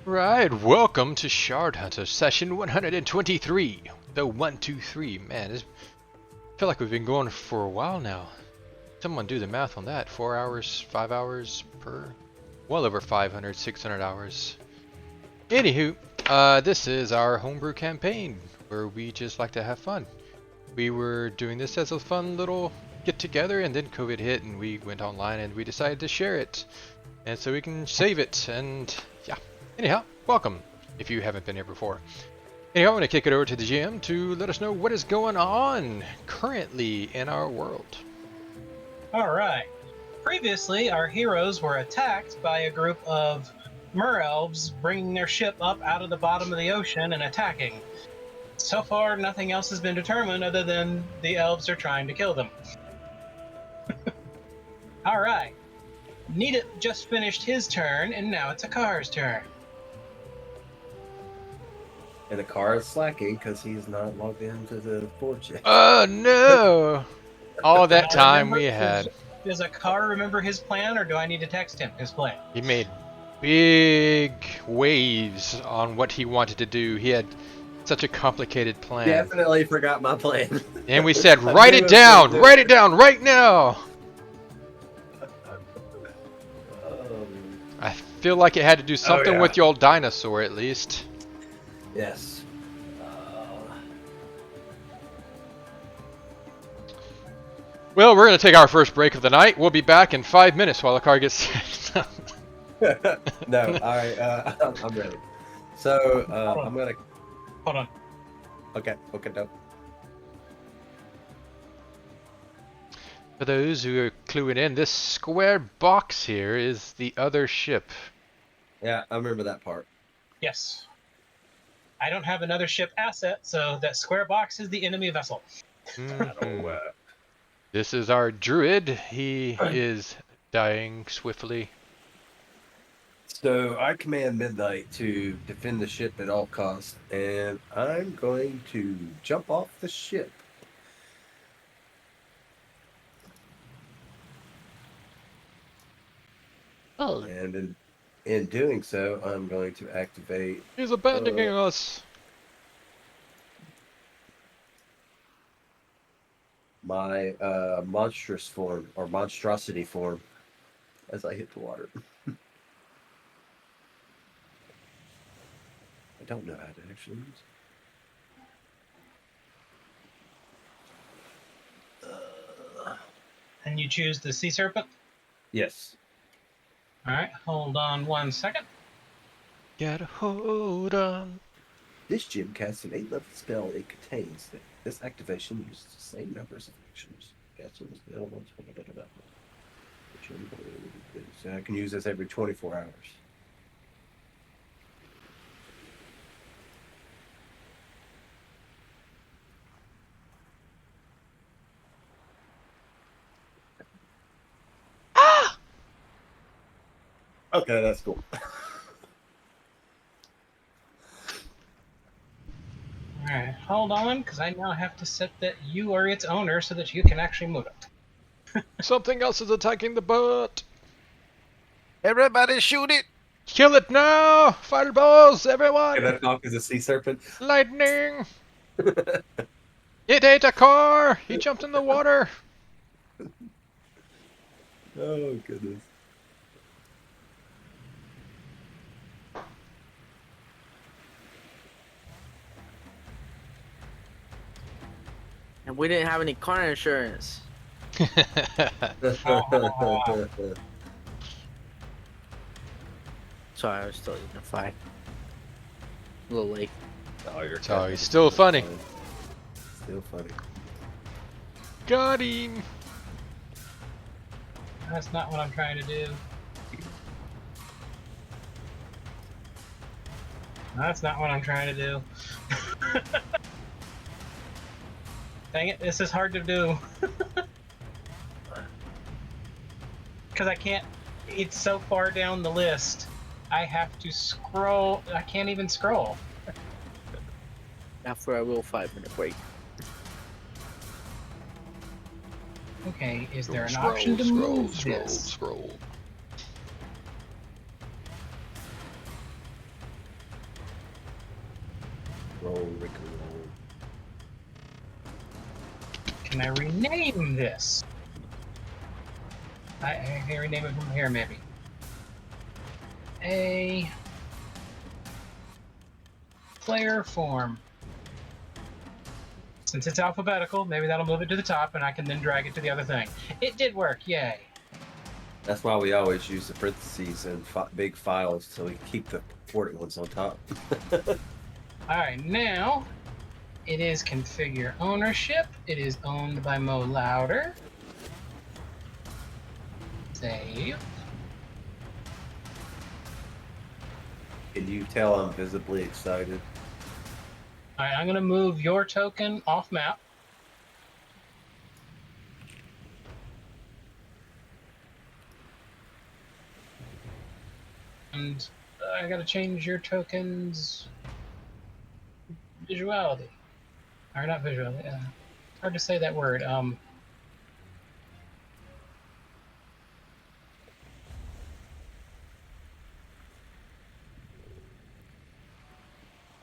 Right, welcome to Shard Hunter session 123. The 123, man, I feel like we've been going for a while now. Someone do the math on that. 4 hours, 5 hours per, well over 500, 600 hours. Anywho, this is our homebrew campaign where we just like to have fun. We were doing this as a fun little get together, and then COVID hit and we went online and we decided to share it. And so we can save it, and yeah. Anyhow, welcome, if you haven't been here before. Anyhow, I'm going to kick it over to the GM to let us know what is going on currently in our world. Alright. Previously, our heroes were attacked by a group of mer-elves bringing their ship up out of the bottom of the ocean and attacking. So far, nothing else has been determined other than the elves are trying to kill them. Alright. Nita just finished his turn, and now it's Akar's turn. And the car is slacking because he's not logged into the forge yet. Oh no! All that time we had. Does Akar remember his plan, or do I need to text him his plan? He made big waves on what he wanted to do. He had such a complicated plan. Definitely forgot my plan. And we said, write it down right now! I feel like it had to do something with your old dinosaur, at least. Yes. Well, we're going to take our first break of the night. We'll be back in 5 minutes while the car gets set. No, alright, I'm ready. So, I'm gonna... Hold on. Okay, no. For those who are cluing in, this square box here is the other ship. Yeah, I remember that part. Yes. I don't have another ship asset, so that square box is the enemy vessel. Mhm. This is our druid. He is dying swiftly. So, I command Midnight to defend the ship at all costs, and I'm going to jump off the ship. Oh, And in doing so, I'm going to activate... he's abandoning us. my monstrous form, or monstrosity form, as I hit the water. I don't know how to actually use it. And you choose the sea serpent? Yes. Alright, hold on 1 second. Gotta hold on. This gem casts an 8-level spell it contains. This activation uses the same numbers of actions. So I can use this every 24 hours. Okay, that's cool. Alright, hold on, because I now have to set that you are its owner so that you can actually move it. Something else is attacking the boat. Everybody shoot it! Kill it now! Fireballs, everyone! Okay, that dog is a sea serpent. Lightning! It ate a car! He jumped in the water! Oh, goodness. And we didn't have any car insurance. Sorry, I was still eating a fly. A little late. So he's still funny. Still funny. Got him! That's not what I'm trying to do. That's not what I'm trying to do. Dang it, this is hard to do. Because I can't, it's so far down the list. I have to scroll, I can't even scroll. After a real 5-minute break. Okay, is there an option to move this? Scroll. Roll, Rick, roll. Can I rename this? I can rename it from here, maybe. A player form. Since it's alphabetical, maybe that'll move it to the top, and I can then drag it to the other thing. It did work, yay. That's why we always use the parentheses and big files so we keep the important ones on top. Alright, now it is configure ownership. It is owned by Mo Louder. Save. Can you tell I'm visibly excited? Alright, I'm going to move your token off map. And I got to change your token's visuality. Or not visuality. It's hard to say that word.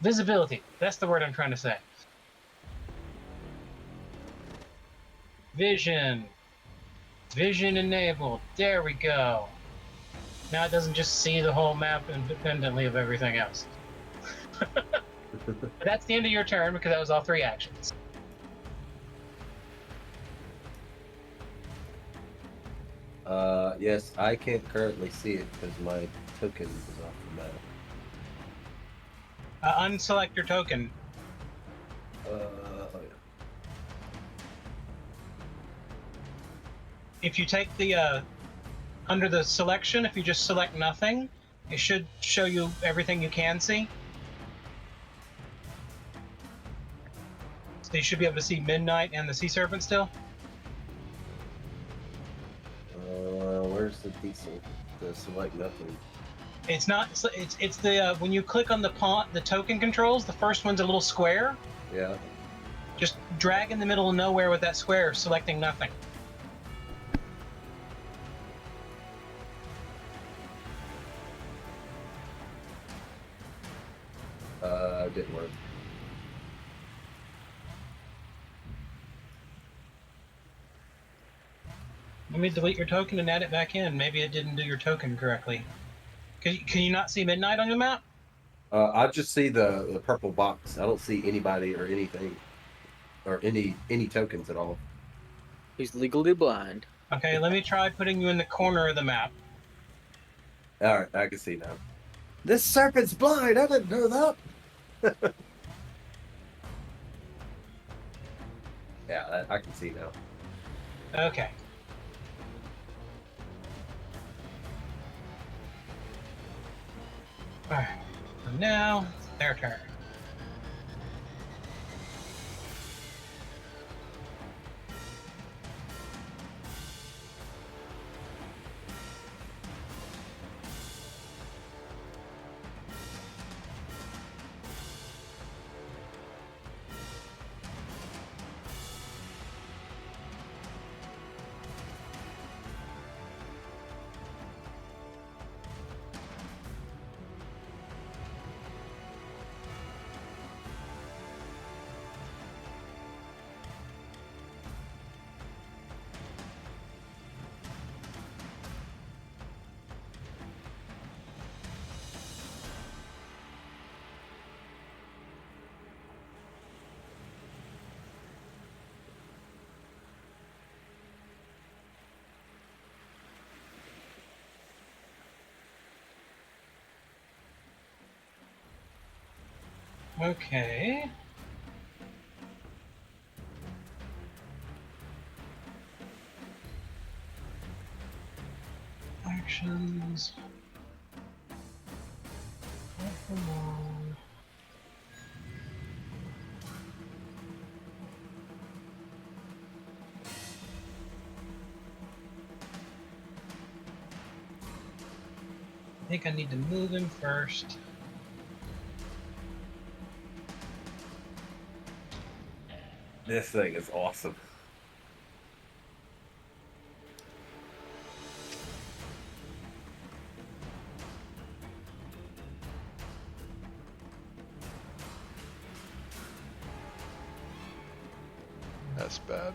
Visibility. That's the word I'm trying to say. Vision. Vision enabled. There we go. Now it doesn't just see the whole map independently of everything else. That's the end of your turn because that was all 3 actions. Yes, I can't currently see it because my token is off the map. Unselect your token. Oh, yeah. If you take the under the selection, if you just select nothing, it should show you everything you can see. So you should be able to see Midnight and the Sea Serpent still. Where's the diesel? The select nothing. It's not. It's the when you click on the token controls, the first one's a little square. Yeah. Just drag in the middle of nowhere with that square, selecting nothing. Didn't work. Let me delete your token and add it back in. Maybe it didn't do your token correctly. Can you not see Midnight on your map? I just see the purple box. I don't see anybody or anything, or any tokens at all. He's legally blind. Okay, let me try putting you in the corner of the map. All right, I can see now. This serpent's blind. I didn't know that. Yeah, I can see now. Okay. Alright. Now, their turn. Okay. Actions. I think I need to move him first. This thing is awesome. That's bad.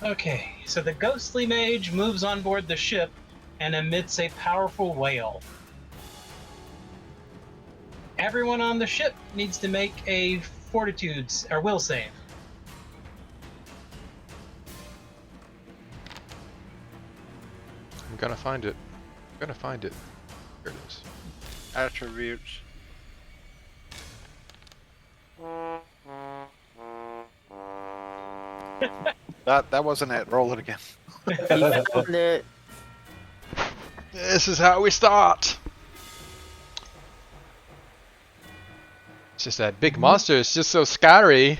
Okay, so the ghostly mage moves on board the ship and emits a powerful wail. Everyone on the ship needs to make a fortitude or will save. I'm gonna find it. I'm gonna find it. There it is. Attributes. That wasn't it. Roll it again. He found it. This is how we start. It's just that big monster is just so scary.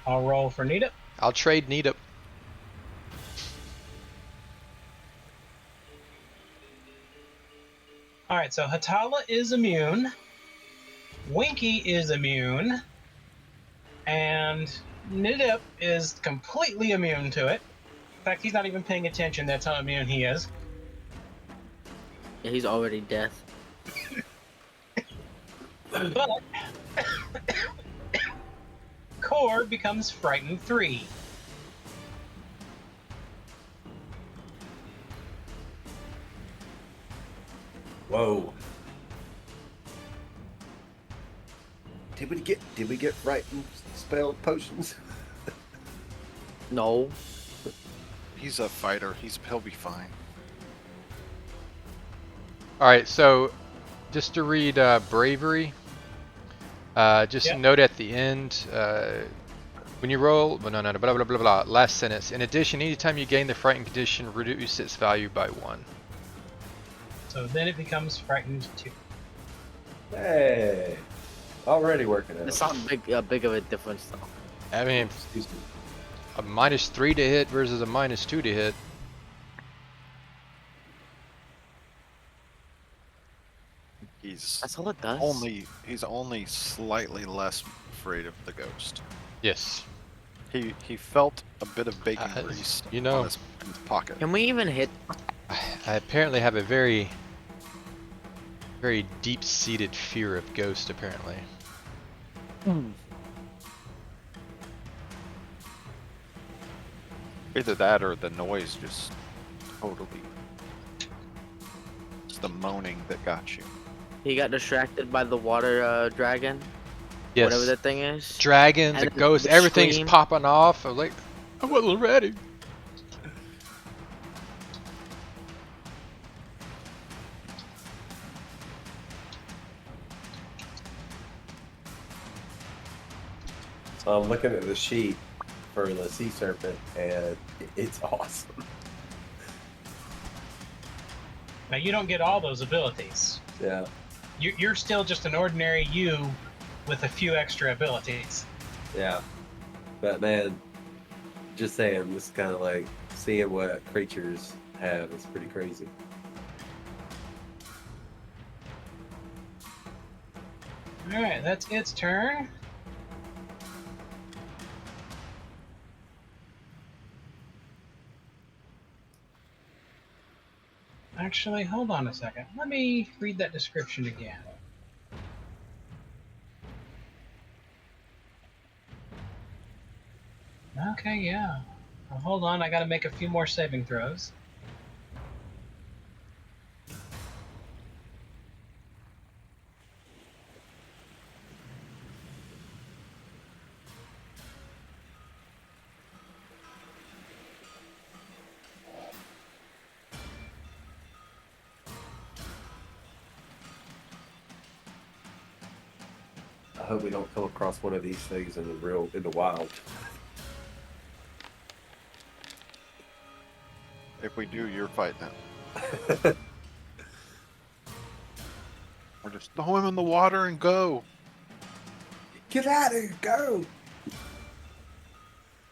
I'll roll for Nita. I'll trade Nita. Alright, so Hatala is immune. Winky is immune. And Nidip is completely immune to it. In fact, he's not even paying attention. That's how immune he is. Yeah, he's already death. But Core becomes frightened 3. Whoa. Did we get frightened spell potions? No. He's a fighter. He'll be fine. Alright, so just to read bravery, just Yep. note at the end, when you roll, well, no, blah, blah, blah, blah, last sentence. In addition, anytime you gain the frightened condition, reduce its value by 1. So then it becomes frightened 2. Hey. Already working out. It's not big of a difference though. I mean, Excuse me. a -3 to hit versus a -2 to hit. He's all it does. He's only slightly less afraid of the ghost. Yes. He felt a bit of bacon grease you know. on his pocket. Can we even hit? I apparently have a very, very deep-seated fear of ghosts, apparently. Either that or the noise just totally. It's the moaning that got you. He got distracted by the water dragon. Yes. Whatever that thing is. Dragons, And the ghosts, the everything's scream. popping off. I'm like, I wasn't ready. So I'm looking at the sheet for the sea serpent, and it's awesome. Now, you don't get all those abilities. Yeah. You're still just an ordinary you with a few extra abilities. Yeah. But man, just saying, this is kind of like seeing what creatures have is pretty crazy. Alright, that's its turn. Actually, hold on a second. Let me read that description again. Okay, yeah. Well, hold on, I gotta make a few more saving throws. I hope we don't come across one of these things in the wild. If we do, you're fighting it. Or just throw him in the water and go. Get out of here, go!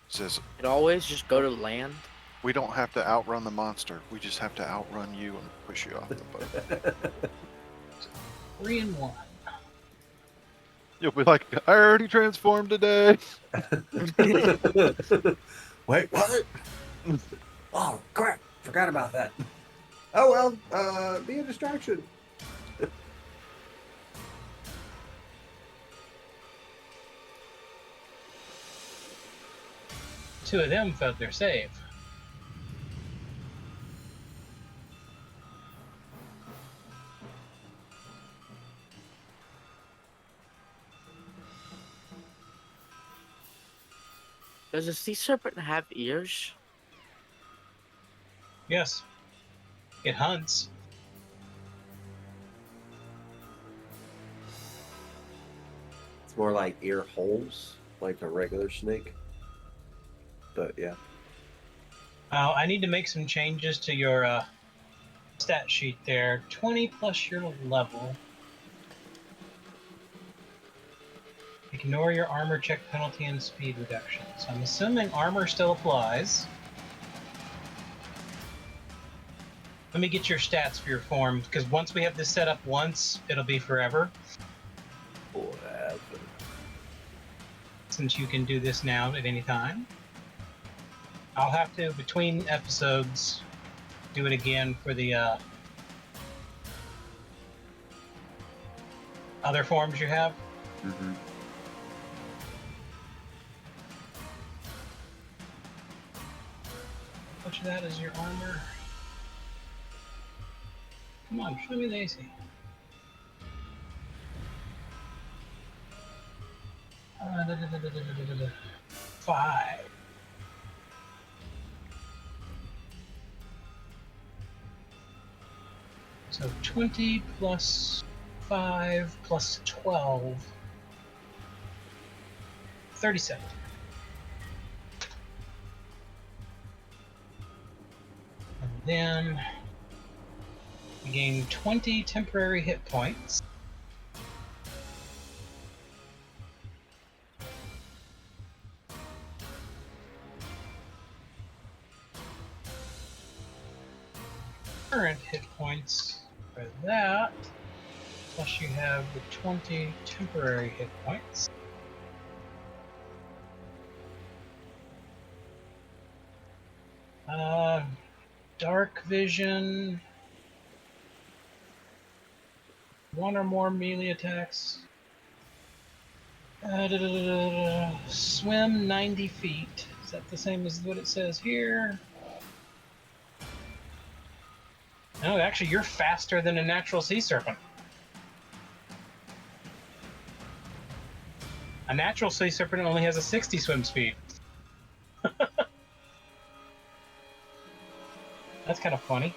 Says It always just go to land. we don't have to outrun the monster. We just have to outrun you and push you off the boat. 3 and 1. You'll be like, I already transformed today. Wait, what? Oh crap! Forgot about that. Oh well, be a distraction. Two of them failed their save. Does a sea serpent have ears? Yes. It hunts. It's more like ear holes, like a regular snake. But yeah. I need to make some changes to your stat sheet there. 20 plus your level. Ignore your armor check penalty and speed reduction. So I'm assuming armor still applies. Let me get your stats for your form, because once we have this set up once, it'll be forever. Whatever. Since you can do this now at any time. I'll have to, between episodes, do it again for the other forms you have. Mm-hmm. How much of that is your armor? Come on, show me the AC. Uh, 5. So 20 plus 5 plus 12. 37. And then you gain 20 temporary hit points. Current hit points for that, plus you have the 20 temporary hit points. Dark vision, 1 or more melee attacks. Swim 90 feet. Is that the same as what it says here? No, actually, you're faster than a natural sea serpent. A natural sea serpent only has a 60 swim speed. That's kind of funny.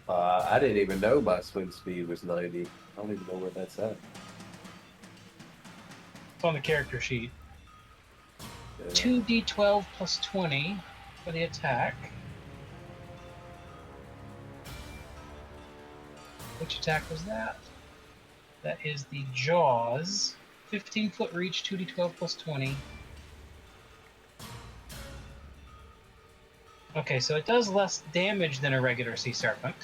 I didn't even know my swim speed was 90. I don't even know where that's at. It's on the character sheet. Yeah. 2d12 plus 20 for the attack. Which attack was that? That is the Jaws. 15-foot reach, 2d12 plus 20. Okay, so it does less damage than a regular sea serpent.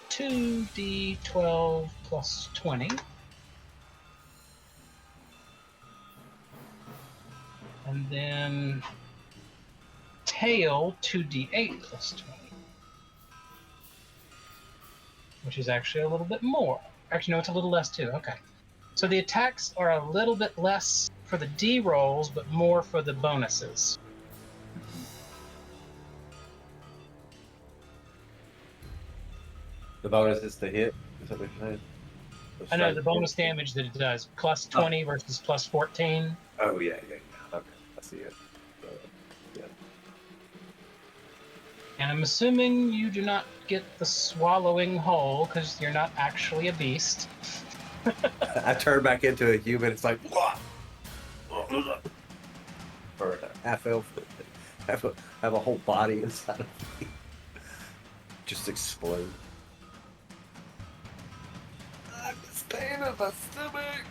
$2d12 plus 20. And then tail 2d8 plus 20. Which is actually a little bit more. Actually, no, it's a little less too. Okay. So the attacks are a little bit less for the D rolls, but more for the bonuses. The bonus is to hit. Is that what you're saying? I know the bonus damage that it does. Plus 20 versus plus 14. Oh, yeah. Okay, I see it. Yeah. And I'm assuming you do not get the swallowing whole because you're not actually a beast. I turn back into a human. It's like, or half elf. Have a whole body inside of me. Just explode. I'm just pain in my stomach.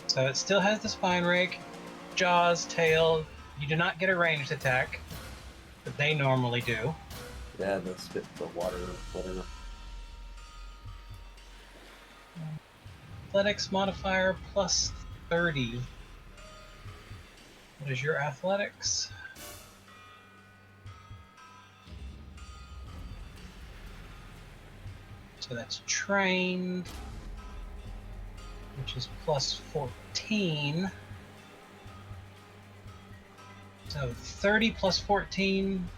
So it still has the spine rake, jaws, tail. You do not get a ranged attack, but they normally do. Yeah, let's spit the water, whatever. Athletics modifier plus 30. What is your athletics? So that's trained, which is plus 14. So 30 plus 14,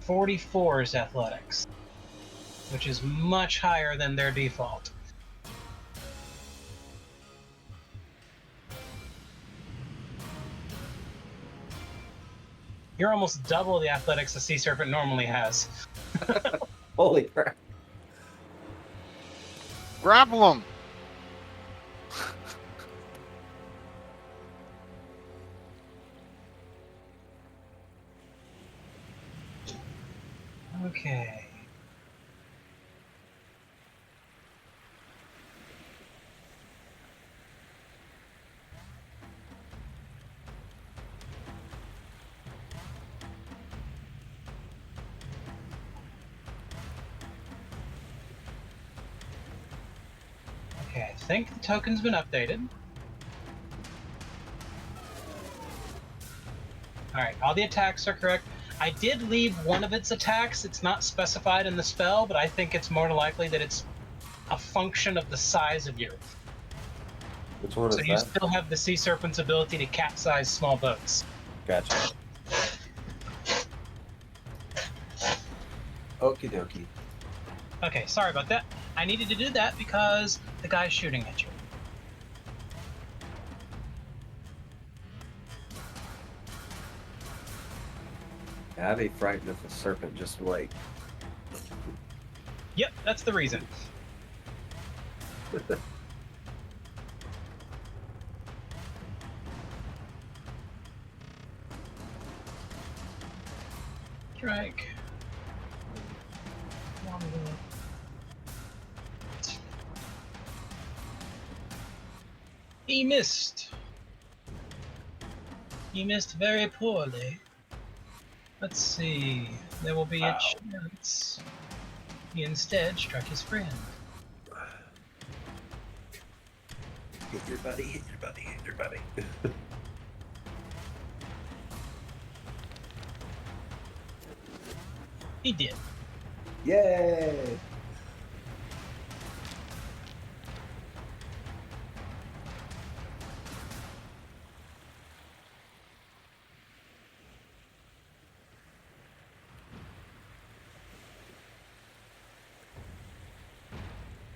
44 is athletics, which is much higher than their default. You're almost double the athletics a sea serpent normally has. Holy crap. Grapple him! Okay. Okay, I think the token's been updated. Alright, all the attacks are correct. I did leave one of its attacks. It's not specified in the spell, but I think it's more likely that it's a function of the size of you. Which one So is you that? still have the sea serpent's ability to capsize small boats. Gotcha. Okie dokie. Okay, sorry about that. I needed to do that because the guy's shooting at you. I'd be frightened if a serpent just like. Yep, that's the reason. Strike. He missed. He missed very poorly. Let's see. There will be a chance. He instead struck his friend. Hit your buddy, hit your buddy, hit your buddy. He did. Yay!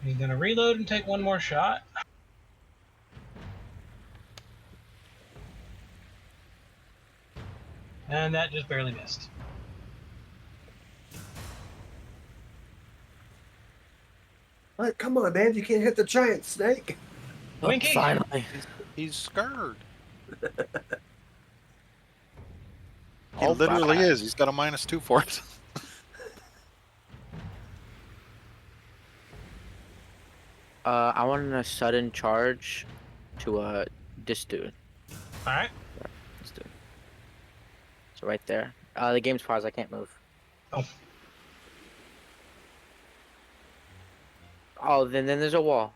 He's gonna reload and take one more shot. And that just barely missed. What? Come on, man! You can't hit the giant snake. Oh, Winky. finally. He's scared. He All literally right. is. He's got a -2 for it. I want a sudden charge to this dude. Alright. This dude. So right there. The game's paused. I can't move. Oh. Oh, then there's a wall.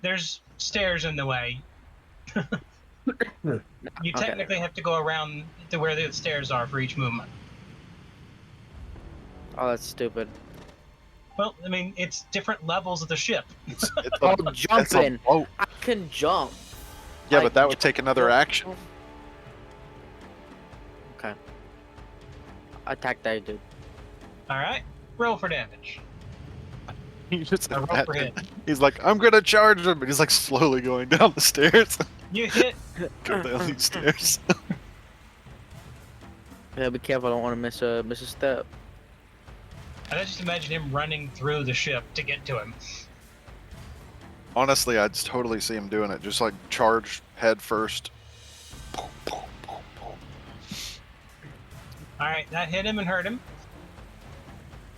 There's stairs in the way. You Okay. technically have to go around to where the stairs are for each movement. Oh, that's stupid. Well, I mean, it's different levels of the ship. It's Oh, it's a jumping. boat. I can jump. Yeah, I but that would jump- take another action. Okay. Attack that dude. Alright. Roll for damage. You just Roll for hit. He's like, I'm gonna charge him, and he's like slowly going down the stairs. You hit. Go down these stairs. Yeah, be careful. I don't want to miss a step. I just imagine him running through the ship to get to him. Honestly, I'd totally see him doing it. Just like charge head first. Alright, that hit him and hurt him.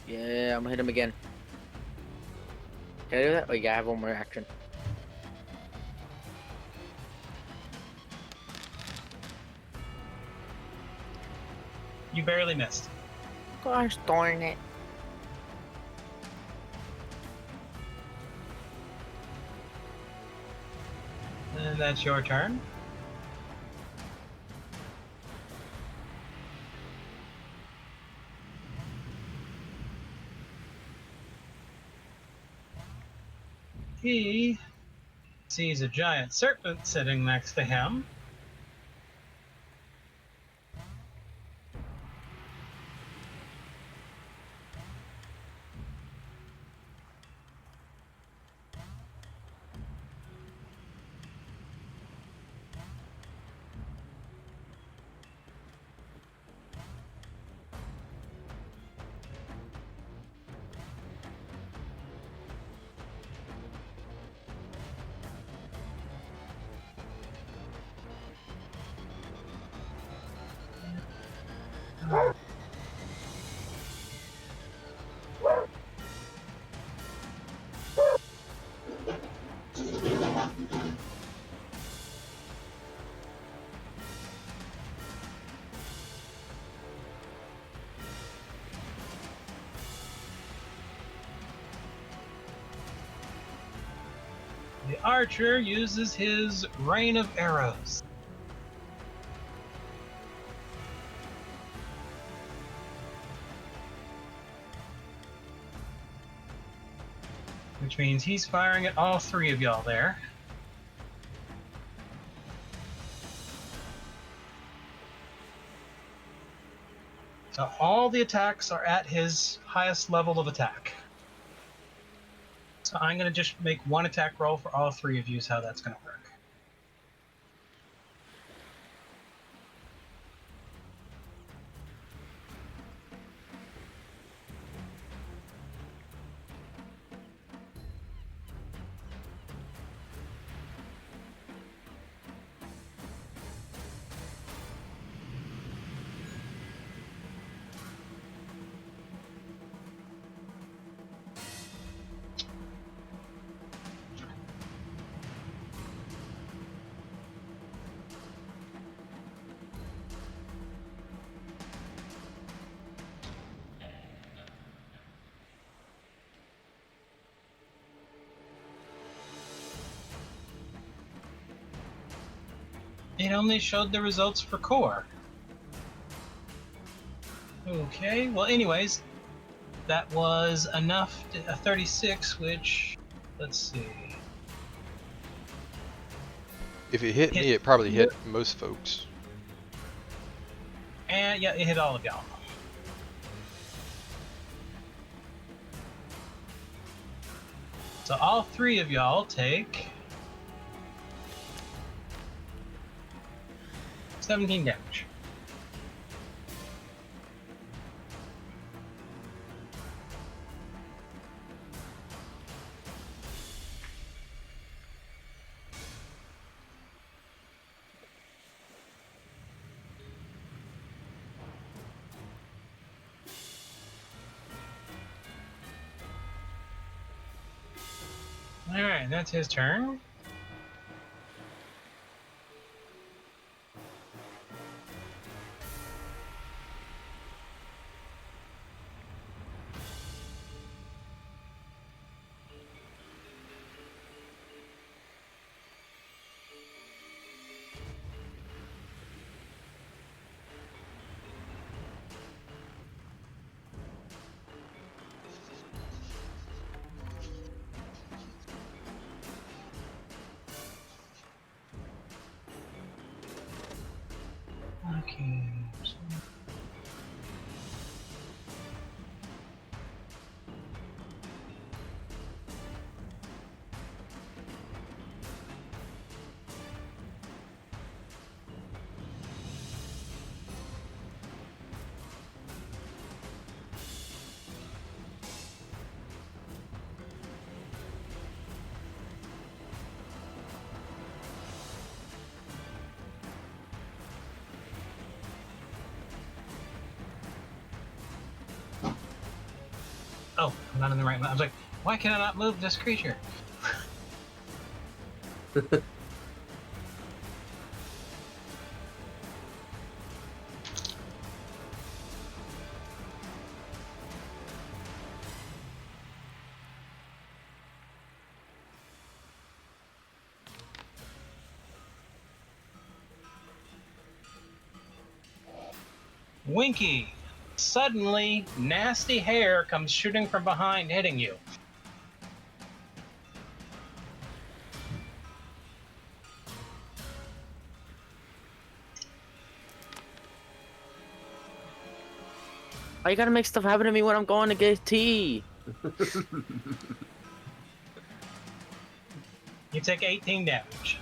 Yeah, I'm gonna hit him again. Can I do that? Oh, yeah, I have one more action. You barely missed. Gosh darn it. And that's your turn. He sees a giant serpent sitting next to him. The archer uses his rain of arrows. Which means he's firing at all three of y'all there. So all the attacks are at his highest level of attack. So I'm going to just make one attack roll for all three of you, is how that's going to work. It only showed the results for core. Okay, well anyways, that was enough, a 36, which, let's see. If it hit me, it probably hit most folks. And yeah, it hit all of y'all. So all three of y'all take 17 damage. Alright, that's his turn. Okay. Oh, I'm not in the right one. I was like, why can I not move this creature? Winky, suddenly nasty hair comes shooting from behind, hitting you. Why you gotta make stuff happen to me when I'm going to get tea? You take 18 damage.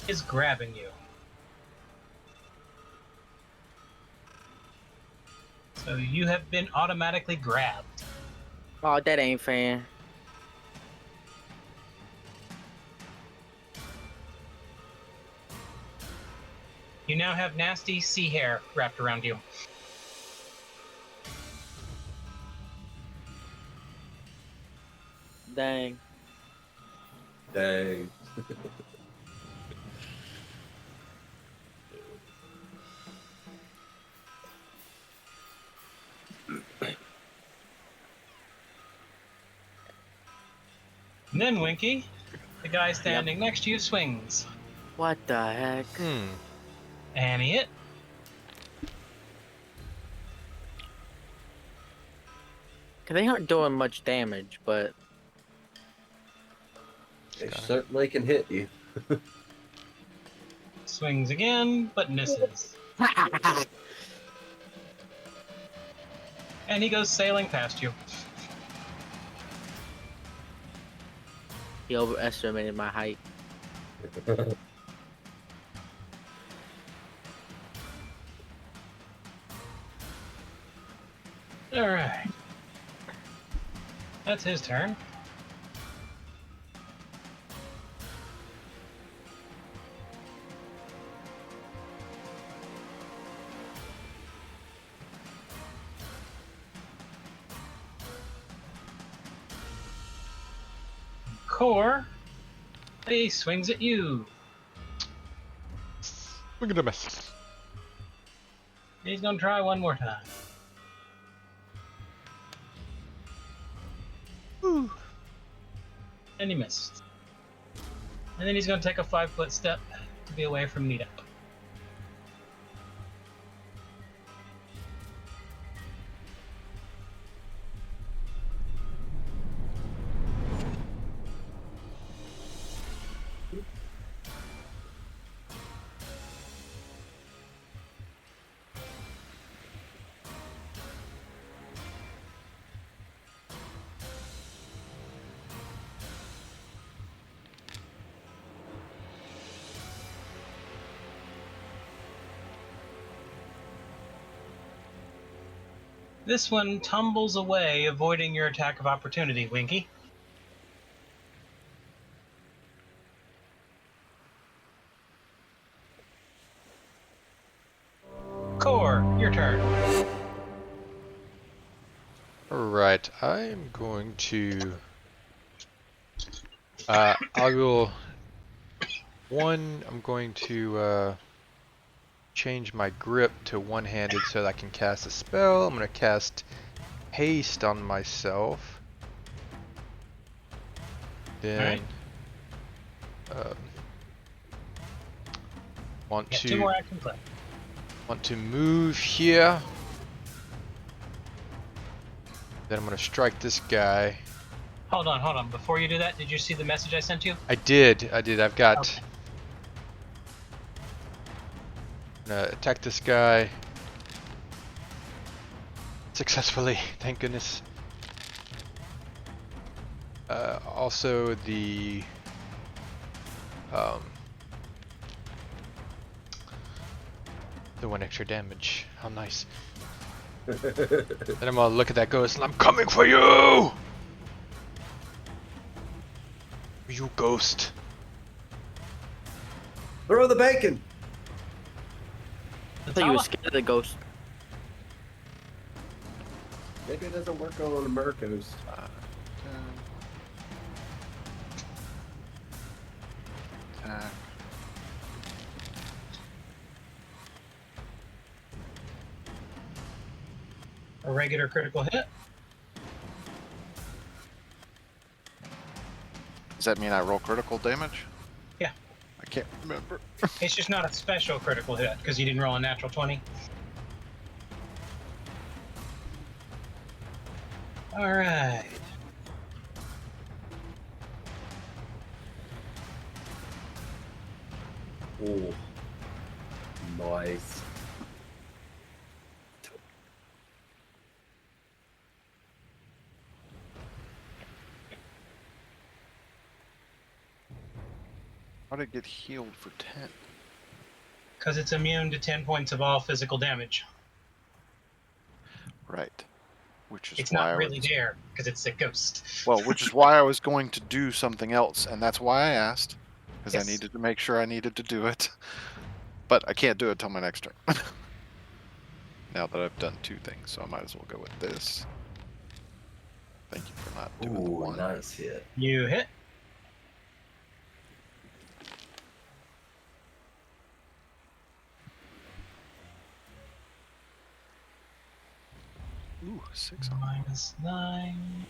Is grabbing you. So you have been automatically grabbed. Oh, that ain't fair. You now have nasty sea hair wrapped around you. Dang. Dang. And then Winky, the guy standing next to you, swings. What the heck? And he hit. Cause they aren't doing much damage, but They certainly can hit you. Swings again, but misses. And he goes sailing past you. he overestimated my height. Alright. That's his turn. Core, he swings at you. Look at the mess. He's gonna try one more time. Whew. And he missed. And then he's gonna take a 5-foot step to be away from Nita. This one tumbles away, avoiding your attack of opportunity, Winky. Core, your turn. Alright, I'm going to... I will... I'm going to change my grip to one-handed so that I can cast a spell. I'm going to cast haste on myself. Then... want You to... get 2 more actions left. Want to move here. Then I'm gonna strike this guy. Hold on. Before you do that, did you see the message I sent you? I did. I've got... Okay. I'm gonna attack this guy. Successfully, thank goodness. Also the... the 1 extra damage. How nice. Then I'm gonna look at that ghost and I'm coming for you! You ghost. Throw the bacon! I thought you were scared of the ghost. Maybe it doesn't work on Americos. 10. A regular critical hit. that mean I roll critical damage? Yeah. I can't remember. It's just not a special critical hit because you didn't roll a natural 20. All right. Oh, nice. How did it get healed for 10? Because it's immune to 10 points of all physical damage. Right. Which is It's why not I really was, there because it's a ghost. well, which is why I was going to do something else, and that's why I asked, because I Yes. needed to make sure I needed to do it. But I can't do it till my next turn. Now that I've done 2 things, so I might as well go with this. Thank you for not doing the Ooh, 1. nice hit. You hit. Ooh, 6 on that. -9.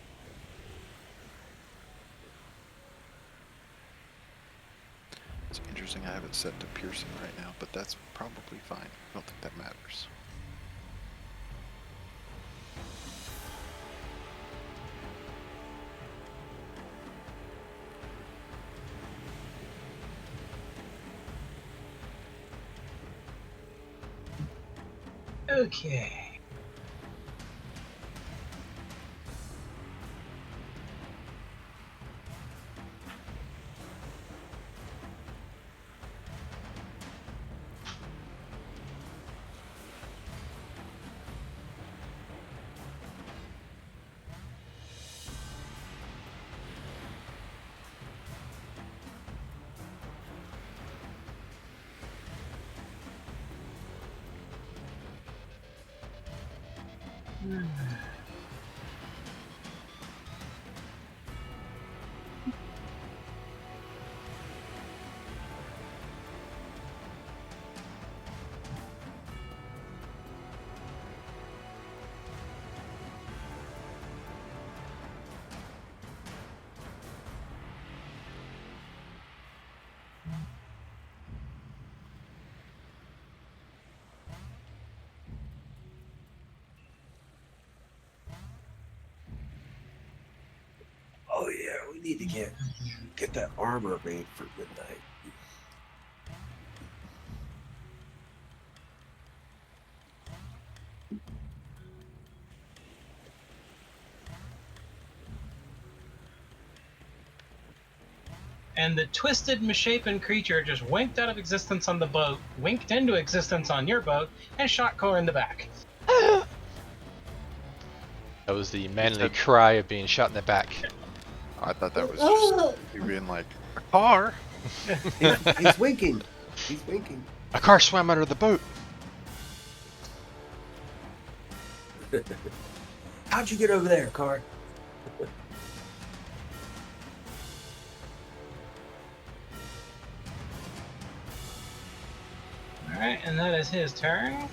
It's interesting I have it set to piercing right now, but that's probably fine. I don't think that matters. Okay. Oh yeah, we need to get that armor made for midnight. And the twisted, misshapen creature just winked out of existence on the boat, winked into existence on your boat, and shot Core in the back. That was the manly said- cry of being shot in the back. I thought that was just you being like, a car? He's winking. He's winking. A car swam under the boat. How'd you get over there, Car? Alright, and that is his turn.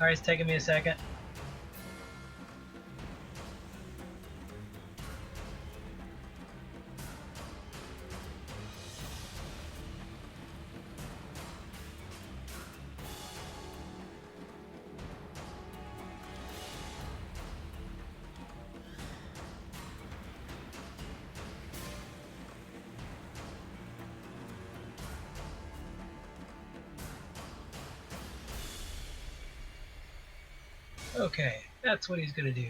Sorry, it's taking me a second. Okay, that's what he's gonna do.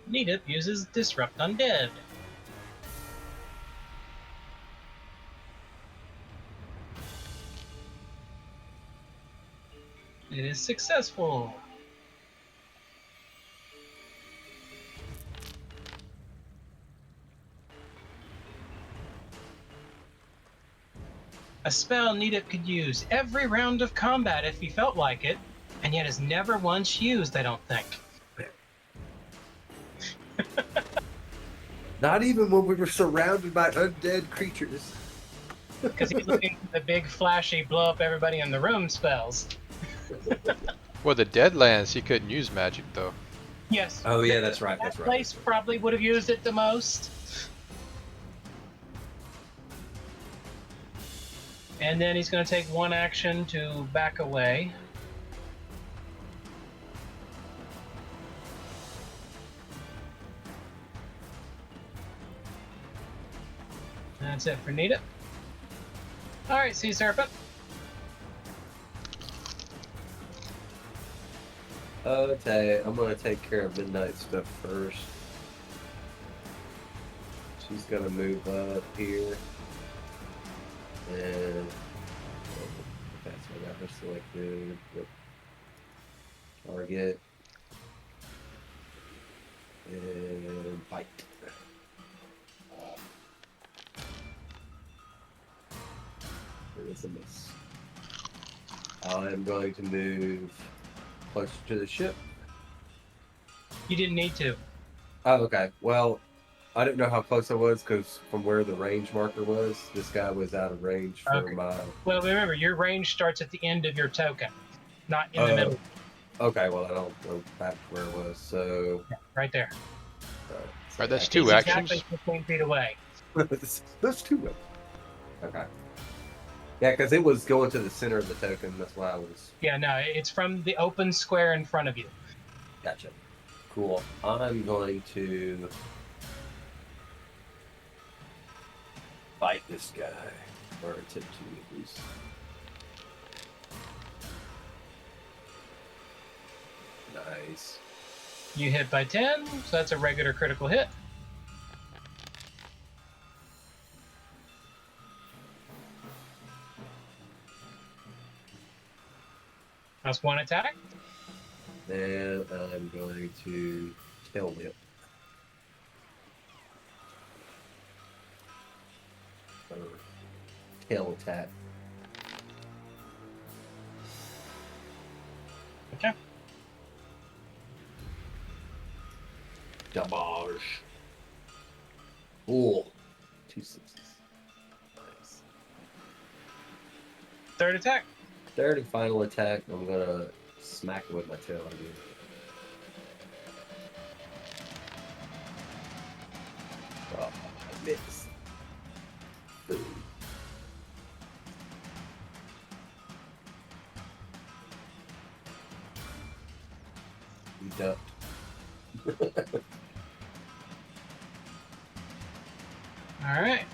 Needip uses Disrupt Undead. It is successful. A spell Needip could use every round of combat if he felt like it, and yet is never once used, I don't think. Not even when we were surrounded by undead creatures. Because he's looking for the big, flashy, blow up everybody in the room spells. Well, the Deadlands, he couldn't use magic though. Yes. Oh yeah, that's right. That That's right. place probably would have used it the most. And then he's going to take one action to back away. That's it for Nita. Alright, Sea Serpent. Okay, I'm gonna take care of Midnight stuff first. She's gonna move up here. And okay, so I got her selected. Yep. Target. And bite. It is a miss. I am going to move closer to the ship. You didn't need to. Oh, okay. Well, I didn't know how close I was because from where the range marker was, this guy was out of range for Okay. my. Well, remember, your range starts at the end of your token, not in the middle. Okay, well, I don't go back to where it was. So. Right there. Right, that's yeah. two He's actions. exactly 15 feet away. That's two of them. Okay. Yeah, because it was going to the center of the token. That's why I was. Yeah, no, it's from the open square in front of you. Gotcha. Cool. I'm going to fight this guy, or attempt to at least. Nice. You hit by 10, so that's a regular critical hit. That's one attack. And I'm going to tail whip. Or tail attack. Okay. Damage. Cool. 2 6s. Nice. Third attack. Third and final attack, I'm gonna smack it with my tail again. Oh, I missed. Boom. You ducked. All right.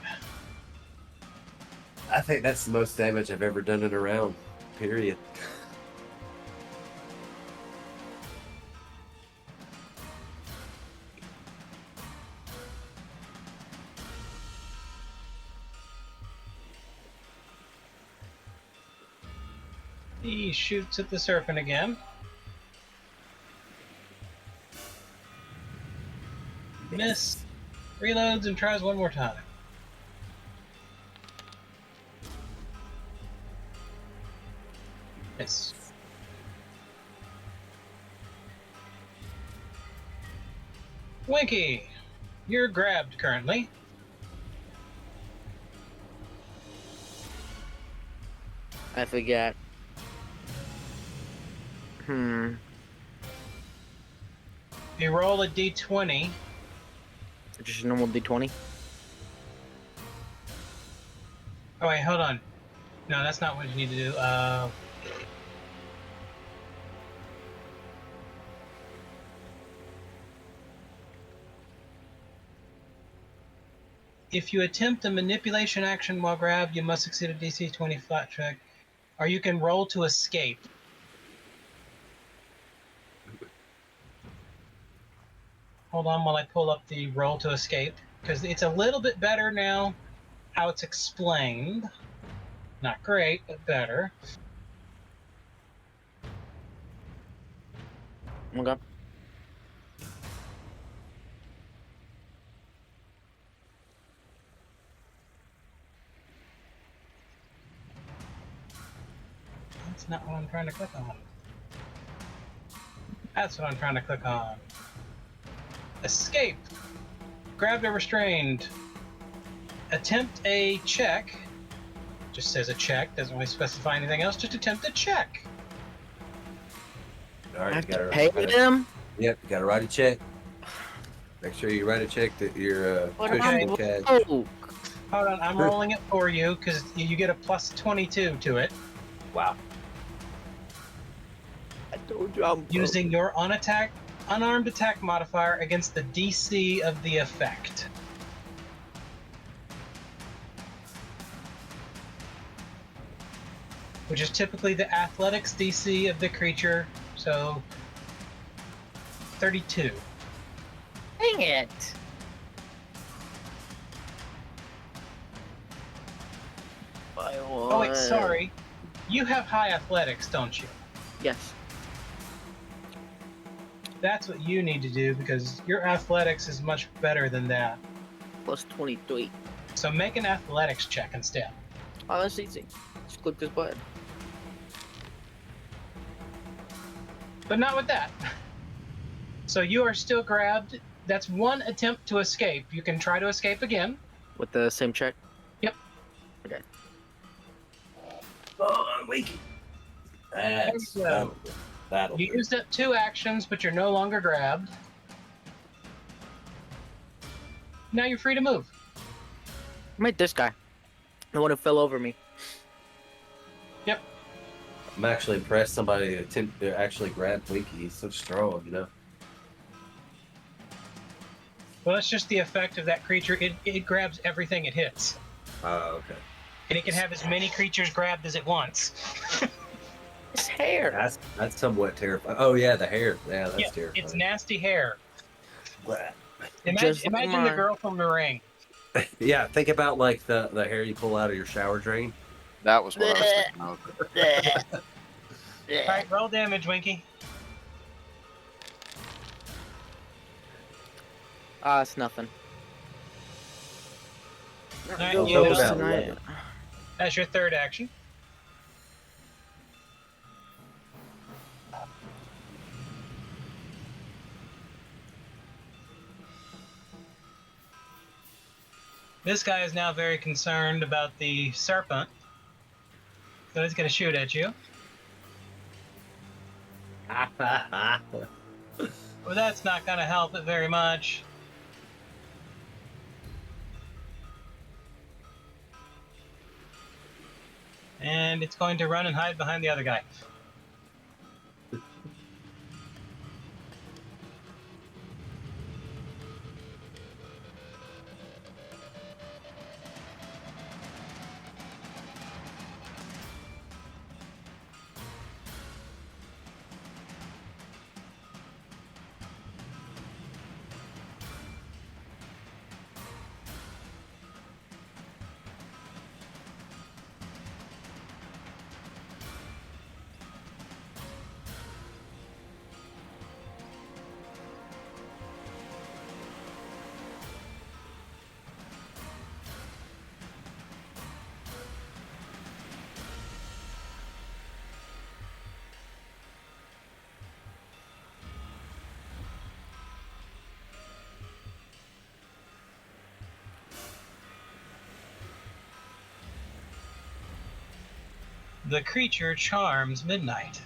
I think that's the most damage I've ever done in a round. Period. He shoots at the serpent again. Miss. Reloads and tries one more time. Miss. Winky, you're grabbed currently. I forget. You roll a d20. Just a normal D20. Oh wait, hold on. No, that's not what you need to do. If you attempt a manipulation action while grabbed, you must succeed a DC 20 flat check, or you can roll to escape. Hold on while I pull up the roll to escape, because it's a little bit better now how it's explained. Not great, but better. Okay. That's not what I'm trying to click on. That's what I'm trying to click on. Escape. Grabbed or restrained. Attempt a check. Just says a check, doesn't really specify anything else. Just attempt a check. All I right, have you to gotta pay them? Yep, you gotta write a check. Make sure you write a check that your What tuition Okay. will catch. Oh, Hold on, I'm rolling it for you because you get a plus 22 to it Wow. I told you I'm using your unarmed attack modifier against the DC of the effect. Which is typically the athletics DC of the creature, so 32. Dang it. Oh wait, sorry. You have high athletics, don't you? Yes. That's what you need to do because your athletics is much better than that. Plus 23. So make an athletics check instead. Oh, that's easy. Just click this button. But not with that. So you are still grabbed. That's one attempt to escape. You can try to escape again. With the same check? Oh, I'm weak. That's There we go. that'll You do. used up 2 actions, but you're no longer grabbed. Now you're free to move. I made this guy. The one who fell over me. I'm actually impressed somebody attempt to actually grab Winky. He's so strong, you know. Well, that's just the effect of that creature. It grabs everything it hits. Oh, okay. And it can have as many creatures grabbed as it wants. His hair. That's somewhat terrifying. Oh yeah, the hair. Yeah, that's Yeah, terrifying. it's nasty hair. Blah. Just like Imagine the mine. girl from The Ring. Yeah, think about like the hair you pull out of your shower drain. That was what I was thinking of. All right, roll damage, Winky. It's nothing. Alright, Oh, you- talk about tonight. leather. That's your third action. This guy is now very concerned about the serpent. So he's going to shoot at you. Well, that's not going to help it very much. And it's going to run and hide behind the other guy. the creature charms Midnight.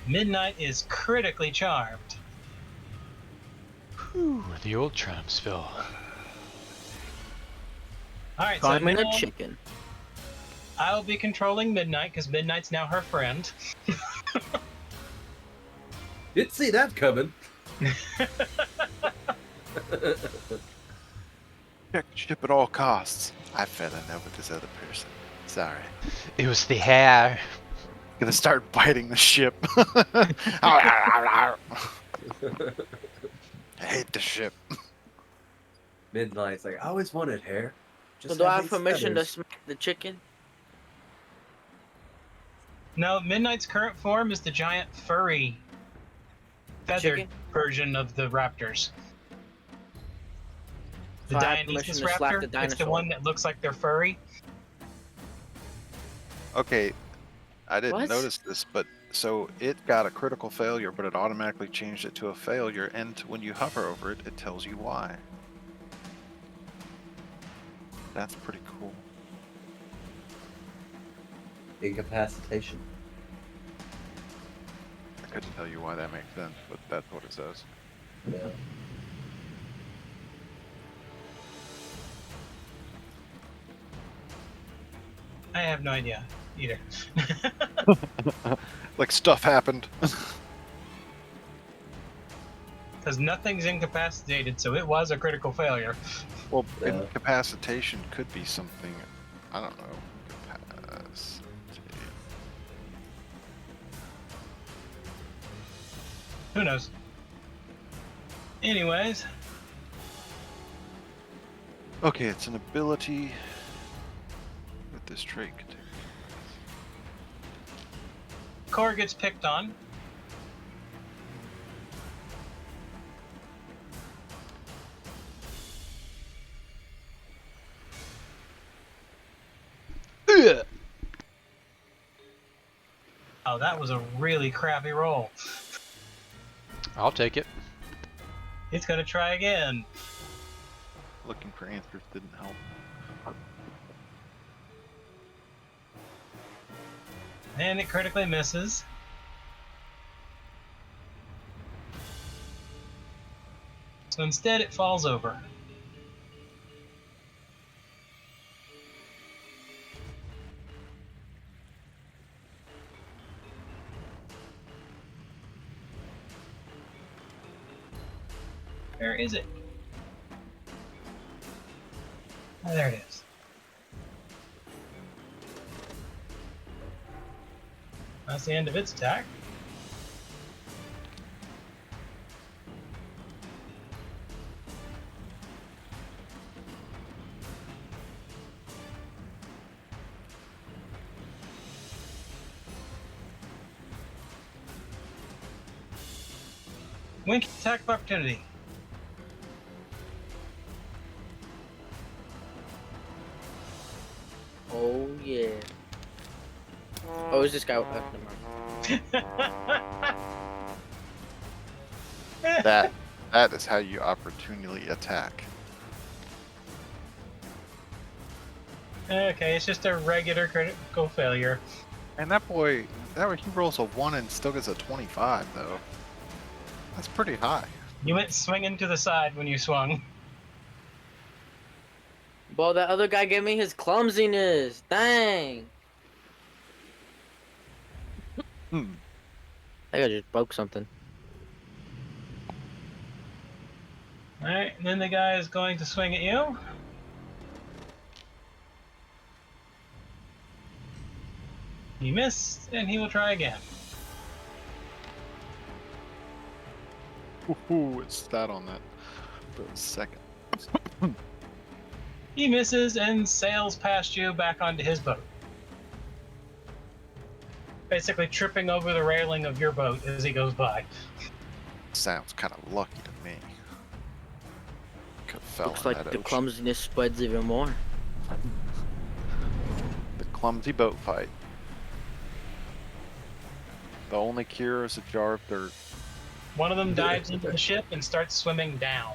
Midnight is critically charmed. Whew, the old tramp spill. Alright, so Calling now a chicken. I'll be controlling Midnight because Midnight's now her friend. Didn't see that coming. Check ship at all costs. I fell in love with this other person. Sorry. It was the hair. Gonna start biting the ship. I hate the ship. Midnight's like, I always wanted hair. So Just do I have have these permission to feathers." smack the chicken? No, Midnight's current form is the giant furry feathered Chicken? version of the raptors. The So I have permission Dionysus to slap raptor. the It's the dinosaur. one that looks like they're furry. Okay, I didn't What? notice this, but so it got a critical failure, but it automatically changed it to a failure, and when you hover over it, it tells you why. That's pretty cool. Incapacitation. I couldn't tell you why that makes sense, but that's what it says. Yeah. I have no idea either. Like stuff happened. Because nothing's incapacitated, so it was a critical failure. Well, Yeah. incapacitation could be something, I don't know. Incapacity. Who knows? Anyways, Okay, it's an ability with this trait. Core gets picked on. Ugh. Oh, that was a really crappy roll. I'll take it. He's gonna try again. Looking for answers didn't help. And it critically misses. So instead it falls over. Where is it? Oh, there it is. That's the end of its attack. Wink attack of opportunity. Oh yeah. Oh, is this guy? Never mind. That is how you opportunely attack. Okay, it's just a regular critical failure. And that boy, he rolls a 1 and still gets a 25 though. That's pretty high. You went swinging to the side when you swung. Well, that other guy gave me his clumsiness. Dang. Hmm. I think I just broke something. Alright, and then the guy is going to swing at you. He missed, and he will try again. Ooh, it sat on that for a second. He misses and sails past you back onto his boat. Basically tripping over the railing of your boat as he goes by. Sounds kind of lucky to me. Could have fell Looks in like that the ocean. clumsiness spreads even more. The clumsy boat fight. The only cure is a jar of dirt. One of them dives into the ship and starts swimming down.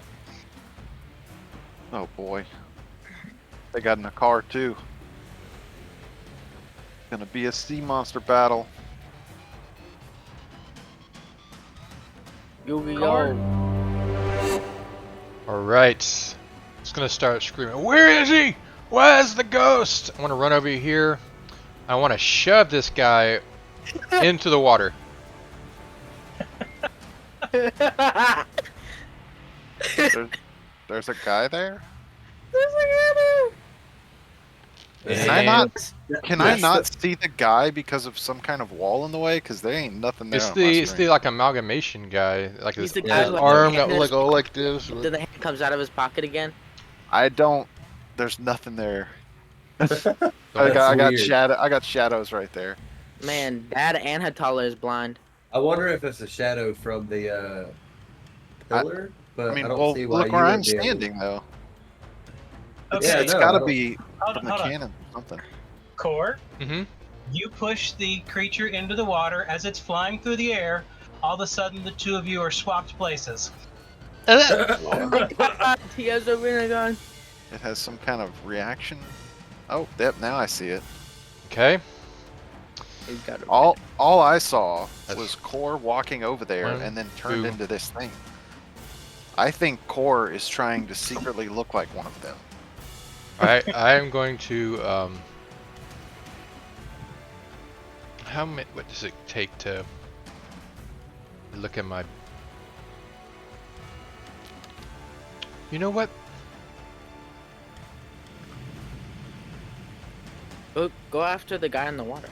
Oh boy. They got in a car too. Gonna be a sea monster battle. Yu-Gi-Oh! Alright. It's gonna start screaming, where is he? Where's the ghost? I want to run over here. I want to shove this guy into the water. There's a guy there? Can I not- Can I That's not see the guy because of some kind of wall in the way? Because there ain't nothing there. It's on my the screen. like amalgamation guy, like He's his the guy who with arm the that hand like in go like this. Then the hand comes out of his pocket again. I don't. There's nothing there. That's I got weird. shadow. I got shadows right there. Man, Dad and Hatala is blind. I wonder if it's a shadow from the pillar, but I mean, don't well, see why look you where I'm wouldn't be able to- standing though. Okay, It's no, I gotta don't- be hold from on, the hold on. cannon or something. Core, Mm-hmm. you push the creature into the water as it's flying through the air. All of a sudden, the two of you are swapped places. Oh my God, he has a Renegon. It has some kind of reaction. Oh, yep. Now I see it. Okay. He's got a All I saw That's- was Core walking over there One, and then turned two. into this thing. I think Core is trying to secretly look like one of them. I am going to what does it take to look at my? You know what? Go after the guy in the water.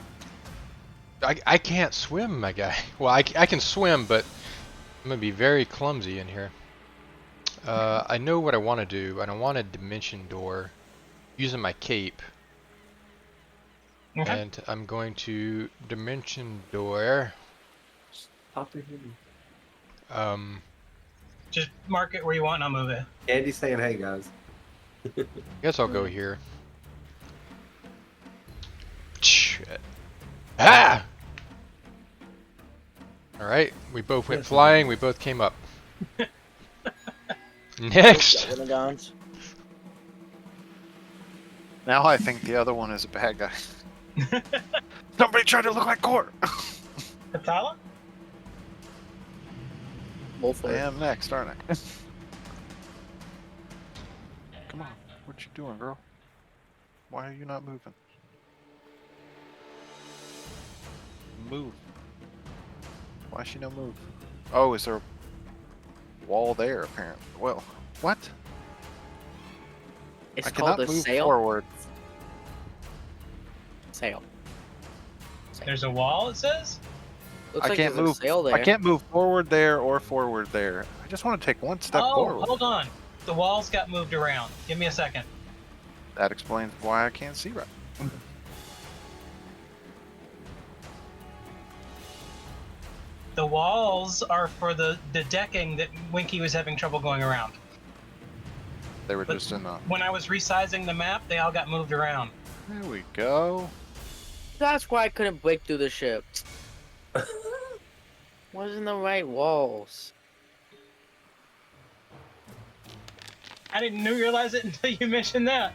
I can't swim, my guy. Well, I can swim, but I'm gonna be very clumsy in here. I know what I want to do. I don't want a dimension door using my cape. Okay. And I'm going to dimension door. Pop it in. Just mark it where you want, and I'll move it. Andy's saying, "Hey guys." I guess I'll go here. Shit. Ah! Alright, we both went flying, we both came up. Next! Renegons. Now I think the other one is a bad guy. Somebody tried to look like Core. Katala? Go for I it. am next, aren't I? Come on, what you doing, girl? Why are you not moving? Move. Why is she no move? Oh, is there a wall there? Apparently. Well, what? It's I called cannot a move sail. forward. Sail. There's a wall, it says? Looks I like can't there's a move. sail there. I can't move forward there or forward there. I just want to take one step Oh, forward. hold on. The walls got moved around. Give me a second. That explains why I can't see right. The walls are for the decking that Winky was having trouble going around. They were But- just in a. When I was resizing the map, they all got moved around. There we go. That's why I couldn't break through the ship. Wasn't the right walls. I didn't realize it until you mentioned that.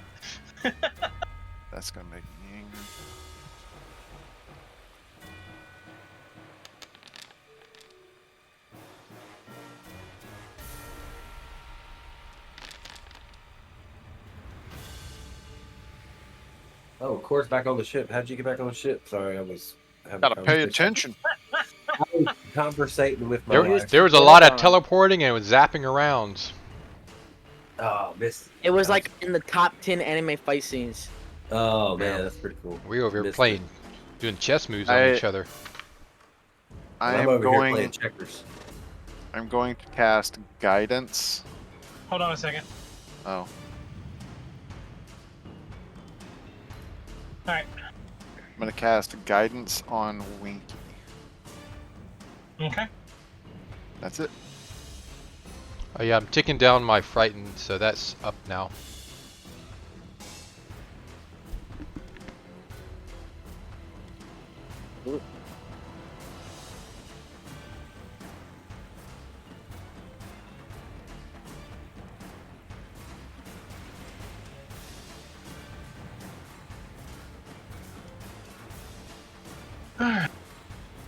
That's gonna make me angry. Oh, Core's back on the ship. How'd you get back on the ship? Sorry, I was having Gotta a pay conversation. attention. I was conversating with my wife. There was a lot of teleporting and it was zapping around. Oh, missed. It was like in the top 10 anime fight scenes. Oh man, that's pretty cool. We over here Missed playing, it. doing chess moves on I- each other. I I'm am over here playing going. checkers. I'm going to cast guidance. Hold on a second. Oh, Alright. I'm gonna cast guidance on Winky. Okay. That's it. Oh yeah, I'm ticking down my frightened, so that's up now.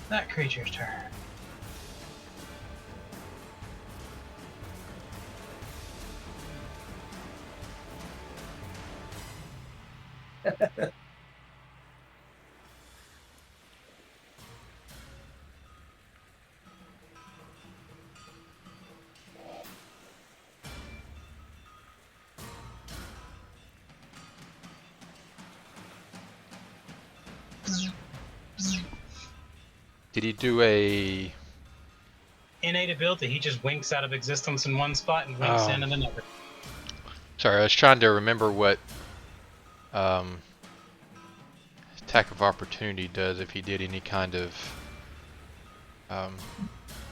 That creature's turn. Did he do a? Innate ability, he just winks out of existence in one spot and winks Oh. in another. Sorry, I was trying to remember what attack of opportunity does if he did any kind of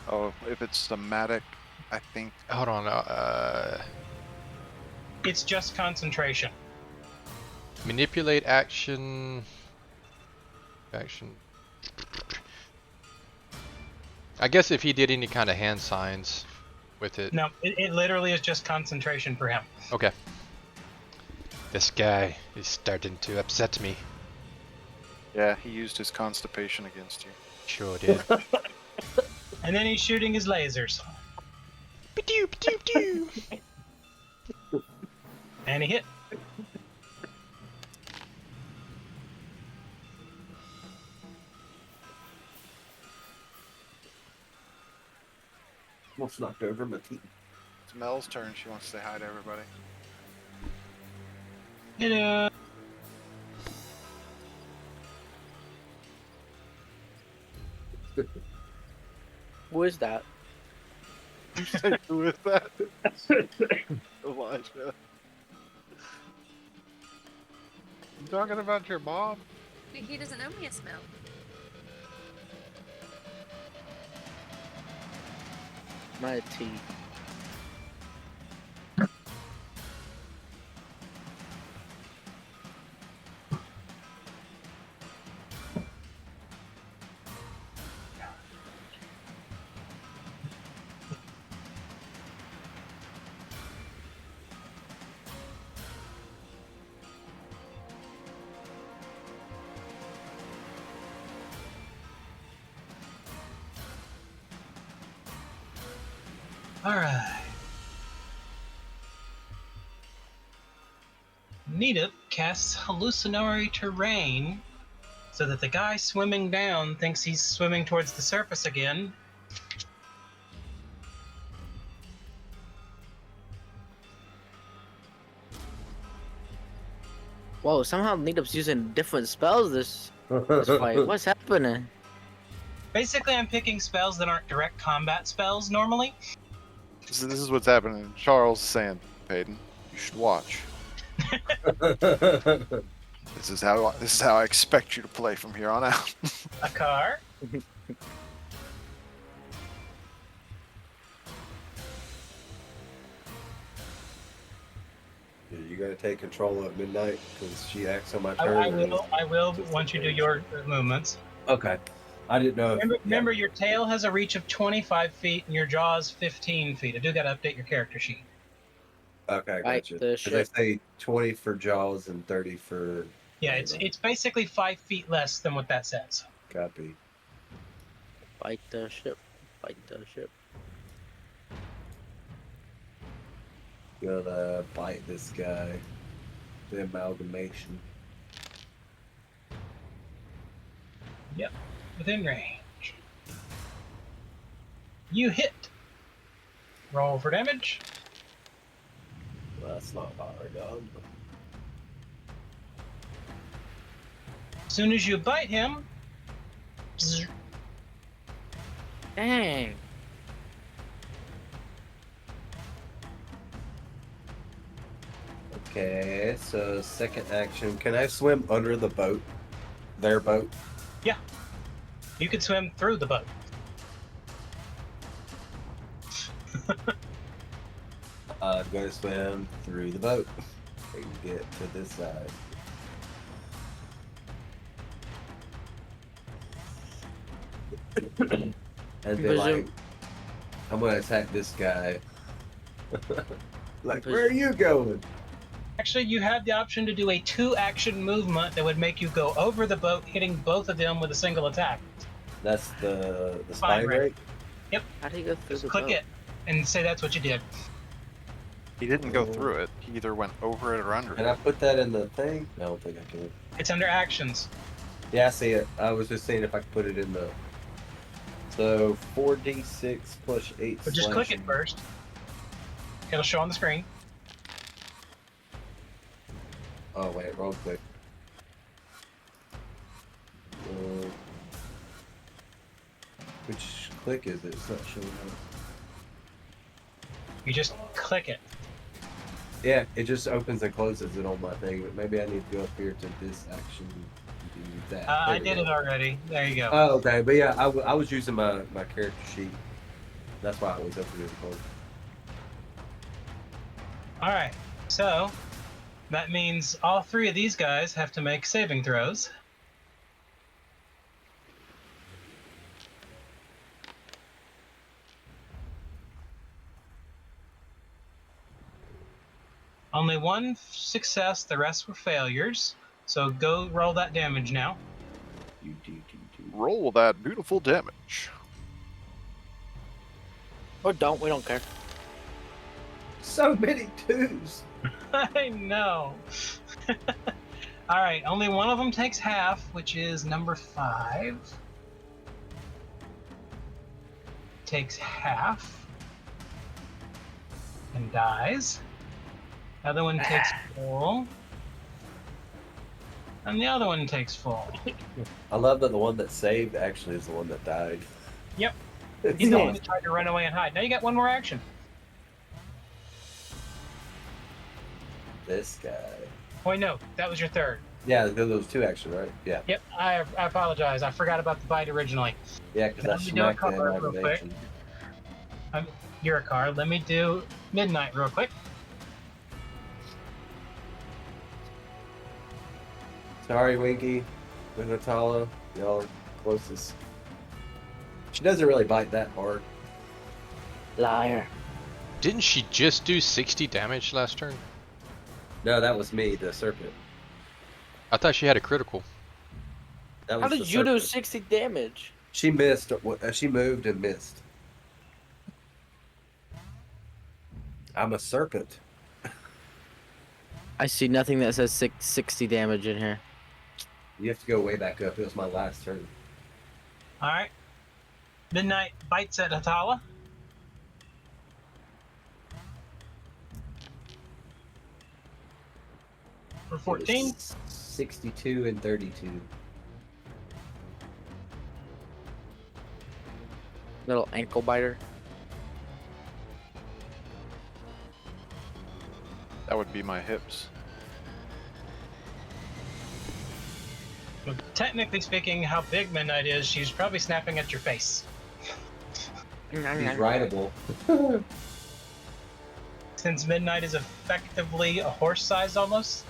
Oh, if it's somatic, I think. hold on, It's just concentration. manipulate action. I guess if he did any kind of hand signs with it. No, it literally is just concentration for him. Okay. This guy is starting to upset me. Yeah, he used his constipation against you. Sure did. And then he's shooting his lasers. Ba-doo, ba-doo, doo. And he hit. Almost knocked over my teeth. It's Mel's turn. She wants to say hi to everybody. Hello. Who is that? You say who is that? Elijah. You talking about your mom? He doesn't know me as Mel. My T. Alright. Nita casts hallucinatory terrain so that the guy swimming down thinks he's swimming towards the surface again. Whoa, somehow Needup's using different spells this fight. What's happening? Basically, I'm picking spells that aren't direct combat spells normally. This is what's happening. Charles is saying, Peyton, you should watch. This is how I expect you to play from here on out. A car. You gotta take control of Midnight because she acts on my I turn. will once you do your movements. Okay. I didn't know. Remember, your tail has a reach of 25 feet and your jaws 15 feet. I do got to update your character sheet. Okay, Right, gotcha. the 'Cause they ship. say 20 for Jaws and 30 for Yeah, it's basically 5 feet less than what that says. copy. Fight the ship. Fight the ship. Gonna bite this guy. The amalgamation. Within range. You hit. Roll for damage. Well, that's not hard, dog. As soon as you bite him, zzz, Dang. Okay, so second action. Can I swim under the boat? Their boat? you could swim through the boat. I'm gonna swim through the boat and get to this side. And be like, I'm gonna attack this guy. Like, where are you going? Actually, you had the option to do a 2-action movement that would make you go over the boat, hitting both of them with a single attack. That's the Spine spine rake. rake. How do you go through Just the click boat? it and say that's what you did. He didn't go through it. He either went over it or under Can I it. put that in the thing? I don't think I can. It's under actions. Yeah, I see it. I was just seeing if I could put it in the. So 4d6 plus 8. But just click it slashing. first. It'll show on the screen. Oh wait, wrong click. Which click is it? It's not showing up. You just click it. Yeah, it just opens and closes it on my thing. But maybe I need to go up here to this action and do that. I There we did go. it already. There you go. Oh, okay. But yeah, I was using my character sheet. That's why I was opening the code. All right. So that means all three of these guys have to make saving throws. Only one success, the rest were failures. So go roll that damage now. Roll that beautiful damage. Or don't. We don't care. So many twos. I know. All right, only one of them takes half, which is number 5. Takes half and dies. The other one takes full. And the other one takes full. I love that the one that saved actually is the one that died. Yep. It's He's the one nice. that tried to run away and hide. Now you got one more action. This guy. Oh, wait, no, that was your third. Yeah, there was 2 action, right? Yeah. Yep, I apologize. I forgot about the bite originally. Yeah, because I Let me do a smacked the cover real quick. imagination. You're a card. Let me do Midnight real quick. Sorry, Winky. With Natala. Y'all are closest. She doesn't really bite that hard. Liar. Didn't she just do 60 damage last turn? No, that was me, the serpent. I thought she had a critical. That was How the did you do serpent. 60 damage? She missed. She moved and missed. I'm a serpent. I see nothing that says 60 damage in here. You have to go way back up. It was my last turn. All right. Midnight bites at Atala. For 14. It was 62 and 32. Little ankle biter. That would be my hips. Well, technically speaking, how big Midnight is, she's probably snapping at your face. He's rideable. Since Midnight is effectively a horse size almost.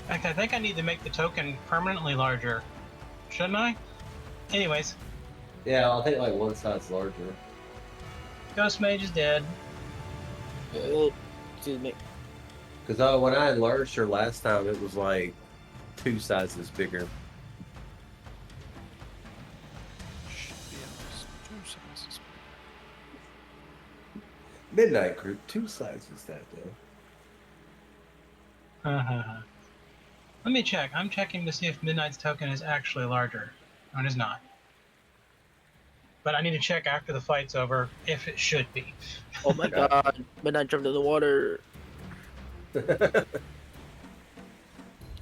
In fact, I think I need to make the token permanently larger. Shouldn't I? Anyways, Yeah, I'll think like one size larger. Ghost Mage is dead. Excuse me. Because when I enlarged her last time, it was like 2 sizes bigger. Should be almost 2 sizes. Midnight group, 2 sizes that day. Let me check. I'm checking to see if Midnight's token is actually larger. No, it is not. But I need to check after the fight's over if it should be. Oh my god. Midnight jumped in the water.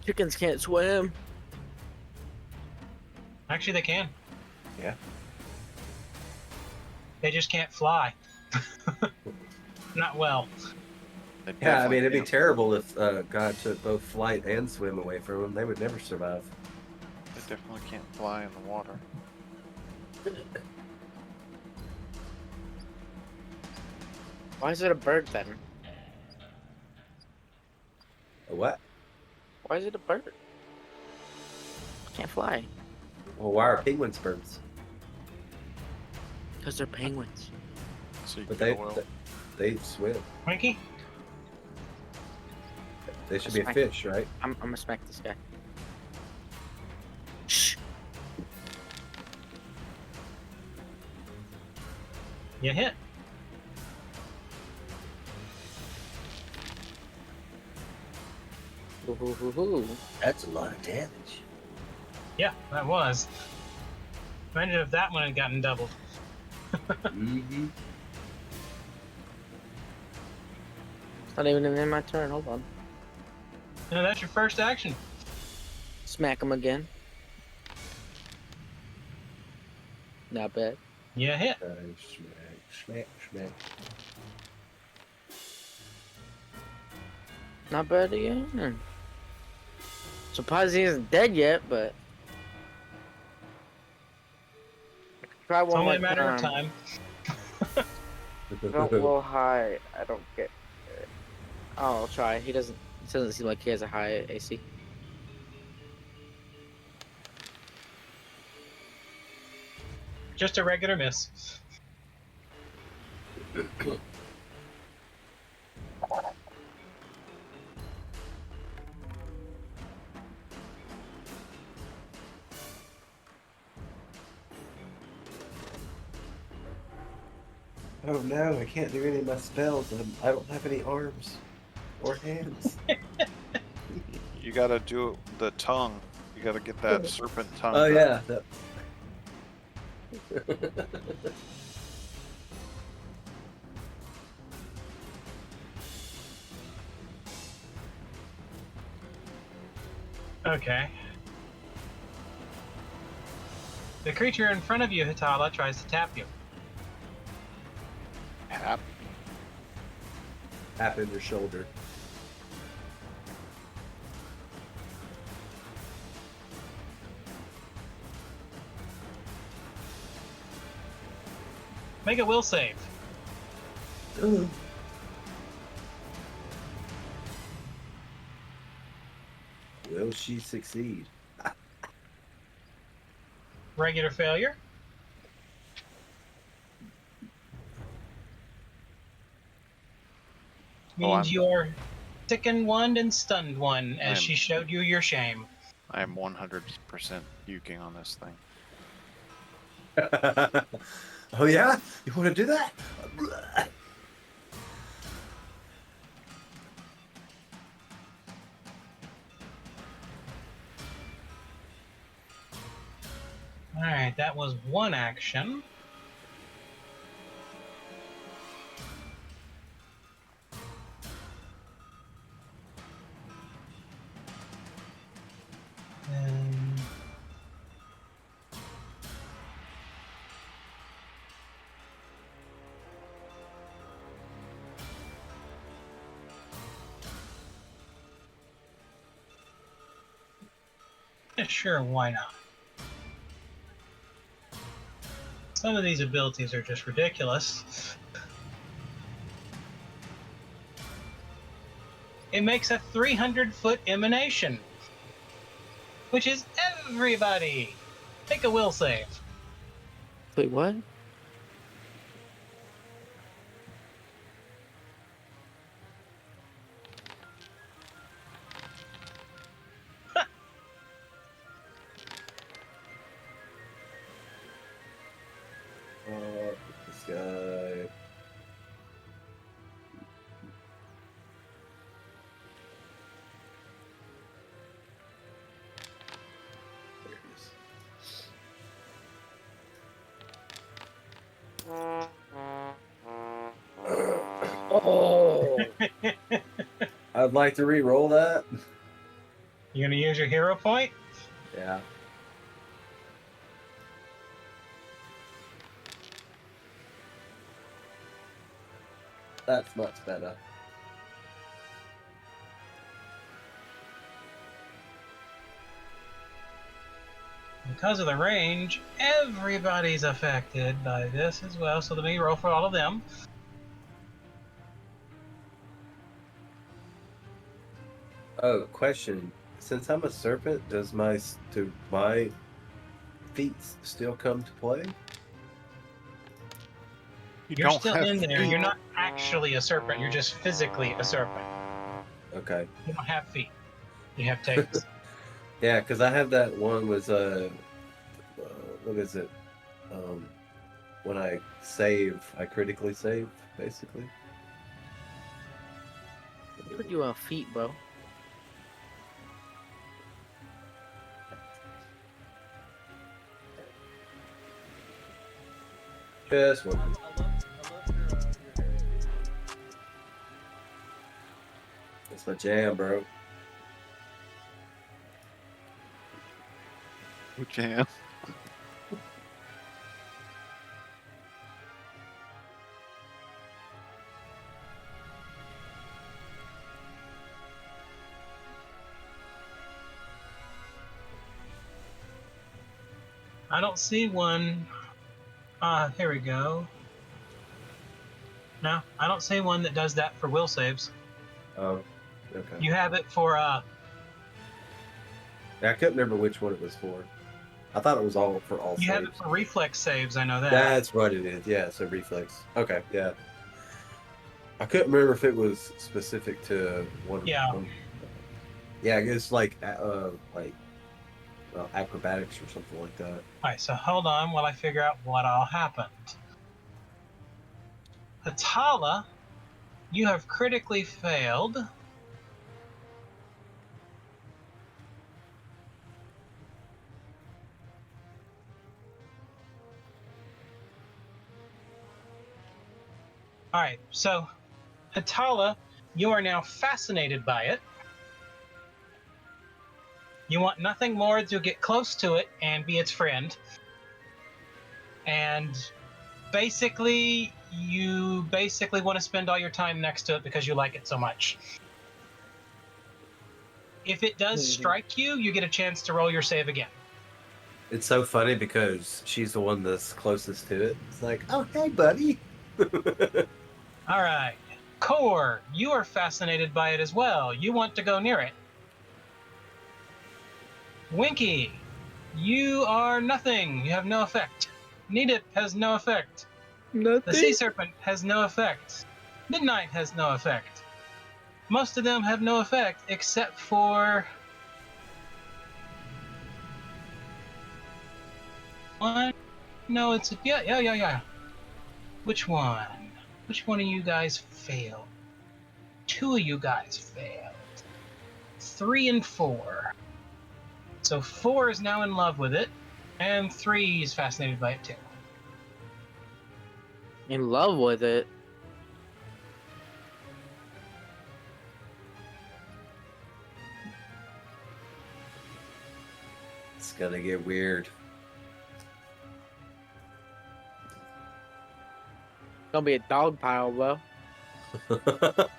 Chickens can't swim. Actually, they can. Yeah. They just can't fly. Not well. They Yeah, I definitely mean, it'd be can't. terrible if God took both flight and swim away from them. They would never survive. They definitely can't fly in the water. Why is it a bird then? A what? Why is it a bird? Can't fly. Well, why are penguins birds? Because they're penguins. So you But get oil. they swim. Winky? They should be a Smack. fish, right? I'm gonna smack this guy. Shh. You hit. Hoo, hoo, hoo, hoo. That's a lot of damage. Yeah, that was. Imagine if that one had gotten doubled. Mm-hmm. It's not even in my turn. Hold on. No, that's your first action. Smack him again. Not bad. You hit. Smack. Not bad again. Surprised he isn't dead yet, but try It's one only more a matter of time. time. Don't roll high. I don't get it. Oh, I'll try. He doesn't seem like he has a high AC. Just a regular miss. Oh no, I can't do any of my spells. I don't have any arms or hands. You gotta do the tongue. You gotta get that serpent tongue. Oh done. yeah. Okay. The creature in front of you, Hitala, tries to tap you. Tap. Tap in your shoulder. Make a will save. Will she succeed? Regular failure. Oh, Means you're sickened one and stunned one, as I'm- she showed you your shame. I am 100% puking on this thing. Oh yeah? You want to do that? Alright, that was one action. And yeah, sure, why not? Some of these abilities are just ridiculous. It makes a 300-foot emanation, which is everybody. Make a will save. Wait, what? This guy. There it is. Oh! I'd like to re-roll that. You gonna use your hero point? Yeah. That's much better. Because of the range, everybody's affected by this as well, so let me roll for all of them. Oh, question. Since I'm a serpent, do my feats still come to play? You You're don't still have in there. feet. You're not actually a serpent. You're just physically a serpent. Okay. You don't have feet. You have tails. Yeah, because I have that one was what is it? When I save, I critically save, basically. Put you on feet, bro. Just one. That's my jam, bro. Jam. I don't see one. Here we go. No, I don't see one that does that for will saves. Oh, okay. You have it for Yeah, I couldn't remember which one it was for. I thought it was all for all you have it saves. for reflex saves. I know that. That's what it is. Yeah, so reflex. Okay, yeah. I couldn't remember if it was specific to one. Yeah. Yeah, I guess like acrobatics or something like that. All right, so hold on while I figure out what all happened. Atala, you have critically failed. All right, so Atala, you are now fascinated by it. You want nothing more to get close to it and be its friend. And basically, you want to spend all your time next to it because you like it so much. If it does strike you, you get a chance to roll your save again. It's so funny because she's the one that's closest to it. It's like, oh, hey, buddy. All right. Core, you are fascinated by it as well. You want to go near it. Winky, you are nothing. You have no effect. Needip has no effect. Nothing. The Sea Serpent has no effect. Midnight has no effect. Most of them have no effect except for one. No, it's yeah. Which one? Which one of you guys failed? Two of you guys failed. 3 and 4. So 4 is now in love with it, and 3 is fascinated by it too. In love with it. It's gonna get weird. Gonna be a dog pile, bro. Jeez.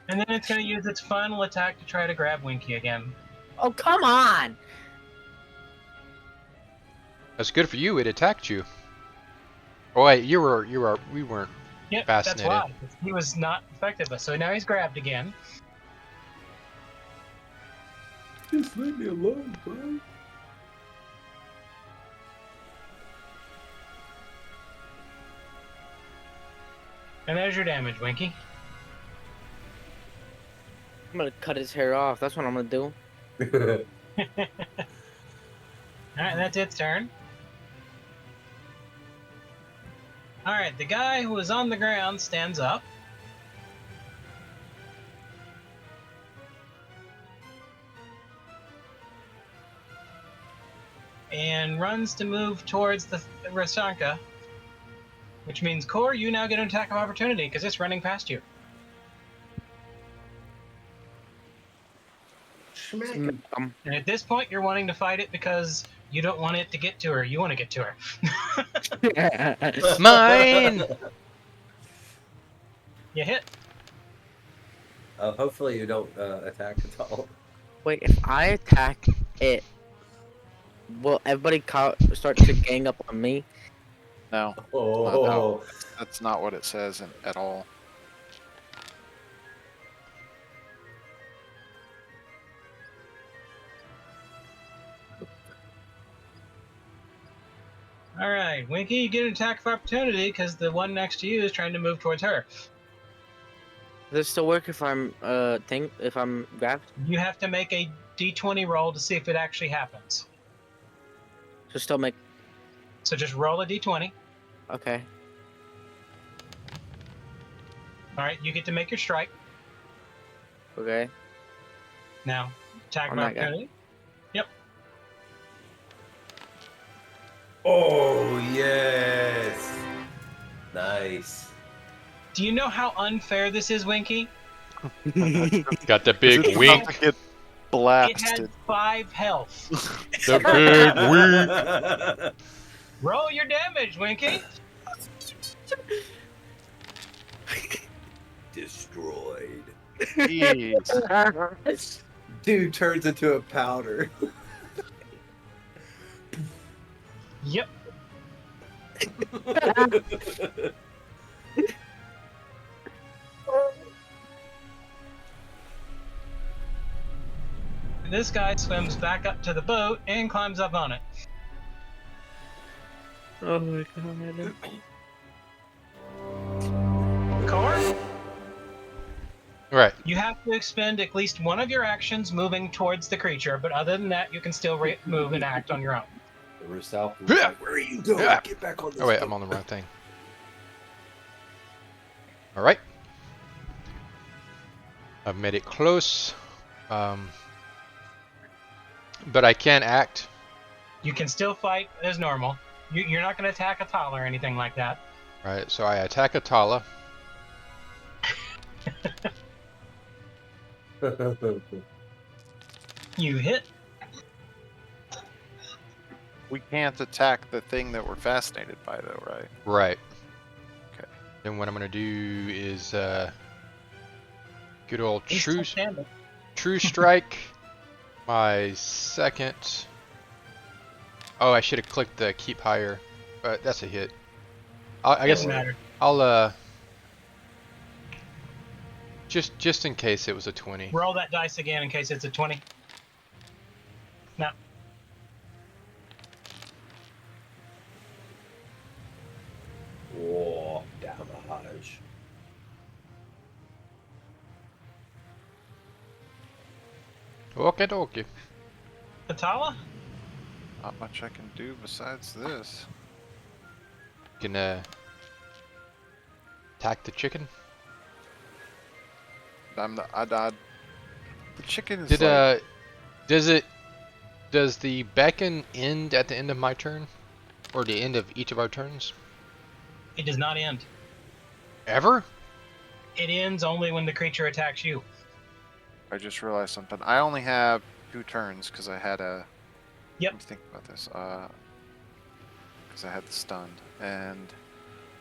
And then it's going to use its final attack to try to grab Winky again. Oh, come on! That's good for you. It attacked you. Oh wait, we weren't. Yep, Fascinated. that's why. He was not effective. So now he's grabbed again. Just leave me alone, bro. And there's your damage, Winky. I'm gonna cut his hair off. That's what I'm gonna do. Alright, that's its turn. Alright, the guy who was on the ground stands up. And runs to move towards the Rasanka. Which means, Core, you now get an attack of opportunity because it's running past you. And at this point, you're wanting to fight it because you don't want it to get to her. You want to get to her. Mine. You hit. Hopefully you don't attack at all. Wait, if I attack it, will everybody start to gang up on me? No, Oh, no, that's not what it says at all. All right, Winky, you get an attack of opportunity because the one next to you is trying to move towards her. Does it still work if I'm if I'm grabbed? You have to make a d20 roll to see if it actually happens. So still make. So just roll a d20. Okay. All right, you get to make your strike. Okay. Now, attack of On that guy. opportunity. Oh yes. Nice. Do you know how unfair this is, Winky? Got the Is big it wink. about to get It blasted. had 5 health. The big wink. Roll your damage, Winky. Destroyed. Jeez. Dude turns into a powder. Yep. This guy swims back up to the boat and climbs up on it. Oh my god. Core, Right. you have to expend at least one of your actions moving towards the creature, but other than that, you can still move and act on your own. Ralph was like, where are you going? Yeah. Get back on this Oh wait, boat." I'm on the wrong thing. All right. I've made it close, but I can act. You can still fight as normal. You're not going to attack Atala or anything like that. Right. So I attack Atala. You hit. We can't attack the thing that we're fascinated by, though, right? Right. Okay. Then what I'm gonna do is good old He's true still standing. true strike. My second. Oh, I should have clicked the keep higher, but that's a hit. I guess Doesn't matter. I'll just in case it was a 20. Roll that dice again in case it's a 20. No. Whoa, damage. Okay, dokie. Atala? Not much I can do besides this. Gonna attack the chicken. The chicken is Did like, does the beacon end at the end of my turn, or the end of each of our turns? It does not end. Ever? It ends only when the creature attacks you. I just realized something. I only have 2 turns because I had a. Yep. Let me think about this. Because I had the stunned and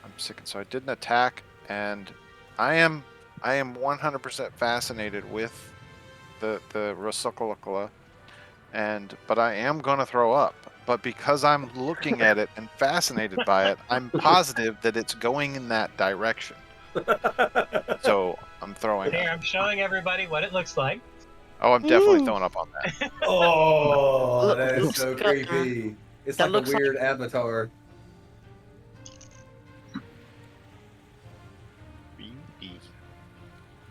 I'm sick, and so I did an attack, and I am 100% fascinated with the Rosokolokla, but I am gonna throw up. But because I'm looking at it and fascinated by it, I'm positive that it's going in that direction. So I'm throwing Here, up. I'm showing everybody what it looks like. Oh, I'm definitely throwing up on that. Oh, that is Looks so good. creepy. It's That like a looks like- weird avatar. B.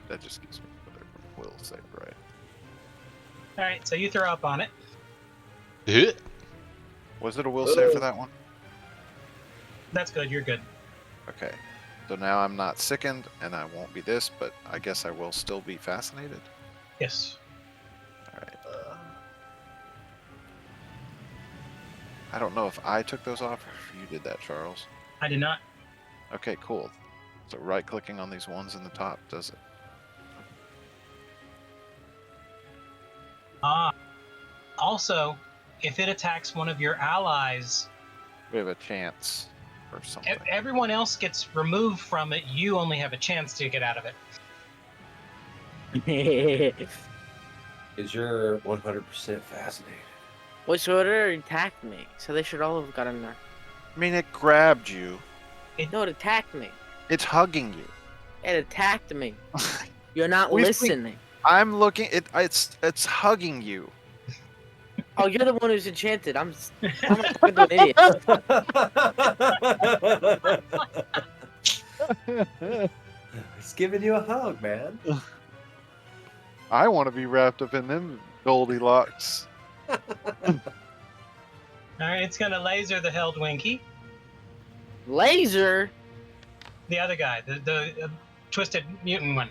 That just gives me whatever will save, right? Alright, so you throw up on it. Hit. Was it a will save for that one? That's good, you're good. Okay. So now I'm not sickened, and I won't be this, but I guess I will still be fascinated. Yes. Alright. I don't know if I took those off or if you did that, Charles. I did not. Okay, cool. So right-clicking on these ones in the top does it. Also, if it attacks one of your allies, We have a chance or something. everyone else gets removed from it. You only have a chance to get out of it. Is you're 100% fascinated. Which order attacked me, so they should all have gotten there. I mean, it grabbed you. No, it attacked me. It's hugging you. It attacked me. You're not We- listening. I'm looking. It's hugging you. Oh, you're the one who's enchanted. I'm not talking to an idiot. He's giving you a hug, man. I want to be wrapped up in them Goldilocks. All right, it's gonna laser the held Winky. Laser? The other guy, the twisted mutant one.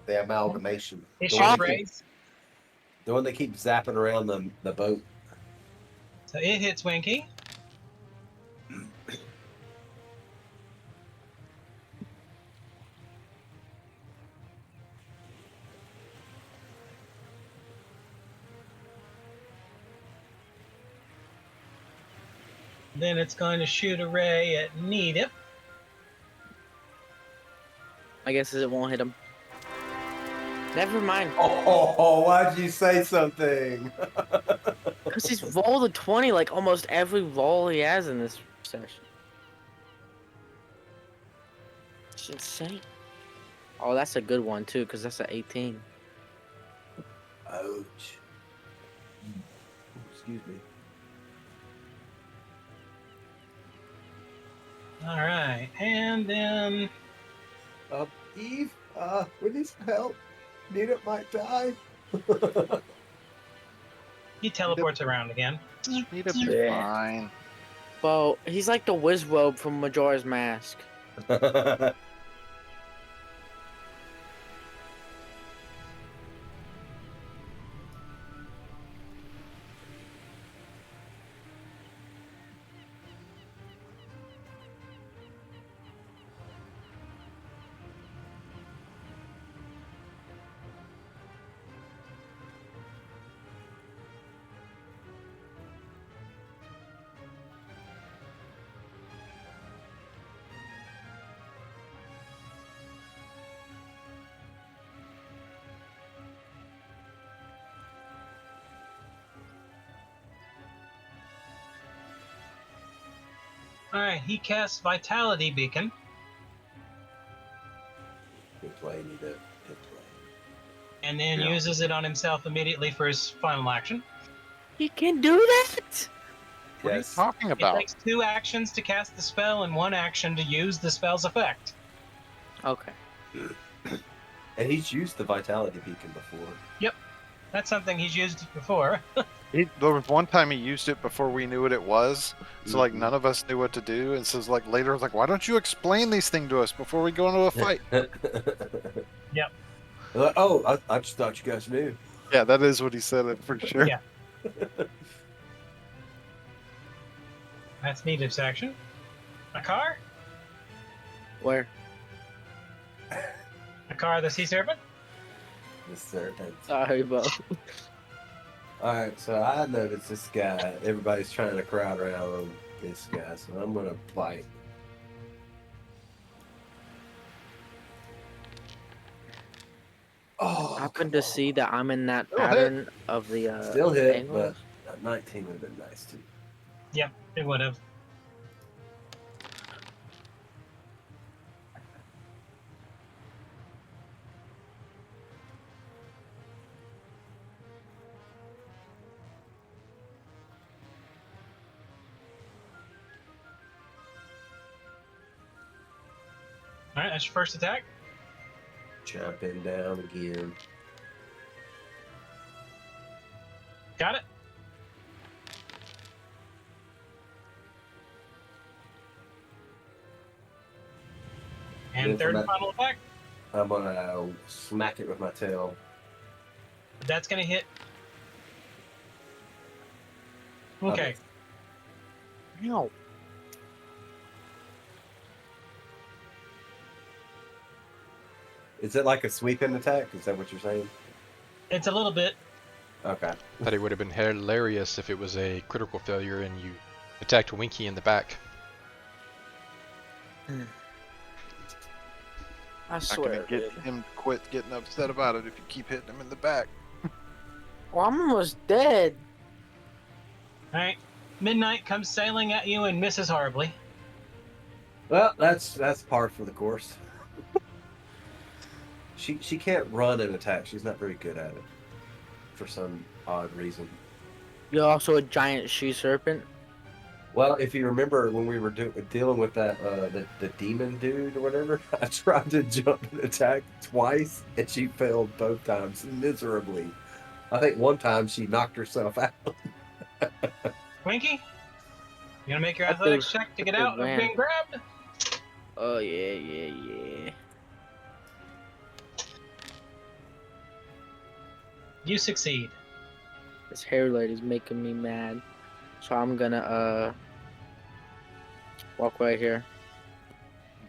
The amalgamation. It The shoots one, that, rays. the one that keeps zapping around the boat. So it hits Winky. Then it's going to shoot a ray at Needip. I guess it won't hit him. Never mind. Why'd you say something? Because he's rolled a 20 like almost every roll he has in this session. It's insane. Oh, that's a good one too, because that's an 18. Ouch. Excuse me. All right, and then Eve, we need some help. Nita might die. he teleports around again. Need to be Yeah. fine. Well, he's like the Wizrobe from Majora's Mask. All right, he casts Vitality Beacon. Good play, Nita. Good play. And then Yeah. uses it on himself immediately for his final action. He can do that? What Yes. are you talking It about? takes 2 actions to cast the spell and 1 action to use the spell's effect. Okay. And he's used the Vitality Beacon before. That's something he's used before. There was one time he used it before we knew what it was, so like Mhm. none of us knew what to do, and so it's like later I was like, why don't you explain these things to us before we go into a fight? Yep. Like, oh, I just thought you guys knew. Yeah, that is what he said it for sure. Yeah. That's Needip's action. A car? Where? A car, the Sea Serpent? The serpent. Sorry, bro. Alright, so I noticed this guy. Everybody's trying to crowd around this guy, so I'm gonna bite. Oh, Happened to come on. see that I'm in that Still hit. pattern of the Still hit, angles. but a 19 would have been nice too. It would have. All right, that's your first attack. Jumping down again. Got it. And Then third from and that- final attack. I'm gonna smack it with my tail. That's gonna hit. Okay. No. Is it like a sweeping attack? Is that what you're saying? It's a little bit. Okay. Thought it would have been hilarious if it was a critical failure and you attacked Winky in the back. I Not swear. gonna get dude. him to quit getting upset about it if you keep hitting him in the back. Well, I'm almost dead. All right. Midnight comes sailing at you and misses horribly. Well, that's par for the course. She can't run an attack. She's not very good at it, for some odd reason. You're also a giant she serpent. Well, if you remember when we were dealing with that the demon dude or whatever, I tried to jump and attack twice, and she failed both times miserably. I think one time she knocked herself out. Winky, you gonna make your That's athletics a- check to get that's a out of van. being grabbed? Oh yeah. You succeed. This hair lady's making me mad. So I'm gonna walk right here.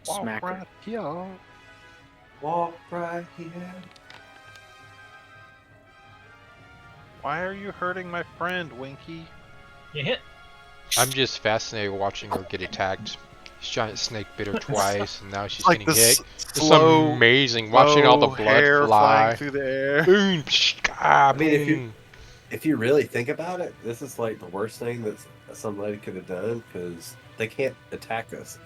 Smack her. right here. Walk right here. Why are you hurting my friend, Winky? You hit. I'm just fascinated watching her get attacked. This giant snake bit her twice, and now she's Like getting hit. It's slow, amazing watching all the slow blood hair fly. flying through the air. Boom, psh, ah, I mean, if you- boom. If you really think about it, this is like the worst thing that somebody could have done because they can't attack us.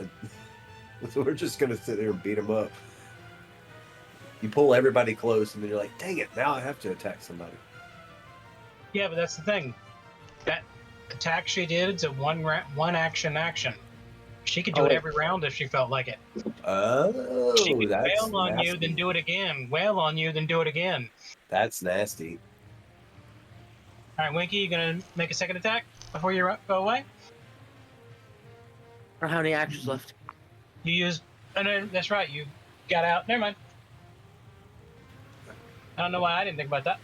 So we're just gonna sit there and beat them up. You pull everybody close, and then you're like, "Dang it! Now I have to attack somebody." Yeah, but that's the thing. That attack she did, it's a one action. She could do Oh, it wait. every round if she felt like it. Oh, She could that's wail on nasty. you, then do it again. Wail on you, then do it again. That's nasty. All right, Winky, you gonna make a second attack before you go away? Or how many actions left? You used. Oh, no, that's right. You got out. Never mind. I don't know why I didn't think about that.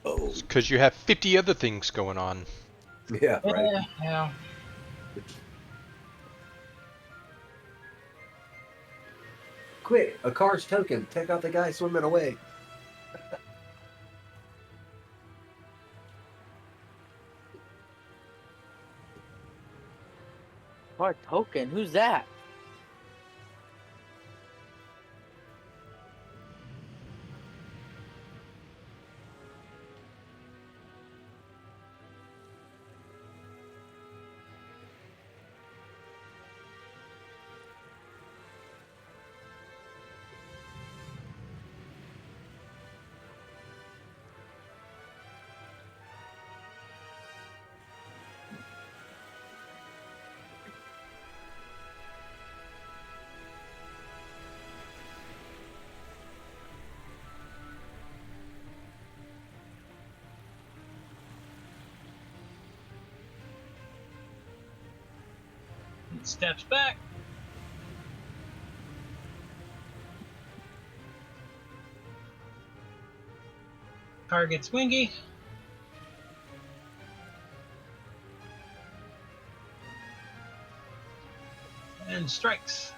Oh, Because you have 50 other things going on. yeah, right. Yeah. Quick, a car's token. Take out the guy swimming away. What token? Who's that? Steps back. Targets Winky. And strikes.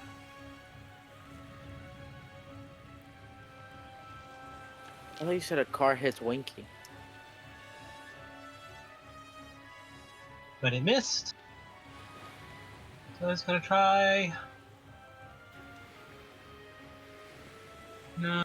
I thought you said a car hits Winky. But it missed. So it's gonna try. No.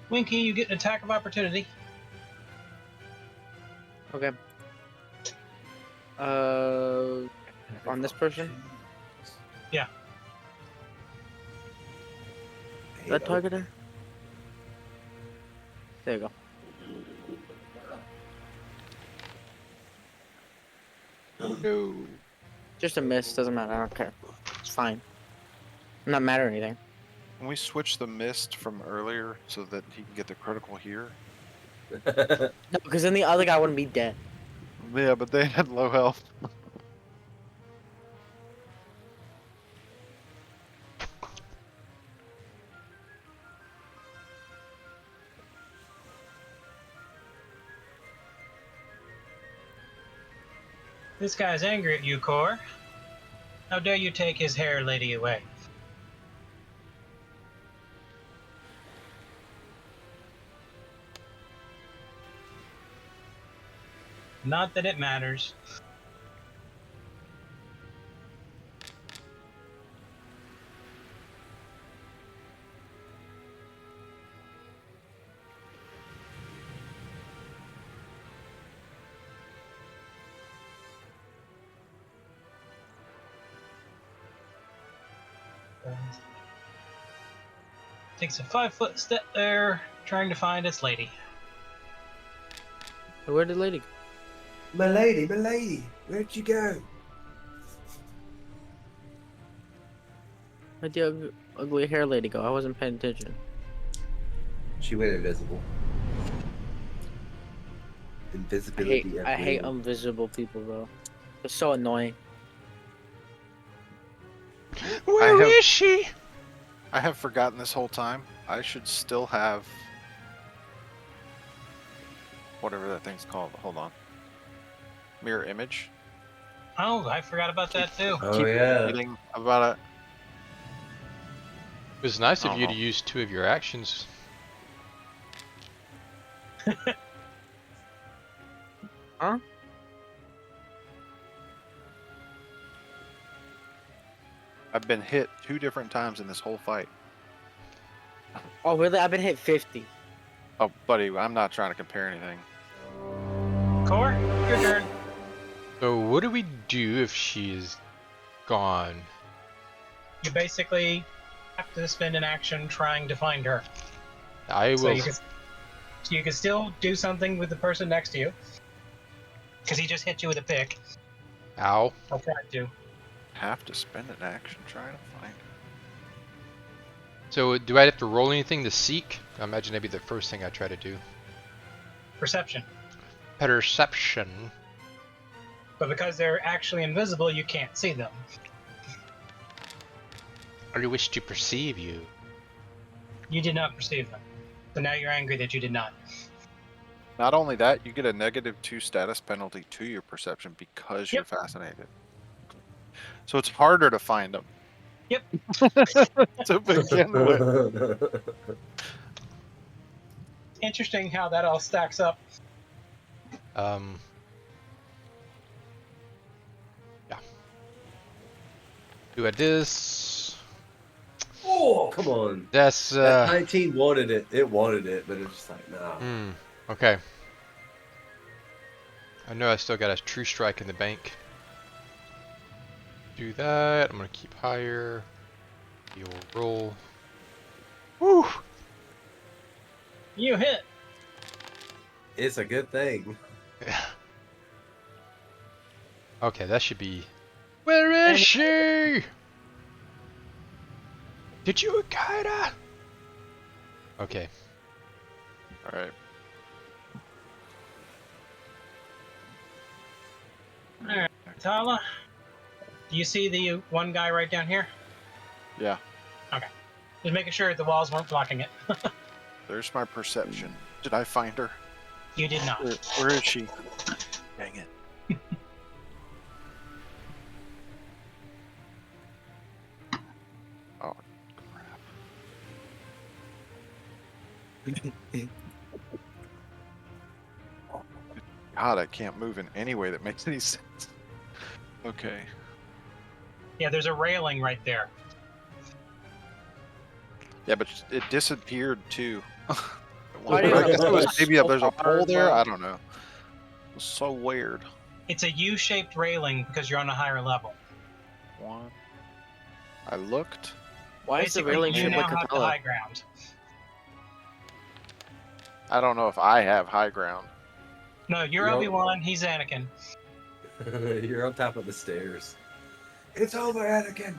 Winky, you get an attack of opportunity. Okay. On this person? Yeah. Is that targeted? There you go. No. Just a miss, doesn't matter. I don't care. It's fine. I'm not mad or anything. Can we switch the mist from earlier so that he can get the critical here? No, because then the other guy wouldn't be dead. Yeah, but they had low health. This guy's angry at you, Core. How dare you take his hair lady away? Not that it matters. Takes a 5-foot step there, trying to find its lady. Where'd the lady go? my lady, where'd you go? Where'd the ugly hair lady go? I wasn't paying attention. She went invisible. Invisibility. I hate invisible people, bro. They're so annoying. Where have- is she? I have forgotten this whole time. I should still have whatever that thing's called. Hold on. Mirror image. Oh, I forgot about that too. Oh yeah. Reading about it. It was nice of you to Uh-huh. use 2 of your actions. Huh? I've been hit 2 different times in this whole fight. Oh, really? I've been hit 50. Oh, buddy, I'm not trying to compare anything. Core, your turn. So what do we do if she's gone? You basically have to spend an action trying to find her. I So will. you can still do something with the person next to you. Because he just hit you with a pick. Ow. I'll try to. Have to spend an action trying to find her. So do I have to roll anything to seek? I imagine that'd be the first thing I try to do. Perception. Perception. But because they're actually invisible, you can't see them. I wish to perceive you. You did not perceive them. So now you're angry that you did not. Not only that, you get a -2 status penalty to your perception because you're Yep. fascinated. So it's harder to find them. Yep. To begin with. Interesting how that all stacks up. Yeah. Do I this? Oh, come on. That's That 19 wanted it. It wanted it, but it's just like, nah. Okay. I know I still got a true strike in the bank. Do that. I'm gonna keep higher. You'll roll. Woo! You hit. It's a good thing. Okay, that should be. Where is she? Did you guide her? Okay. All right. Alright, Tala. Do you see the one guy right down here? Yeah. Just making sure the walls weren't blocking it. There's my perception. Did I find her? You did not. Where is she? Dang it. Oh, crap. God, I can't move in any way that makes any sense. Okay. Yeah, there's a railing right there. Yeah, but it disappeared too. Why do you I guess it was have maybe so there's a far, hole there. bro? I don't know. It was so weird. It's a U-shaped railing because you're on a higher level. One. I looked. Why is the Basically, railing you shaped now like have the Capella? high ground. I don't know if I have high ground. No, you're No. Obi-Wan, he's Anakin. You're on top of the stairs. It's over, Anakin.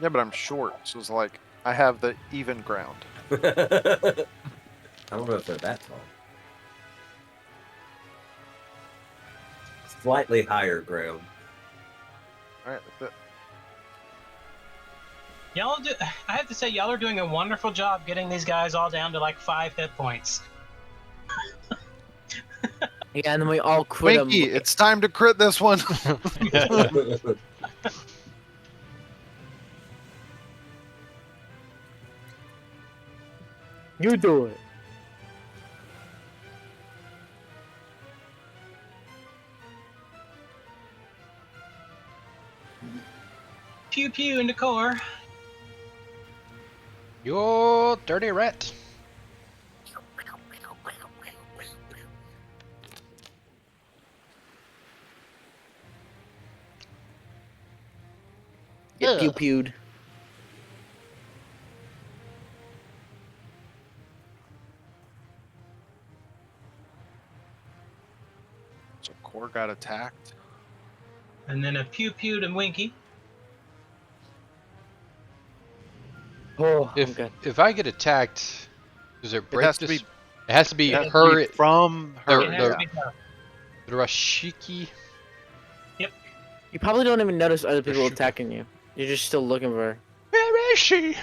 Yeah, but I'm short, so it's like I have the even ground. I don't know if they're that tall. Slightly higher ground. All right. Y'all do. I have to say, y'all are doing a wonderful job getting these guys all down to like 5 hit points. Yeah, and then we all quit him. Winky, it's time to crit this one. You do it. pew pew into core. You dirty rat. Get pew Ugh. pewed. So Core got attacked. And then a pew pew to Winky. Oh, I'm If good. if I get attacked, does it break has to this? be- It has to be It has to her. From her. The- It has the- to be her. Rashiki. You probably don't even notice other people Sure. attacking you. You're just still looking for her. Where is she?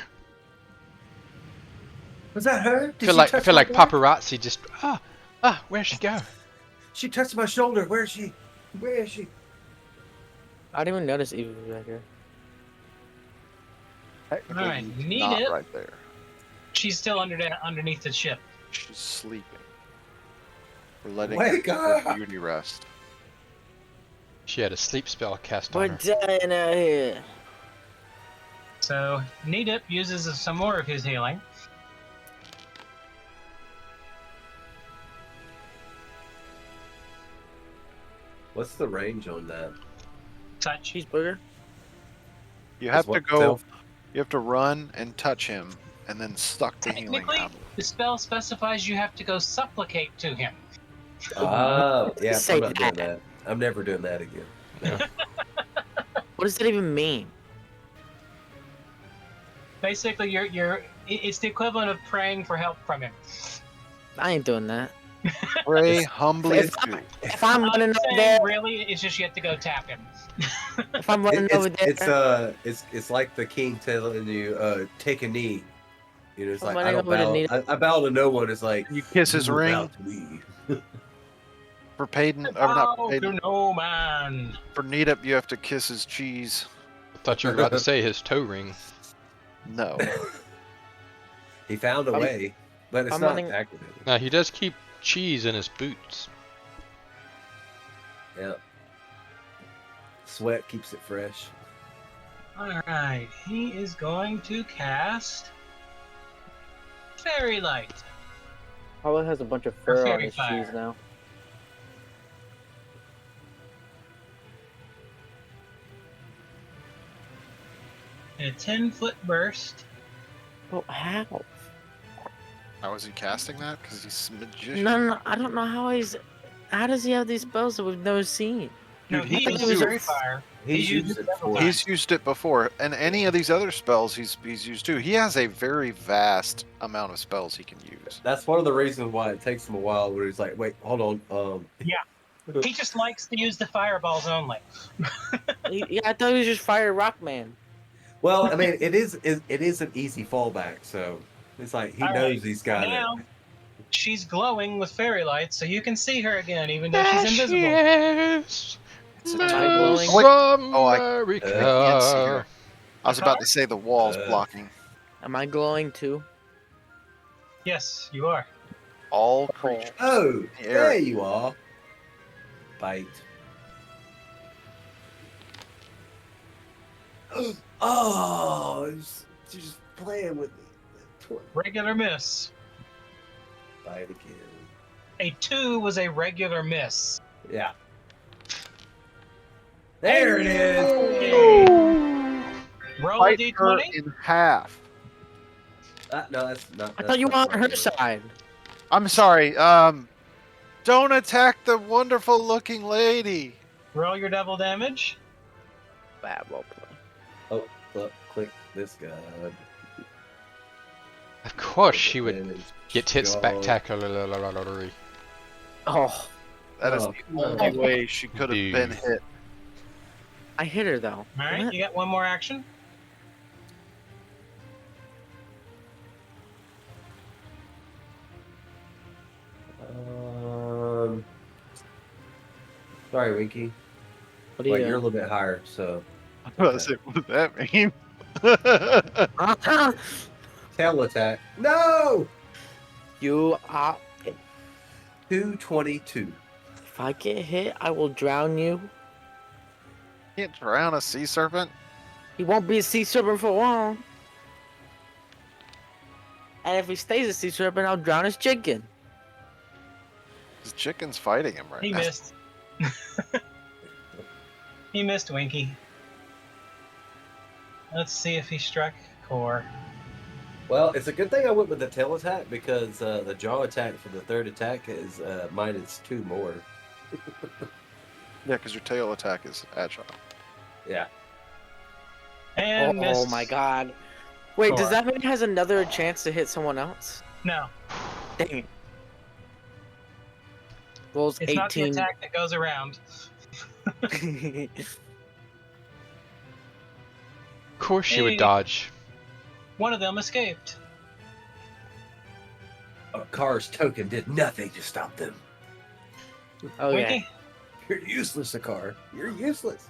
Was that her? Did I feel she like touch feel my like back? paparazzi just where'd she go? She touched my shoulder. Where is she? Where is she? I didn't even notice Eva was back here. Technically, Alright, he's need not it. right there. She's still underneath the ship. She's sleeping. We're letting Wake her up! beauty rest. She had a sleep spell cast We're on her. dying out here. So Needip uses some more of his healing. What's the range on that? Touch. Cheeseburger. You have What to go. self- You have to run and touch him, and then suck the healing Technically, out. the spell specifies you have to go supplicate to him. Oh, yeah. Say I'm not doing that. that. I'm never doing that again. What does that even mean? Basically, it's the equivalent of praying for help from him. I ain't doing that. Pray humbly If to. If I'm I'm running over saying, there, really, it's just you have to go tap him. if I'm running over there, It's like the king telling you, take a knee. You know, it's I'm like I running don't over to bow. Nita. I bow to no one. It's like You kiss his "You ring bow to me." for Payton, or not Oh, for to Payton. no man. For Needip, you have to kiss his cheese. I thought you were about to say his toe ring. No. He found a I'm- way, but it's I'm not running- activated. Now he does keep cheese in his boots. Yeah. Sweat keeps it fresh. Alright, he is going to cast Fairy Light. Paolo has a bunch of fur on Fairy his fire. shoes now. In a 10-foot burst. Oh, how? How is he casting that? Because he's a magician. No, I don't know how he's. How does he have these spells that we've never seen? No, Dude, he he can uses do Fairy it. Fire. He's He used uses it it several before. times. He's used it before, and any of these other spells he's used too. He has a very vast amount of spells he can use. That's one of the reasons why it takes him a while. Where he's like, "Wait, hold on." He just likes to use the fireballs only. Yeah, I thought he was just Fire Rock Man. Well, I mean, it is an easy fallback. So it's like he All knows right, he's got now, it. she's glowing with fairy lights, so you can see her again, even though There she's she invisible. is. It's a Am I toad. glowing? Oh, wait. From Oh, I America. can't see her. I was about to say the wall's blocking. Am I glowing too? Yes, you are. All creatures. Oh, the air. there you are. Bite. Oh, she's just playing with me. Regular miss. Bite again. A 2 was a regular miss. Yeah. There it is. Roll a Bite her d20. in half. No, that's not. I thought you were on her side. I'm sorry. Don't attack the wonderful looking lady. Roll your double damage. Bad well play. Oh, look, click this guy. Of course she would Damage. get hit God. spectacularly. Oh, That is Oh, the only way she could have been Dude. hit. I hit her though. Alright, What? you got one more action. Sorry, Winky. What do Like you you're a do? little bit higher, so I was like, what does that mean? tail attack. No, You are. 222. If I get hit, I will drown you. Can't drown a sea serpent. He won't be a sea serpent for long. And if he stays a sea serpent, I'll drown his chicken. His chicken's fighting him right He now. missed. He missed Winky. Let's see if he struck Core. Well, it's a good thing I went with the tail attack because the jaw attack for the third attack is -2 more. Yeah, because your tail attack is agile. Yeah. And missed. Oh my god. Wait, Core. does that mean he has another chance to hit someone else? No, Dang it. Rolls it's not the 18. attack that goes around. Of course she Hey. would dodge. One of them escaped. Car's token did nothing to stop them. Oh yeah. Winky? You're useless, Akar. You're useless.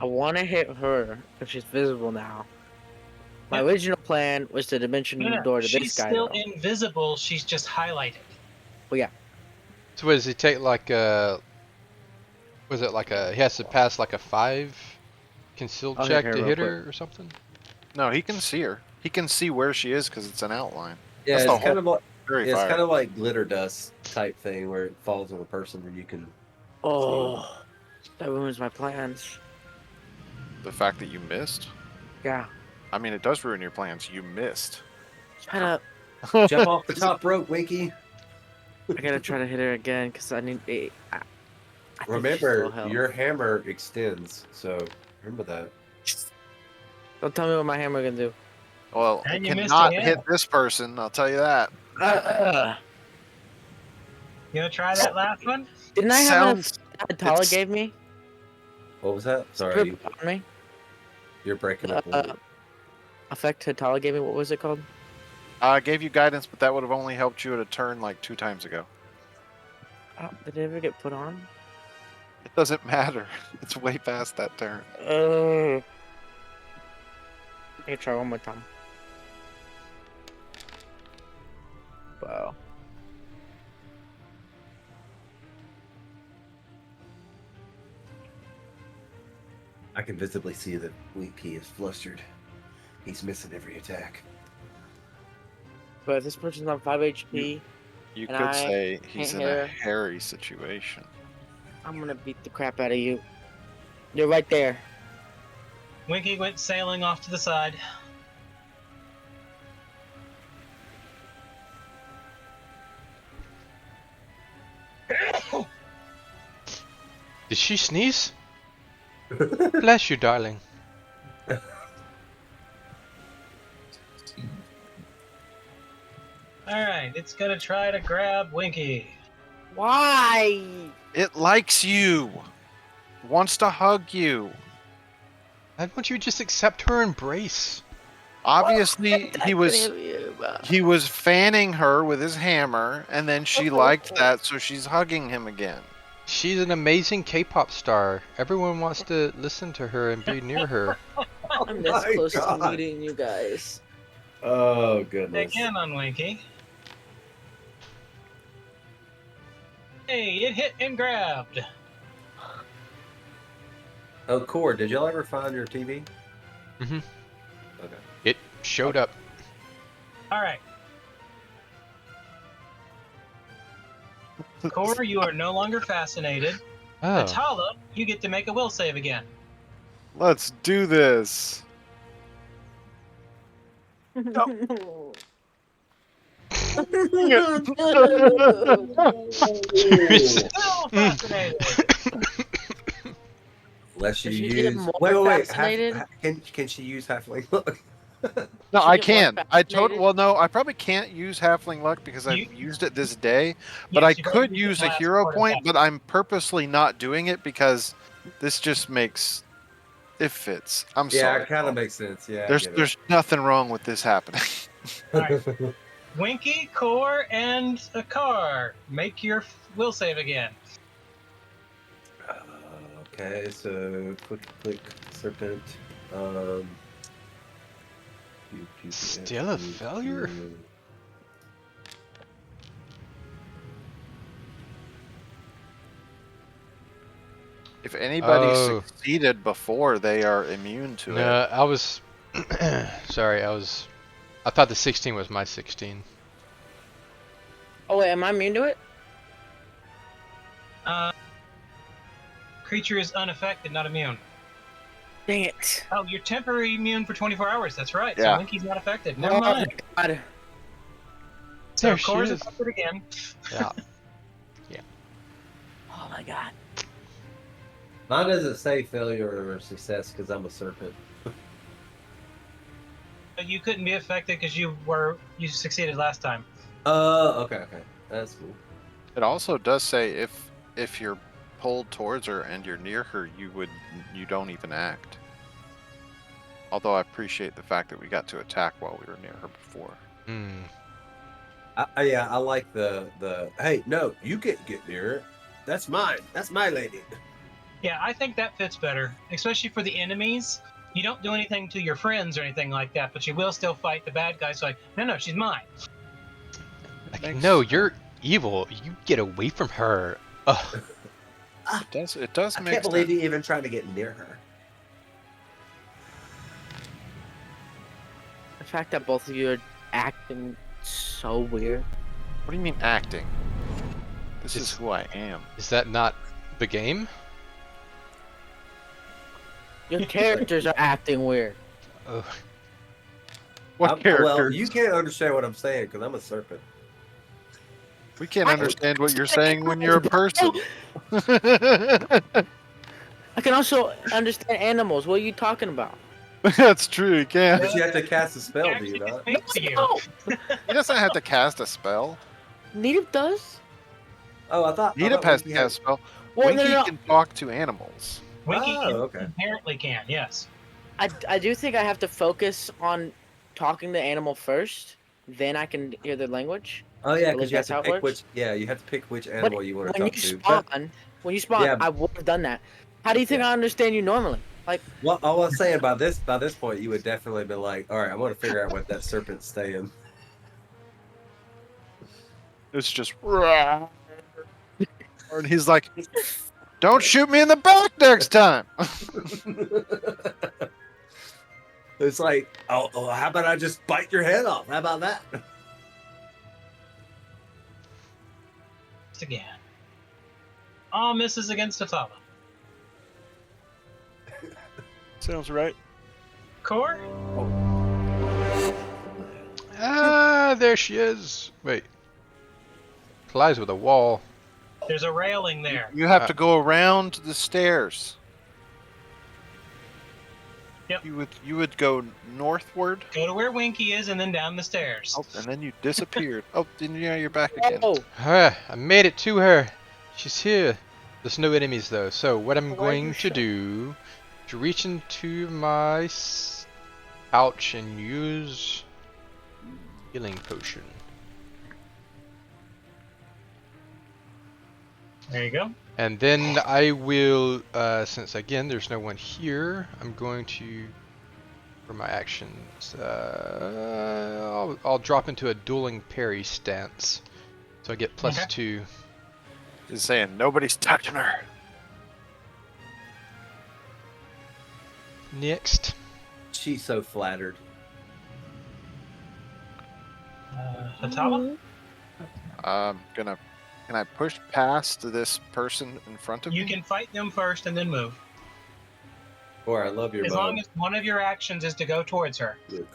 I want to hit her if she's visible now. My Yep. original plan was to dimension No, door to she's this guy. still though. invisible. She's just highlighted. So what does he take like a? Was it like a? He has to pass like a 5 concealed I'll hit check her to real hit quick. her or something? No, he can see her. He can see where she is because it's an outline. Yeah, That's the it's kind of like Very it's fire. kind of like glitter dust type thing where it falls on a person and you can. Oh, that ruins my plans. The fact that you missed. Yeah. I mean, it does ruin your plans. You missed. Shut up. Jump off the top rope, Winky. I gotta try to hit her again because I need. I think she still Remember, helps. your hammer extends, so remember that. Don't tell me what my hammer can do. Well, And it you missed cannot again. hit this person. I'll tell you that. You gonna try that last one? Didn't I have Sounds. a Tala it's- gave me? What was that? Sorry, Grip on me. you're breaking up. A little. Effect Hatala gave me. What was it called? I gave you guidance, but that would have only helped you at a turn like 2 times ago. Did it ever get put on? It doesn't matter. It's way past that turn. I can try one more time. Wow. I can visibly see that Winky is flustered. He's missing every attack. But if this person's on 5 HP, You And could I say he's in can't hit a her. hairy situation. I'm gonna beat the crap out of you. You're right there. Winky went sailing off to the side. Did she sneeze? Bless you, darling. Alright, it's gonna try to grab Winky. Why? It likes you. Wants to hug you. Why don't you just accept her embrace? Obviously, he was fanning her with his hammer, and then she liked that, so she's hugging him again. She's an amazing K-pop star. Everyone wants to listen to her and be near her. I'm this my close to God. meeting you guys. Oh goodness! Again on Winky. Hey, it hit and grabbed. Oh, Core, did y'all ever find your TV? Mm-hmm. Okay. It showed up. Alright. Core, you are no longer fascinated. Oh. Atala, you get to make a will save again. Let's do this. Still fascinated. Unless you Does she use. get more Wait. fascinated? Can she use halfling look? No, Should I get more can. I fascinated? well, no, I probably can't use Halfling Luck because I've You- used it this day. But Yes, I you could can use the a last hero quarter point, back. but I'm purposely not doing it because this just makes it fits. I'm Yeah, sorry. it kind of makes sense. Yeah. I There's get it. there's nothing wrong with this happening. Alright. Winky, Core, and Akar, make your will save again. Okay, so click serpent. Still a failure? If anybody Oh. succeeded before, they are immune to No, it. I was. Sorry, I thought the 16 was my 16. Oh wait, am I immune to it? Creature is unaffected, not immune. Dang it. Oh, you're temporary immune for 24 hours. That's right. Yeah. So Winky's not affected. Never Oh mind. my god. So There she Core's is. affected again. Yeah. Oh my god. Mine doesn't say failure or success because I'm a serpent. But you couldn't be affected because you succeeded last time. Okay. That's cool. It also does say if you're pulled towards her and you're near her, you don't even act. Although I appreciate the fact that we got to attack while we were near her before. Hmm. I like the hey, no, you get near it. That's mine. That's my lady. Yeah, I think that fits better, especially for the enemies. You don't do anything to your friends or anything like that, but you will still fight the bad guys. Like, no, she's mine. Like, Makes- no, you're evil. You get away from her. Ugh. It does I make can't believe sense. you even tried to get near her. The fact that both of you are acting so weird. What do you mean acting? This is It's- who I am. Is that not the game? Your characters are acting weird. Ugh. What character? Well, you can't understand what I'm saying because I'm a serpent. We can't understand what you're saying when you're a person. I can also understand animals. What are you talking about? That's true. You can't. But you have to cast a spell, do Actually, you not? it speaks to you. No! He doesn't have to cast a spell. Needham does? Oh, I thought. Needham has to cast a spell. Well, Winky no. can talk to animals. Winky okay. inherently can, yes. I do think I have to focus on talking to the animal first, then I can hear their language. Oh yeah, At because least you have that's to how it pick works. which. Yeah, you have to pick which animal you want to when talk you to. But, when you spawn, Yeah. I would have done that. How do you think Yeah. I understand you normally? Like, well, I was saying by this point, you would definitely be like, all right, I want to figure out what that serpent's saying. It's just. And he's like, "Don't shoot me in the back next time." It's like, oh, how about I just bite your head off? How about that? Again. All misses against Atala. Sounds right. Core? Ah, there she is. Wait. Collides with a wall. There's a railing there. You have to go around the stairs. Yep. You would go northward. Go to where Winky is and then down the stairs. Oh, and then you disappeared. Oh, then yeah, you're back again. oh, Ah, I made it to her. She's here. There's no enemies though. So what I'm Why going you to do is reach into my pouch and use healing potion. There you go. And then I will, since again there's no one here, I'm going to, for my actions, I'll drop into a dueling parry stance. So I get plus Okay. 2. He's saying nobody's touching her. Next. She's so flattered. Atala? Can I push past this person in front of You me? can fight them first and then move. Or I love your As mug. long as one of your actions is to go towards her. Good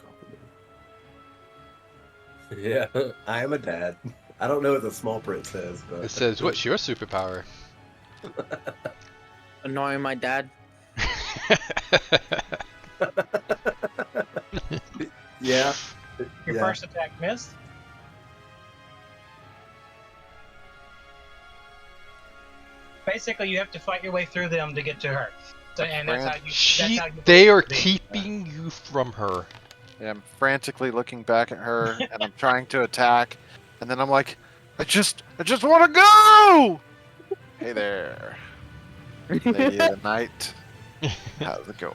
compliment. Yeah, I am a dad. I don't know what the small print says, but It says, "What's your superpower?" annoying my dad. yeah. Your Yeah. first attack missed. Basically, you have to fight your way through them to get to her. So, and that's how you. That's how you They are beat her. keeping you from her. Yeah, I'm frantically looking back at her, and I'm trying to attack, and then I'm like, I just want to go. Hey there, lady of the night. How's it going?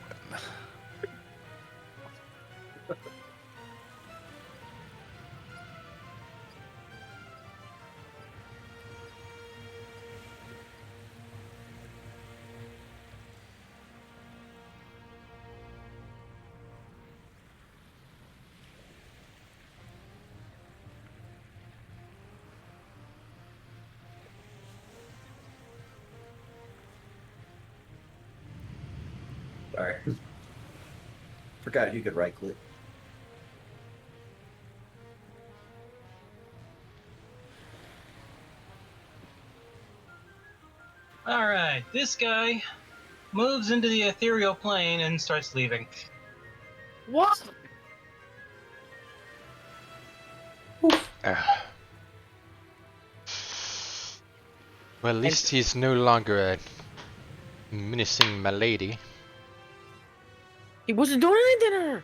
Sorry. Forgot you could right click. All right, this guy moves into the ethereal plane and starts leaving. What? Ah. Well, at least he's no longer menacing my lady. He wasn't doing anything to her.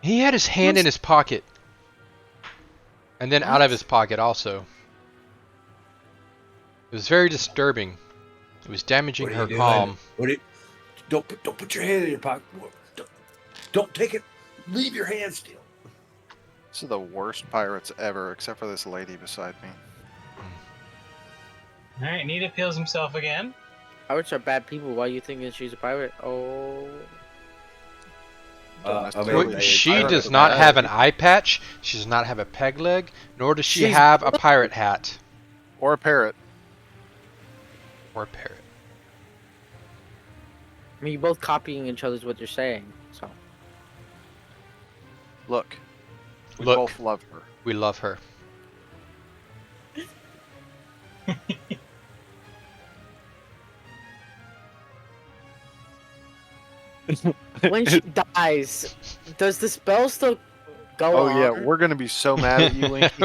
He had his hand in his pocket. And then out of his pocket also. It was very disturbing. It was damaging What are her you doing? calm. Don't put your hand in your pocket. Don't take it. Leave your hand still. This is the worst pirates ever, except for this lady beside me. All right, Nita peels himself again. Pirates are bad people. Why are you thinking she's a pirate? Oh. Don't I necessarily mean, think She pirates does are not bad. have an eye patch. She does not have a peg leg. Nor does she She's have a pirate hat. Or a parrot. Or a parrot. I mean, you're both copying each other's what you're saying. So. Look. We Look. both love her. We love her. When she dies, does the spell still go Oh on? yeah, we're gonna be so mad at you, Winky.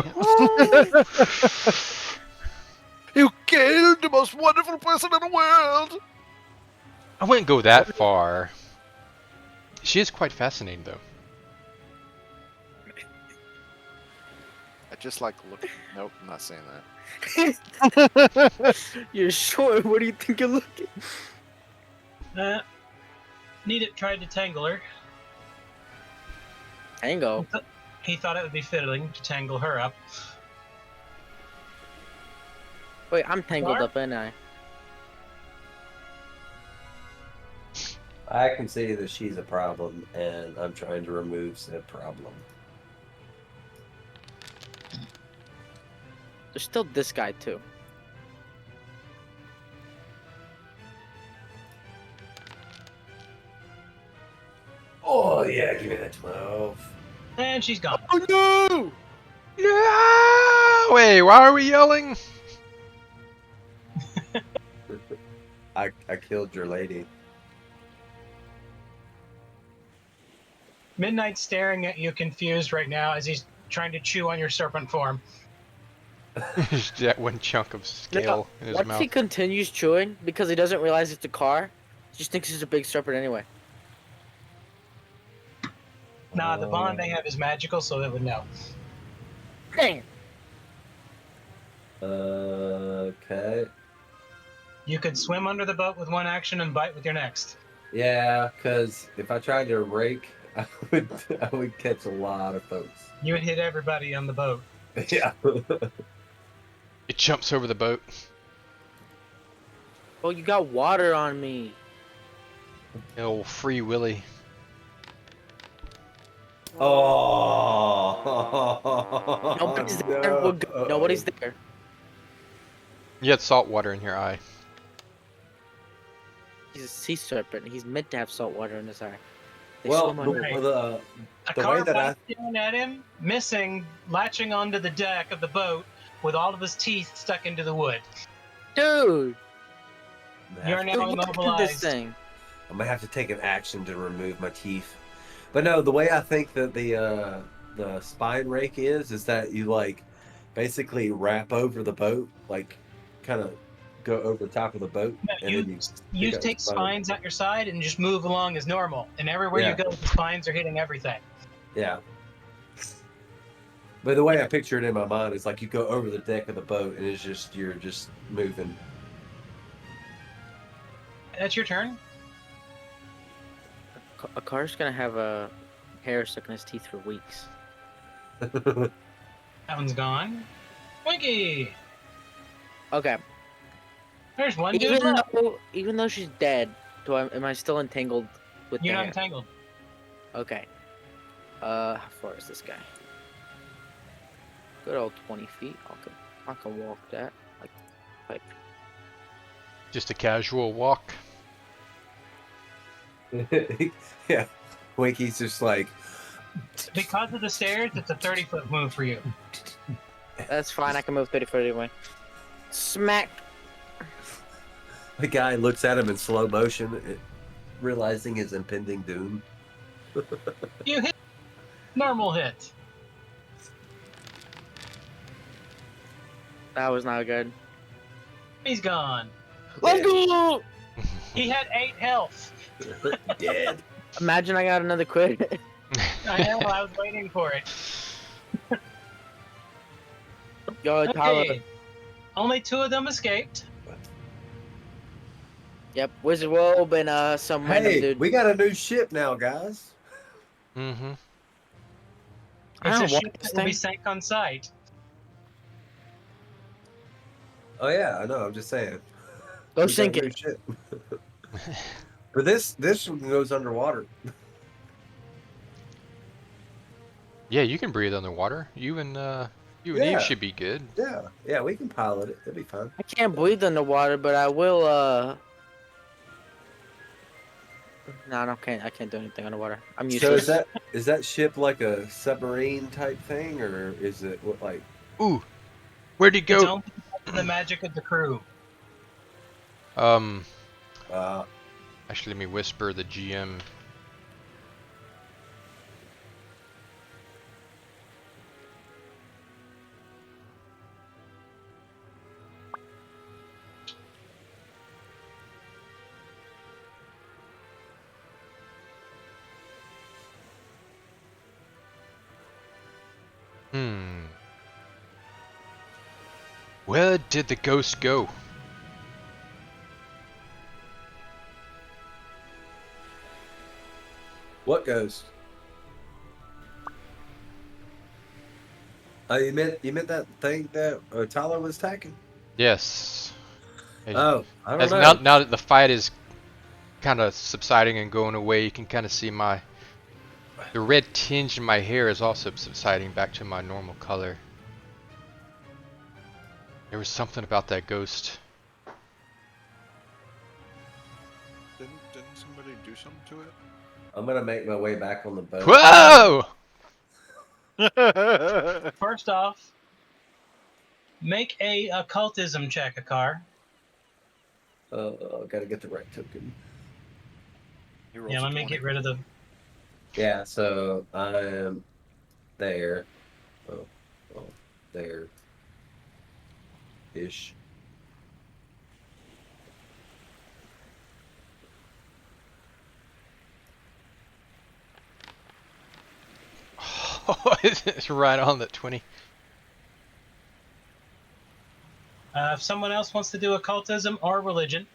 You killed the most wonderful person in the world! I wouldn't go that far. She is quite fascinating, though. I just like looking. Nope, I'm not saying that. You're sure? What do you think you're looking? Nita tried to tangle her. Tango. He thought it would be fitting to tangle her up. Wait, I'm tangled Sure. up, ain't I? I can see that she's a problem, and I'm trying to remove said problem. There's still this guy too. Oh yeah, give me that 12. And she's gone. Oh no! No! Wait, why are we yelling? I killed your lady. Midnight's staring at you confused right now as he's trying to chew on your serpent form. Just that one chunk of scale in his Once mouth. he continues chewing, because he doesn't realize it's a car, he just thinks it's a big serpent anyway. Nah, the bond they have is magical, so it would know. Dang. Okay. You could swim under the boat with one action and bite with your next. Yeah, because if I tried to rake, I would catch a lot of folks. You would hit everybody on the boat. Yeah. It jumps over the boat. Oh, you got water on me. Old Free Willy. Oh. Nobody's there. no. We're good. Nobody's there. You had salt water in your eye. He's a sea serpent. He's meant to have salt water in his eye. They Well, swim under. Right. A The car way that I- bites down at him, missing, latching onto the deck of the boat with all of his teeth stuck into the wood. Dude, You're now look at this immobilized. thing. I'm gonna have to take an action to remove my teeth. But no, the way I think that the spine rake is that you like basically wrap over the boat, like kind of go over the top of the boat, No, and you then You pick up take the spine. spines at your side and just move along as normal. And everywhere Yeah. you go, the spines are hitting everything. Yeah. But the way I picture it in my mind is like you go over the deck of the boat, and it's just you're just moving. That's your turn. A car's gonna have a hair stuck in his teeth for weeks. That one's gone. Winky! Okay. There's one dude left. Even though she's dead, am I still entangled with You're the not hair? entangled. Okay. How far is this guy? Good old 20 feet. I can walk that. Like Just a casual walk. Yeah, Winky's just like, Because of the stairs, it's a 30-foot move for you. That's fine. I can move 30 foot anyway. Smack. the guy looks at him in slow motion, realizing his impending doom. You hit. Normal hit. That was not good. He's gone. Let's go! He had 8 health. Dead. Imagine I got another crit. I know, I was waiting for it. Yo, Tyler. Okay. Only 2 of them escaped. Yep, Wizard Wobe and some random Hey, dude. we got a new ship now, guys. Mm-hmm. I It's a don't want ship this that will be thing. sank on sight. Oh yeah, I know. I'm just saying. Go We got sink a new it. ship. But this one goes underwater. Yeah, you can breathe underwater. You and Eve Yeah. should be good. Yeah, we can pilot it. It'll be fine. I can't breathe underwater, but I will. No, I can't do anything underwater. I'm So useless. is that ship like a submarine type thing, or is it what like? Ooh, where'd he It's go? only the magic of the crew. Actually, let me whisper the GM. Where did the ghost go? What ghost? Oh, you meant that thing that Tyler was attacking? Yes. Hey, Oh, I don't as know. now that the fight is kind of subsiding and going away, you can kind of see the red tinge in my hair is also subsiding back to my normal color. There was something about that ghost. Didn't somebody do something to I'm gonna make my way back on the boat. Whoa! it? First off, make a occultism check, Akar. Gotta get the right token. He rolls Yeah, a let me 20. get rid of the. Yeah, so I am there. Oh, there. Ish. It's right on that 20. If someone else wants to do occultism or religion,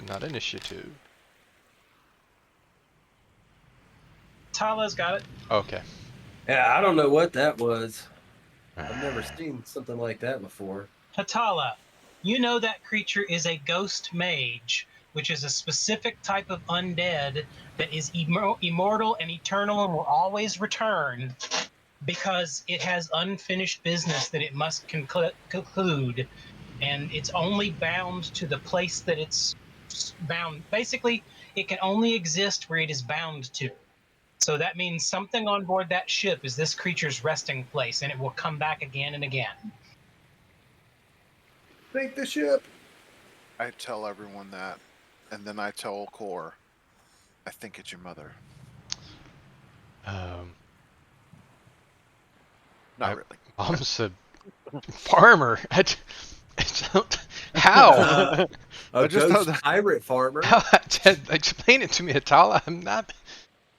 Not initiative. Tala's got it. Okay. Yeah, I don't know what that was. I've never seen something like that before. Hatala, you know that creature is a ghost mage, which is a specific type of undead that is immortal and eternal and will always return because it has unfinished business that it must conclude, and it's only bound to the place that it's bound. Basically, it can only exist where it is bound to. So that means something on board that ship is this creature's resting place, and it will come back again and again. Take the ship. I tell everyone that, and then I tell Core, I think it's your mother. Not I- really. Mom's a farmer. How? A I just ghost thought that- pirate farmer. How? Explain it to me, Atala. I'm not.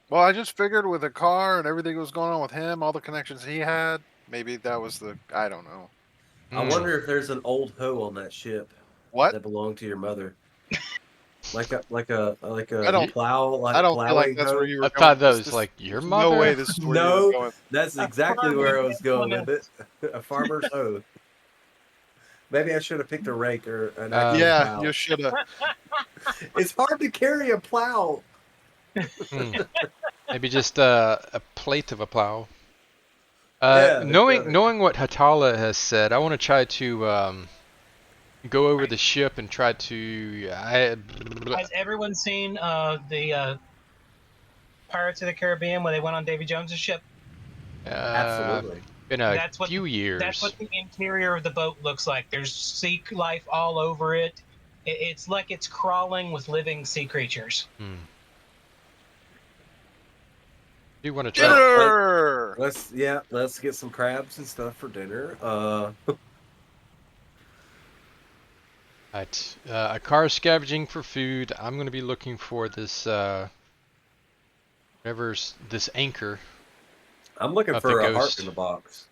Well, I just figured with the car and everything that was going on with him, all the connections he had, maybe that was I don't know. I wonder if there's an old hoe on that ship What? that belonged to your mother. Like a I don't- plow. I don't feel plowing like that's hoe. where you were I going. thought that This- was this- like your there's mother. No way this is where you No. were going. That's exactly where I was going with it. Implement. A farmer's hoe. Maybe I should have picked a rake or an Uh, actual Yeah, plow. you should have. It's hard to carry a plow. Maybe just a plate of a plow. Yeah, knowing got it. knowing what Hatala has said, I want to try to go over Right. the ship and try to. Has everyone seen the Pirates of the Caribbean where they went on Davy Jones's ship? Absolutely. In a That's what few That's what years. the interior of the boat looks like. There's sea life all over it. It's like it's crawling with living sea creatures. Hmm. Do want to try. Dinner. Let's get some crabs and stuff for dinner. Right. A car scavenging for food. I'm going to be looking for this, whatever's this anchor. I'm looking Of for the a heart ghost. in a box.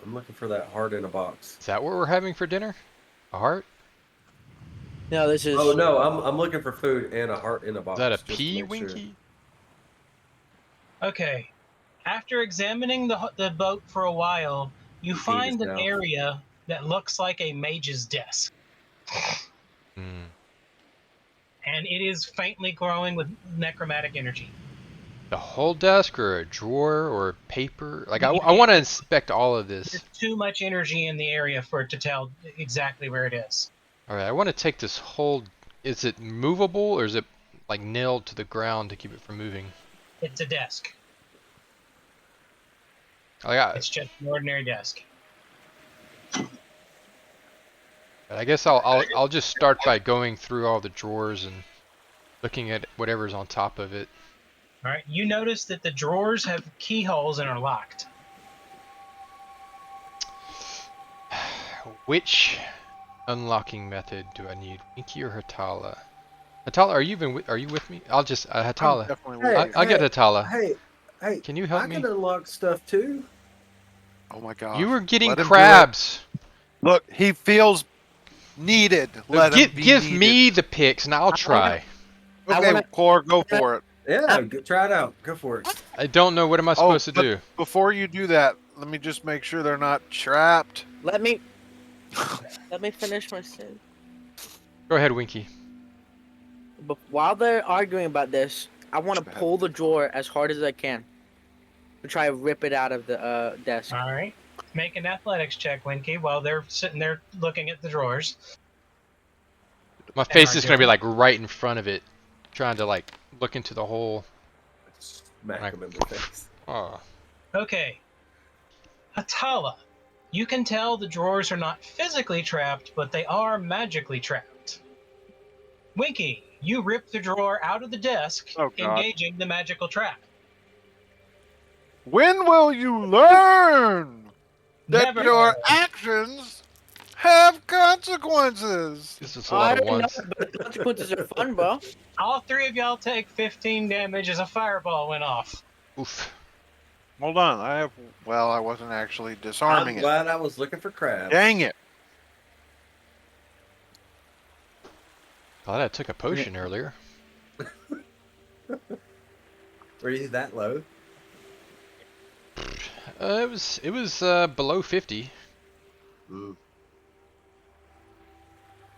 I'm looking for that heart in a box. Is that what we're having for dinner? A heart? No, this is. Oh no, I'm looking for food and a heart in a box. Is that a just to pea, make sure. Winky? Okay. After examining the boat for a while, you He ate find his an mouth. area that looks like a mage's desk, Hmm. and it is faintly glowing with necromantic energy. The whole desk or a drawer or paper? Like, I want to inspect all of this. There's too much energy in the area for it to tell exactly where it is. Alright, I want to take this whole. Is it movable or is it like nailed to the ground to keep it from moving? It's a desk. I It's just an ordinary desk. guess I'll just start by going through all the drawers and looking at whatever's on top of it. All right. You notice that the drawers have keyholes and are locked. Which unlocking method do I need? Winky or Hatala? Hatala, are you with me? I'll just I'm Hatala. definitely Hey, with I'll get Hatala. Hey, Can you help I me? can unlock stuff too. Oh my god. You were getting Let him do it. crabs. Look, he feels needed. Let him be Give needed. me the picks and I'll try. I Okay, wanna- Core, go for it. Yeah, try it out. Go for it. I don't know what am I supposed to but do. Before you do that, let me just make sure they're not trapped. Let me finish my sin. Go ahead, Winky. But while they're arguing about this, I want to Go ahead. pull the drawer as hard as I can to try to rip it out of the desk. All right. Make an athletics check, Winky, while they're sitting there looking at the drawers. My face are is gonna be doing. like right in front of it, trying to like look into the hole. Smack him in the face. Oh, Okay. Hatala, you can tell the drawers are not physically trapped, but they are magically trapped. Winky, you rip the drawer out of the desk, Oh, God. engaging the magical trap. When will you learn that Never. your actions have consequences? this is a I lot of already know, ones. but the consequences are fun, bro. All three of y'all take 15 damage as a fireball went off. Oof. Hold on, I wasn't actually I'm disarming it. glad I was looking for crabs. Dang it. Thought I took a potion earlier. Were you that low? It was below 50. Mm.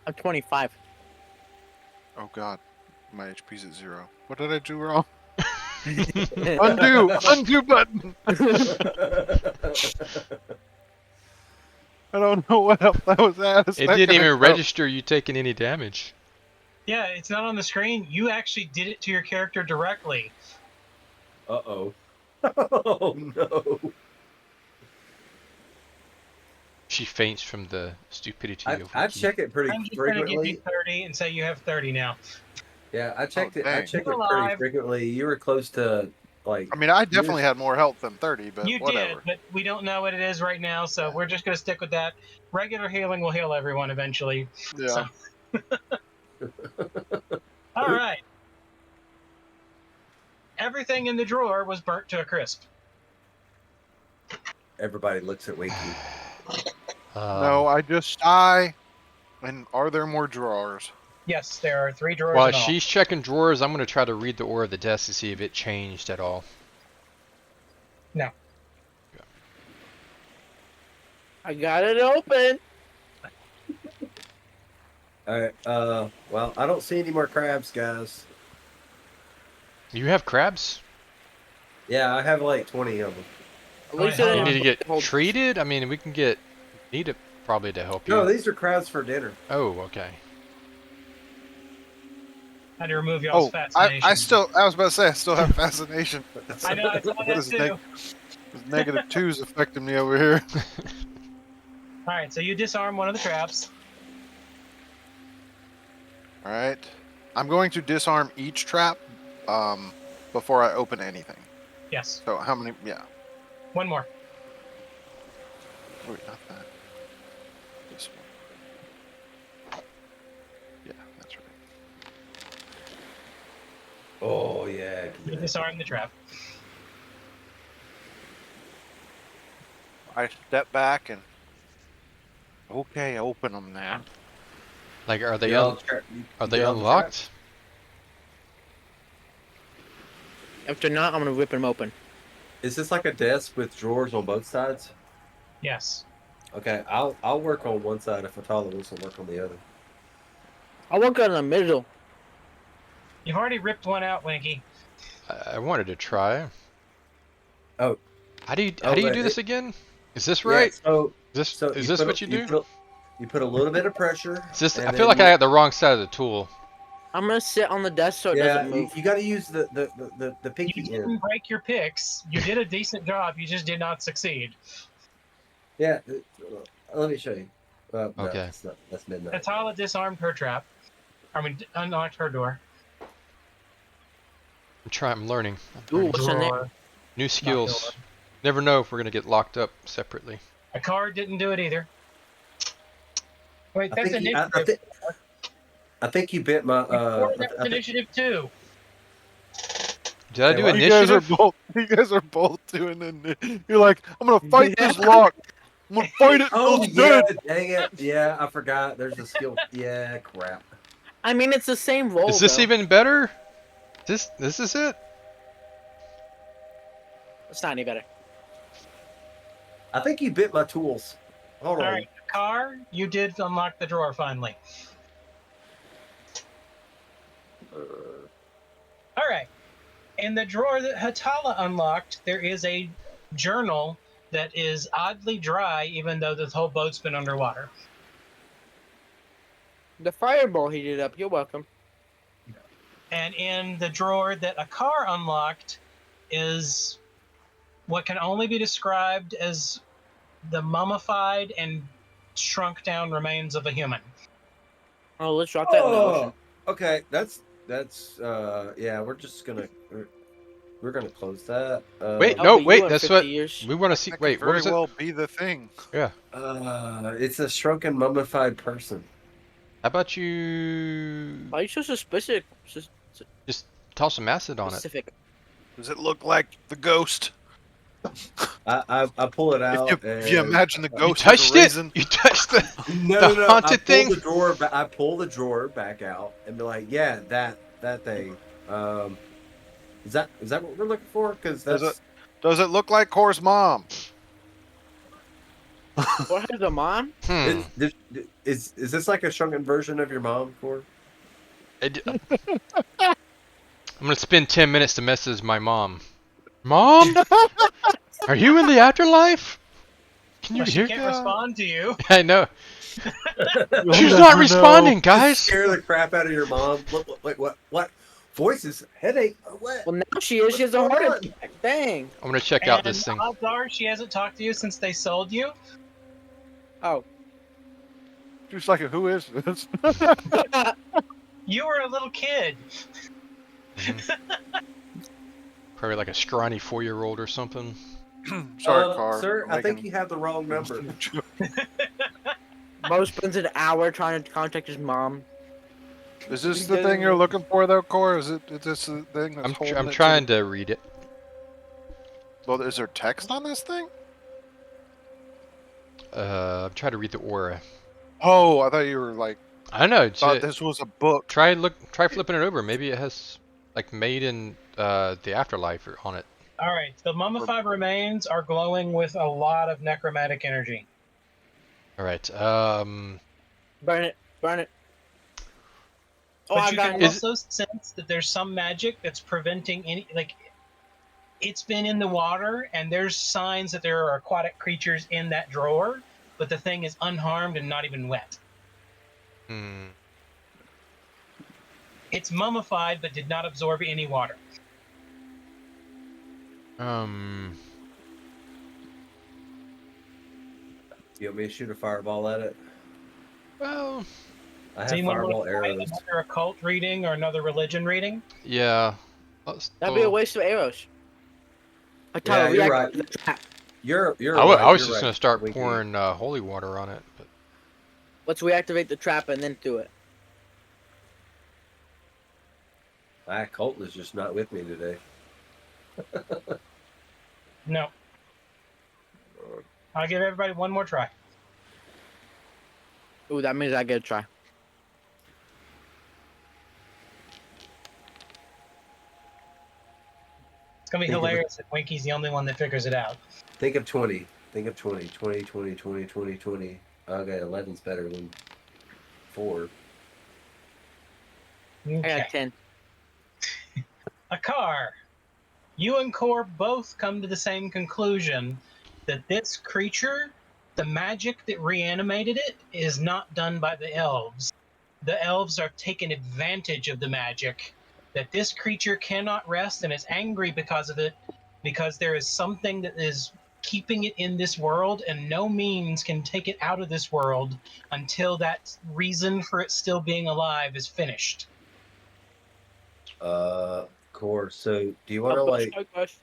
I'm 25. Oh god, my HP's at 0. What did I do wrong? Undo button. I don't know what else I was at. It didn't even register you taking any damage. Yeah, it's not on the screen. You actually did it to your character directly. Uh-oh. Oh, no. She faints from the stupidity of I Winky. check it pretty I'm just going to give you frequently. 30 and say you have 30 now. Yeah, I checked it. dang. I check it You're pretty alive. frequently. You were close to, like... I mean, I definitely had more health than 30, but You whatever. did, but we don't know what it is right now, so we're just going to stick with that. Regular healing will heal everyone eventually. Yeah. So- All right. Everything in the drawer was burnt to a crisp. Everybody looks at Winky. No, I just sigh. And are there more drawers? Yes, there are 3 drawers While in all. she's checking drawers, I'm gonna try to read the ore of the desk to see if it changed at all. I got it open. Alright, well, I don't see any more crabs, guys. You have crabs? Yeah, I have like 20 of them. At least Alright, I You hold need on. to get hold- treated? I mean, we can get... Need to Probably to help you. No, these are crowds for dinner. Oh, okay. Had to remove y'all's Oh, fascination. I was about to say I still have fascination. I know, I saw What that is too. Negative 2's affecting me over here. Alright, so you disarm one of the traps. All right, I'm going to disarm each trap before I open anything. Yes. So how many? Yeah. One more. Wait, not that. This one. Yeah, that's right. Oh yeah. You disarm the trap. I step back and okay, open them now. Like, are they Y'all are they get all the unlocked? If they're not, I'm gonna rip them open. Is this like a desk with drawers on both sides? Yes. Okay, I'll work on one side if Atala wants to work on the other. I'll work on the middle. You've already ripped one out, Winky. I wanted to try. Oh. How do you Oh, do but this again? Is this Yeah, right? so Is this what you do? You put a little bit of pressure. Is this, and I feel then like I got the wrong side of the tool. I'm gonna sit on the desk so it Yeah, doesn't move. you got to use the pinky You end. didn't break your picks. You did a decent job. You just did not succeed. Yeah, let me show you. No, Okay. it's not. That's midnight. Atala disarmed her trap. Unlocked her door. I'm learning. Ooh, what's in there? Drawer. New skills. Never know if we're gonna get locked up separately. A card didn't do it either. Wait, I that's think, initiative. I think you bit my. That's initiative 2. Did I Say do what? initiative? You guys are both doing it. You're like, I'm gonna fight this lock. I'm gonna fight it. Oh till it's yeah, dead." dang it! Yeah, I forgot. There's a skill. Yeah, crap. I mean, it's the same roll. Is this though. even better? This is it? It's not any better. I think you bit my tools. Hold on. All right, car, you did unlock the drawer finally. All right. In the drawer that Hatala unlocked, there is a journal that is oddly dry, even though the whole boat's been underwater. The fireball heated up. You're welcome. And in the drawer that a car unlocked is what can only be described as the mummified and shrunk down remains of a human. Oh, let's drop that in the ocean. Okay, that's yeah. We're gonna close that. Wait, I'll no, be you wait. in That's 50 what years. we want to see. That Wait, could what very was it? well be the thing. Yeah. It's a shrunken mummified person. How about you Why are you so suspicious? just toss some acid on it? Specific. Does it look like the ghost? I pull it out. If you and- imagine the You ghost touched as a it. raisin, You touched the. No, The I haunted pull thing? The drawer. I pull the drawer back out and be like, yeah, that thing. Is that what we're looking for? Because that's does it look like Core's mom? What has a mom? is this like a shrunken version of your mom, Core? I'm gonna spend 10 minutes to message my mom. Mom, are you in the afterlife? Can you Well, she hear? can't respond to you. I know. You'll She's never not know. responding, Just guys. scare the crap out of your mom. Wait, what? Voices, headache. What? Well, now she is. She has a What's heart going attack. Dang. I'm gonna check out And this thing. odds are she hasn't talked to you since they sold you. Oh. She's like, who is this? You were a little kid. Probably like a scrawny 4-year-old or something. Sorry, Car. Sir, I'm I think making- you have the wrong number. Mo spends an hour trying to contact his mom. Is this the thing you're looking for, though, Core? Is this the thing that's I'm holding it to trying to read it. Well, is there text on this thing? I'm trying to read the aura. Oh, I thought you were like, I know. thought this was a book. Try flipping it over. Maybe it has like made in the afterlife on it. All right, the mummified remains are glowing with a lot of necromantic energy. All right. Burn it. Burn it. Oh, But I you got can it. also sense that there's some magic that's preventing any, like, it's been in the water, and there's signs that there are aquatic creatures in that drawer, but the thing is unharmed and not even wet. Hmm. It's mummified but did not absorb any water. You want me to shoot a fireball at it? Well, I Does have anyone want fireball to try arrows. another occult reading or another religion reading? yeah. Let's That'd be a go- waste of arrows. Yeah, Tyler, you're reactivate right. the trap. You're I right. was you're just right, gonna start Winky. pouring holy water on it, but Let's reactivate the trap and then do it. Ah, Colton is just not with me today. No. I'll give everybody one more try. Ooh, that means I get a try. It's gonna be Think of it. hilarious if Winky's the only one that figures it out. Think of 20. Think of 20. 20, 20, 20, 20, 20. Okay, 11's better than 4. I Okay. got 10. A car. You and Core both come to the same conclusion that this creature, the magic that reanimated it, is not done by the elves. The elves are taking advantage of the magic. That this creature cannot rest and is angry because of it, because there is something that is keeping it in this world, and no means can take it out of this world until that reason for it still being alive is finished. Core. So, do you want to Oh, like gosh.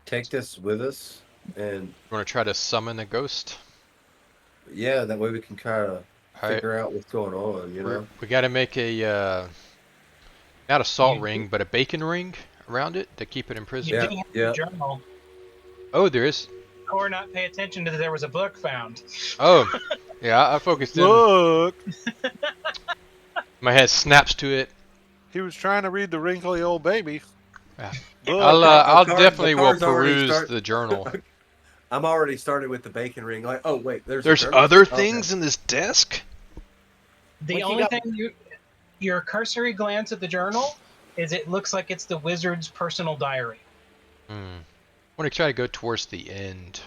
take this with us? And you want to try to summon a ghost? yeah, that way we can kind of Alright. figure out what's going on. You know. We got to make a not a salt You- ring, but a bacon ring around it to keep it in prison. You Yeah, do have yeah. a journal. Oh, there is. Core not pay attention to that there was a book found. Oh, yeah. I focused in. Look, My head snaps to it. he was trying to read the wrinkly old baby. Yeah. Look, I'll card- definitely the will card's already peruse start- the journal. I'm already started with the bacon ring. Like, oh wait, there's a There's journal? other Okay. things in this desk. The What you only got? thing your cursory glance at the journal is it looks like it's the wizard's personal diary. I want to try to go towards the end.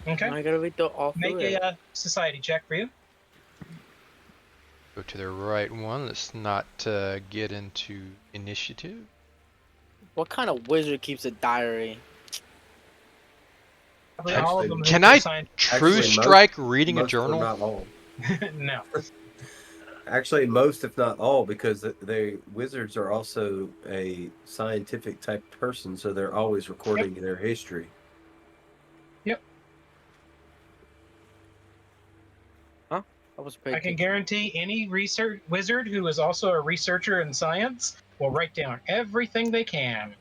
Okay. I gotta read the all Make through it. a society check for you. Go to the right one. Let's not get into initiative. What kind of wizard keeps a diary? Probably all of Actually, them can are I assigned- True Actually, most- strike reading a Most, but journal? Not all. no. Actually, most, if not all, because they wizards are also a scientific type person, so they're always recording their history. I was pretty I can guarantee any research wizard who is also a researcher in science will write down everything they can.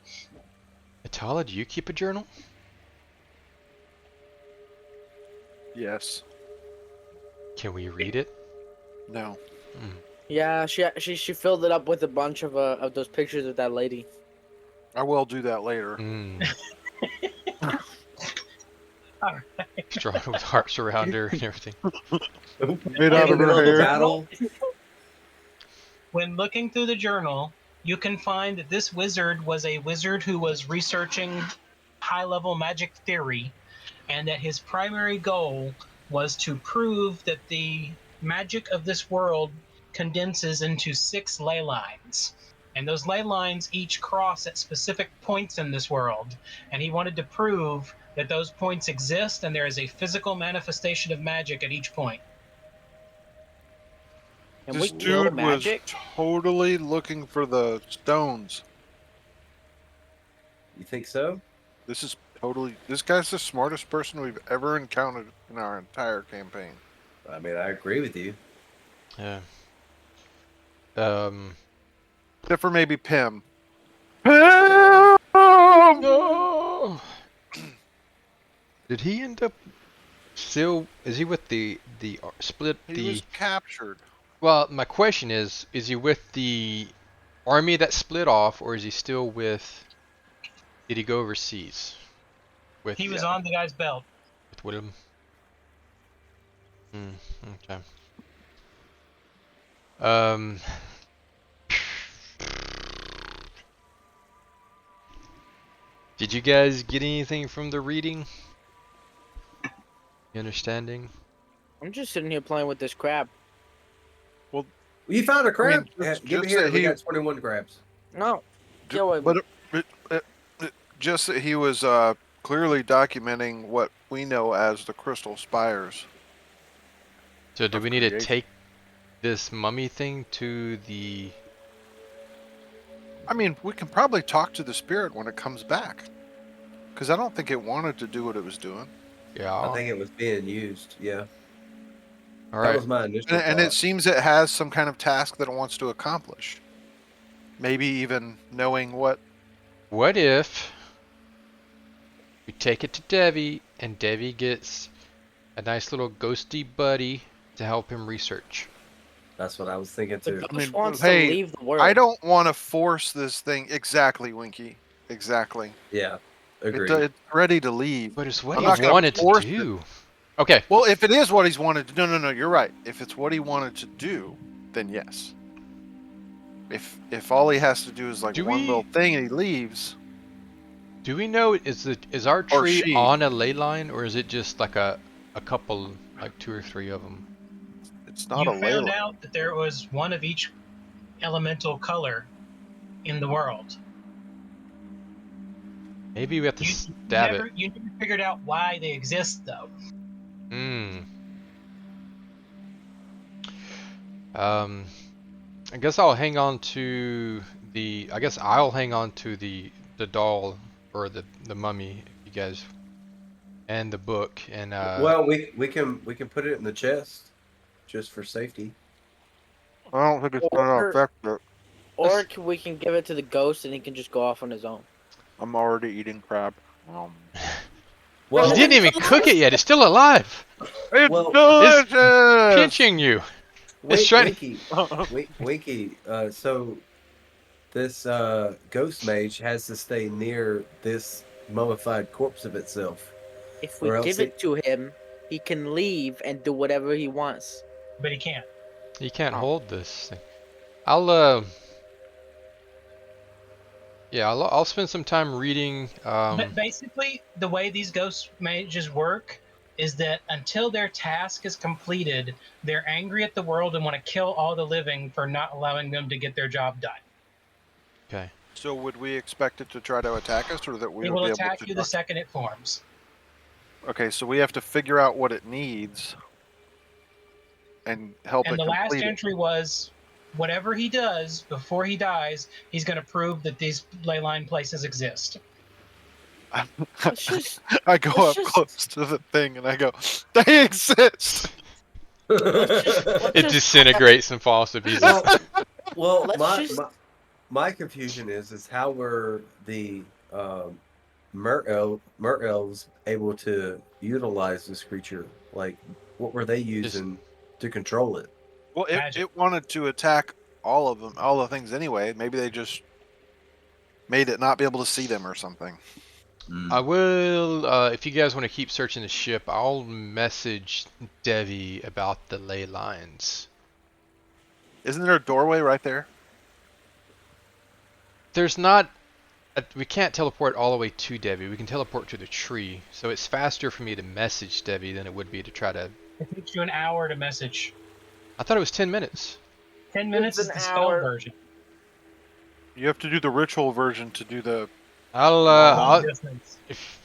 Atala, do you keep a journal? Yes. Can we read it? No. Yeah, she filled it up with a bunch of those pictures of that lady. I will do that later. It's drawn with hearts around her and everything. Made out In of the her middle of hair. battle, When looking through the journal, you can find that this wizard was a wizard who was researching high-level magic theory, and that his primary goal was to prove that the magic of this world condenses into 6 ley lines. And those ley lines each cross at specific points in this world. And he wanted to prove that those points exist and there is a physical manifestation of magic at each point. And This we kill dude magic. was totally looking for the stones. you think so? This guy's the smartest person we've ever encountered in our entire campaign. I mean, I agree with you. Yeah. Except for maybe Pim. No. Did he end up still? Is he with the split He the? was captured. Well, my question is he with the army that split off, or is he still with? Did he go overseas? With He was on the guy's belt. with Willem. Okay. Did you guys get anything from the reading? You understanding? I'm just sitting here playing with this crab. You found a crab? just- Give me just here. that We he- got 21 crabs. No. Ju- Get away but from just that he was clearly documenting what we know as the Crystal Spires. So do Of we need to creation. take this mummy thing to the... I mean, we can probably talk to the spirit when it comes back, because I don't think it wanted to do what it was doing, Yeah. I think it was being used. Yeah. All That right. was my initial and it thought. seems it has some kind of task that it wants to accomplish. Maybe even knowing what. What if we take it to Devi and Devi gets a nice little ghosty buddy to help him research? That's what I was thinking The too. ghost mean, wants hey, to leave the world. I don't want to force this thing. Exactly, Winky. Exactly. Yeah. Agreed. It's ready to leave. But it's what I'm he not gonna wanted to force it. do. Okay. Well, if it is what he's wanted to, no, you're right. If it's what he wanted to do, then yes. If all he has to do is like Do one we- little thing and he leaves, Do we know is our Or tree she. on a ley line, or is it just like a couple, like 2 or 3 of them? it's not you a found ley out that there was one of each elemental color in the world. Maybe we have to You stab never, it. you never figured out why they exist, though. Hmm. I guess I'll hang on to the. I guess I'll hang on to the doll or the mummy, you guys, and the book. And well, we can put it in the chest just for safety. I don't think it's Or- gonna affect it. Or we can give it to the ghost and he can just go off on his own. I'm already eating crab. Well, you didn't even cook it yet. It's still alive. It's Well, delicious. Pinching you. It's trying. Winky. So this ghost mage has to stay near this mummified corpse of itself. If we Or else give it to him, he can leave and do whatever he wants. But he can't. You can't Oh. hold this thing. I'll yeah, I'll spend some time reading. But basically, the way these ghost mages work is that until their task is completed, they're angry at the world and want to kill all the living for not allowing them to get their job done. Okay. So would we expect it to try to attack us, or that we It will will be attack able you to? the second it forms. Okay, so we have to figure out what it needs and help And it the last complete it. entry was, whatever he does before he dies, he's going to prove that these ley line places exist. Let's just I go let's up just- close to the thing and I go, they exist. It disintegrates and falls to pieces. Well, Let's my confusion is how were the mer-elves able to utilize this creature? Like, what were they using to control it? Well, Magic. it wanted to attack all of them, all the things anyway. Maybe they just made it not be able to see them or something. I will, if you guys want to keep searching the ship, I'll message Devi about the ley lines. Isn't there a doorway right there? There's not, we can't teleport all the way to Devi. We can teleport to the tree, so it's faster for me to message Devi than it would be to try to. It takes you an hour to message. I thought it was 10 minutes. 10 minutes is an the spell hour. version. You have to do the ritual version to do the. I'll, Long distance. if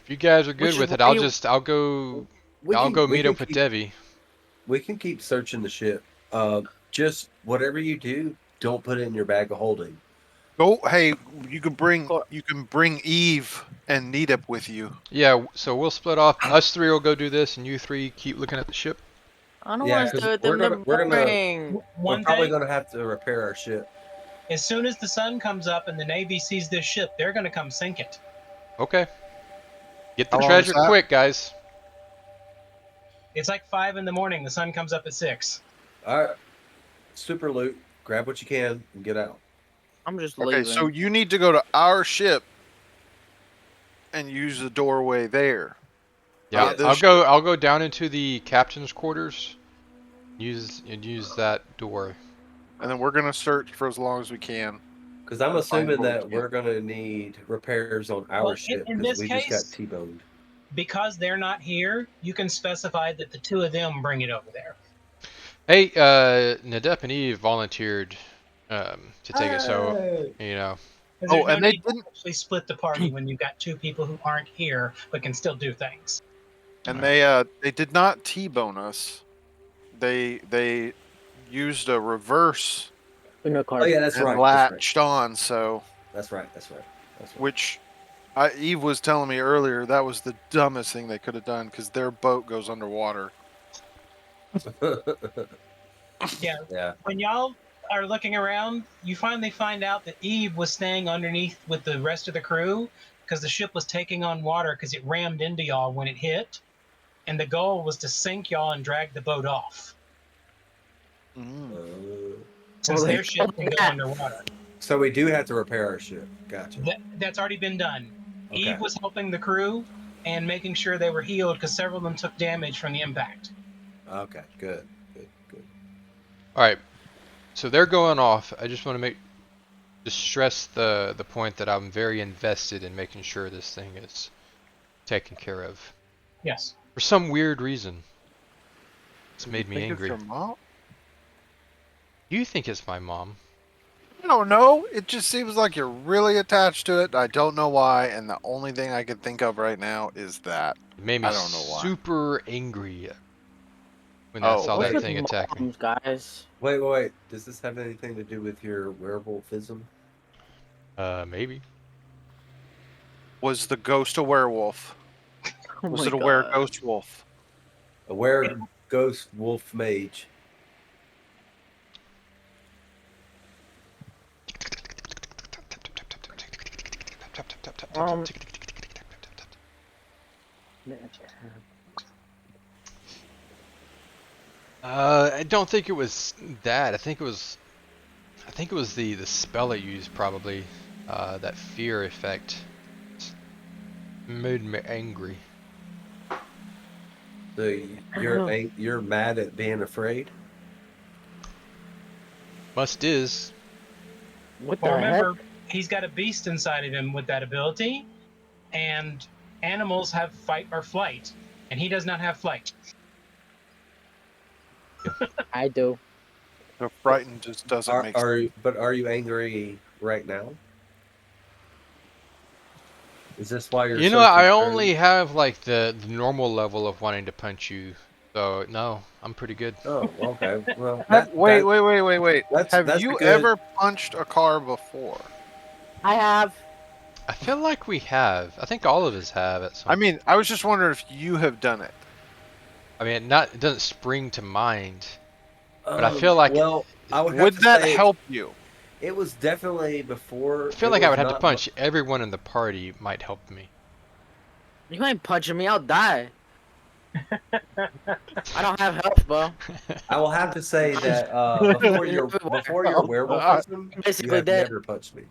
you guys are good Which with is it, I'll why you- I'll go We I'll can- go we meet can up with keep- Devi. We can keep searching the ship. Just whatever you do, don't put it in your bag of holding. Go, hey, you can bring Eve and Needip with you. Yeah, so we'll split off. Us 3 will go do this, and you 3 keep looking at the ship. I don't Yeah, want to 'cause do it we're in the gonna- we're gonna- morning. We're One probably thing, going to have to repair our ship. as soon as the sun comes up and the Navy sees this ship, they're going to come sink it. Okay. Get the How long is treasure that? quick, guys. It's like 5 in the morning. The sun comes up at 6. All right. Super loot. Grab what you can and get out. I'm just Okay, leaving. so you need to go to our ship and use the doorway there. Yeah, Not this I'll go down into the captain's quarters. Use that door. And then we're gonna search for as long as we can. Because I'm Find assuming what we that can. we're going to need repairs on our Well, ship in because this we just case- got T-boned. because they're not here, you can specify that the two of them bring it over there. Hey, Nadep and Eve volunteered to take it, so you know. 'Cause there's Oh, no and they need to didn't. actually split the party when you've got two people who aren't here but can still do things. And Alright. they did not T-bone us. They used a reverse Uno Oh card. yeah, that's and right. That's right. latched on. So, That's right. That's right. That's right. which Eve was telling me earlier, that was the dumbest thing they could have done because their boat goes underwater. Yeah. Yeah. When y'all are looking around, you finally find out that Eve was staying underneath with the rest of the crew because the ship was taking on water because it rammed into y'all when it hit. And the goal was to sink y'all and drag the boat off. Since Well, their ship can go that- underwater. So we do have to repair our ship. Gotcha. That's already been done. Okay. Eve was helping the crew and making sure they were healed because several of them took damage from the impact. Okay. Good. Good. Good. All right. So they're going off. I just want to just stress the point that I'm very invested in making sure this thing is taken care of. Yes. For some weird reason, it's made me Think it's angry. your mom? You think it's my mom? I don't know. It just seems like you're really attached to it. I don't know why, and the only thing I can think of right now is that. It made me I don't know why. super angry when I Oh, saw What's that with thing attack me. moms, guys? Wait. Does this have anything to do with your werewolfism? Maybe. Was the ghost a werewolf? Oh Was my it a were God. ghost wolf? A were ghost wolf mage. Um, I don't think it was that. I think it was the spell it used probably. That fear effect made me angry. So you're mad at being afraid? Must is. What Well, the heck? remember, he's got a beast inside of him with that ability, and animals have fight or flight, and he does not have flight. I do. The frightened just doesn't make sense. Are you angry right now? Is this why you're You so know, I concerned? only have like the normal level of wanting to punch you, so no, I'm pretty good. Oh, okay. Well, Wait. that's- Have that's you a good- ever punched a car before? I have. I feel like we have. I think all of us have at some. I mean, I was just wondering if you have done it. I mean, it doesn't spring to mind, but I feel like well, I would, have Would to that say help you? It was definitely before. I feel it like I was would have to not punch everyone in the party might help me. You ain't punching me. I'll die. I don't have health, bro. I will have to say that before your werewolfism, you Basically have dead. never punched me.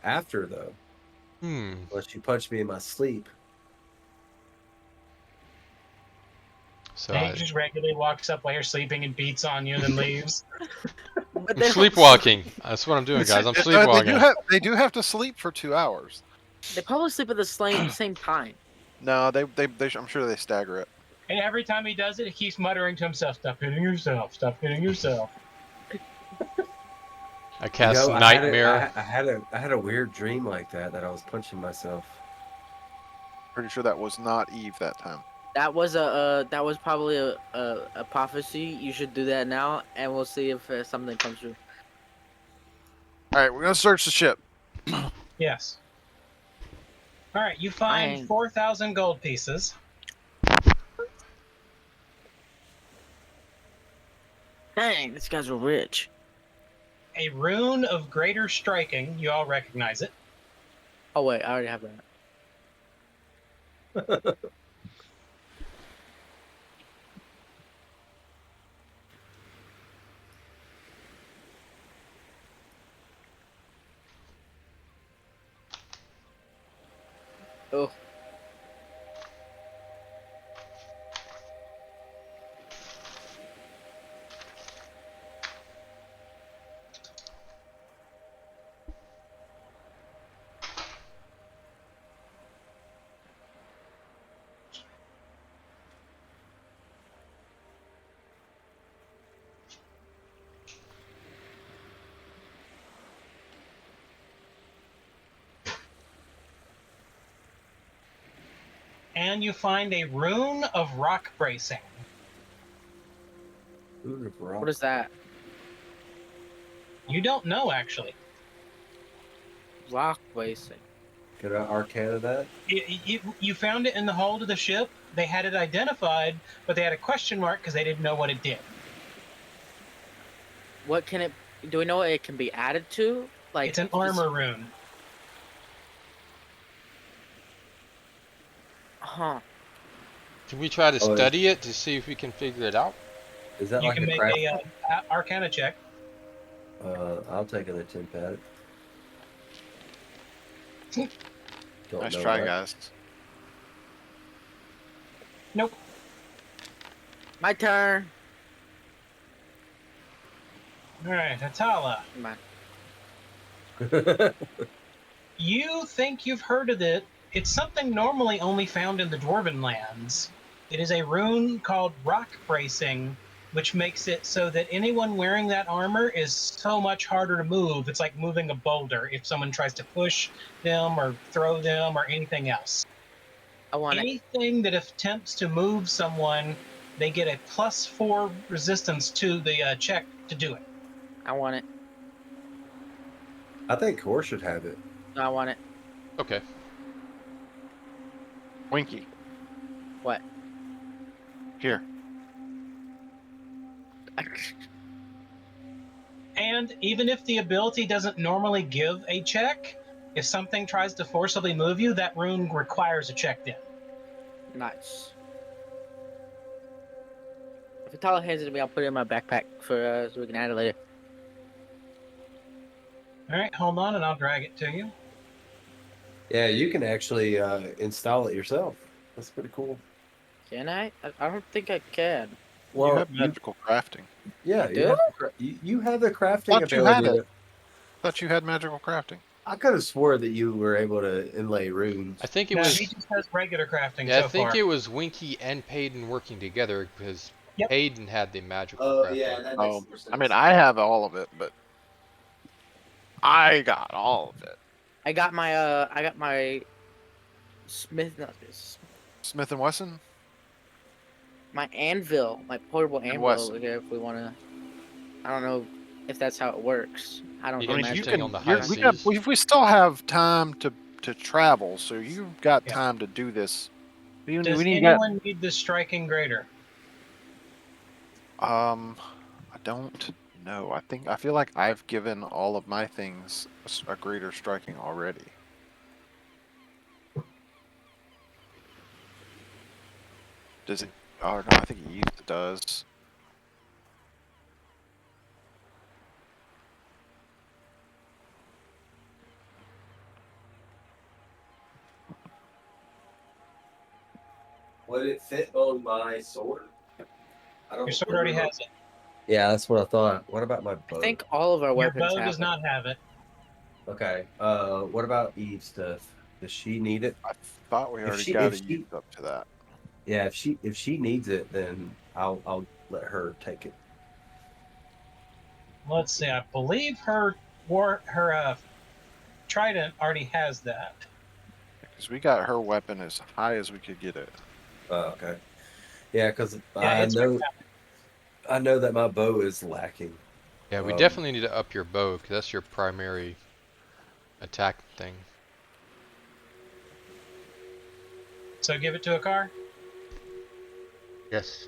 After though, Hmm. unless you punch me in my sleep. So And he just regularly walks up while you're sleeping and beats on you, then leaves. But I'm they don't sleepwalking. That's what I'm doing, guys. I'm sleepwalking. They do have to sleep for 2 hours. They probably sleep at the same time. No, I'm sure they stagger it. And every time he does it, he keeps muttering to himself, "Stop hitting yourself, stop hitting yourself." I cast I Nightmare. I had a weird dream like that I was punching myself. Pretty sure that was not Eve that time. That was that was probably a prophecy. You should do that now, and we'll see if something comes true. All right, we're gonna search the ship. Yes. All right, you find Fine. 4,000 gold pieces. Dang, these guys are rich. A rune of greater striking. You all recognize it. Oh wait, I already have that. Oh. and you find a rune of rock bracing. What is that? You don't know, actually. Rock racing. Could I arcana that? You found it in the hold of the ship. They had it identified, but they had a question mark because they didn't know what it did. What can it? Do we know what it can be added to? Like It's an armor rune. Huh. Can we try to Oh, study it to see if we can figure it out? Is that You like can a make craft? a Arcana check. I'll take an attempt at it. Don't Nice know try, what. guys. Nope. My turn. All right, Atala. Come on. You think you've heard of it. It's something normally only found in the Dwarven lands. It is a rune called rock bracing, which makes it so that anyone wearing that armor is so much harder to move. It's like moving a boulder if someone tries to push them or throw them or anything else. I want it. Anything that attempts to move someone, they get a +4 resistance to the check to do it. I want it. I think Core should have it. No, I want it. Okay. Winky, What? here. And even if the ability doesn't normally give a check, if something tries to forcibly move you, that rune requires a check then. Nice. If Atala hands it to me, I'll put it in my backpack for so we can add it later. All right, hold on, and I'll drag it to you. Yeah, you can actually install it yourself. That's pretty cool. Can I? I don't think I can. Well, you have magical crafting. yeah, do? you have the crafting Thought you had ability. it. Thought you had magical crafting. I could have swore that you were able to inlay runes. I think it No, was. he just has regular crafting Yeah, so I think far. it was Winky and Payton working together because Yep. Payton had the magical crafting. that Oh, I mean, I have all of it, but I got all of it. I got my Smith, not this. Smith and Wesson. My anvil, my portable anvil Wesson. over here. If we want to, I don't know if that's how it works. I don't You know. can I mean, use you it can. on the you're- high we, got, seas. we still have time to travel, so you've got Yeah. time to do this. We Does need anyone need the striking greater? I don't know. I feel like I've given all of my things a greater striking already. Does it? Oh no, I think it does. Would it fit on my sword? Your sword already has it. Yeah, that's what I thought. What about my bow? I think all of our Your weapons bow have does it. not have it. Okay. What about Eve's stuff? Does she need it? I thought we If already she- got if a she- use up to that. Yeah, if she needs it, then I'll let her take it. Let's see. I believe her trident already has that. Because we got her weapon as high as we could get it. Okay. Yeah, because Yeah, it's I know that my bow is lacking. Yeah, we Um, definitely need to up your bow because that's your primary attack thing. So give it to a car. Yes.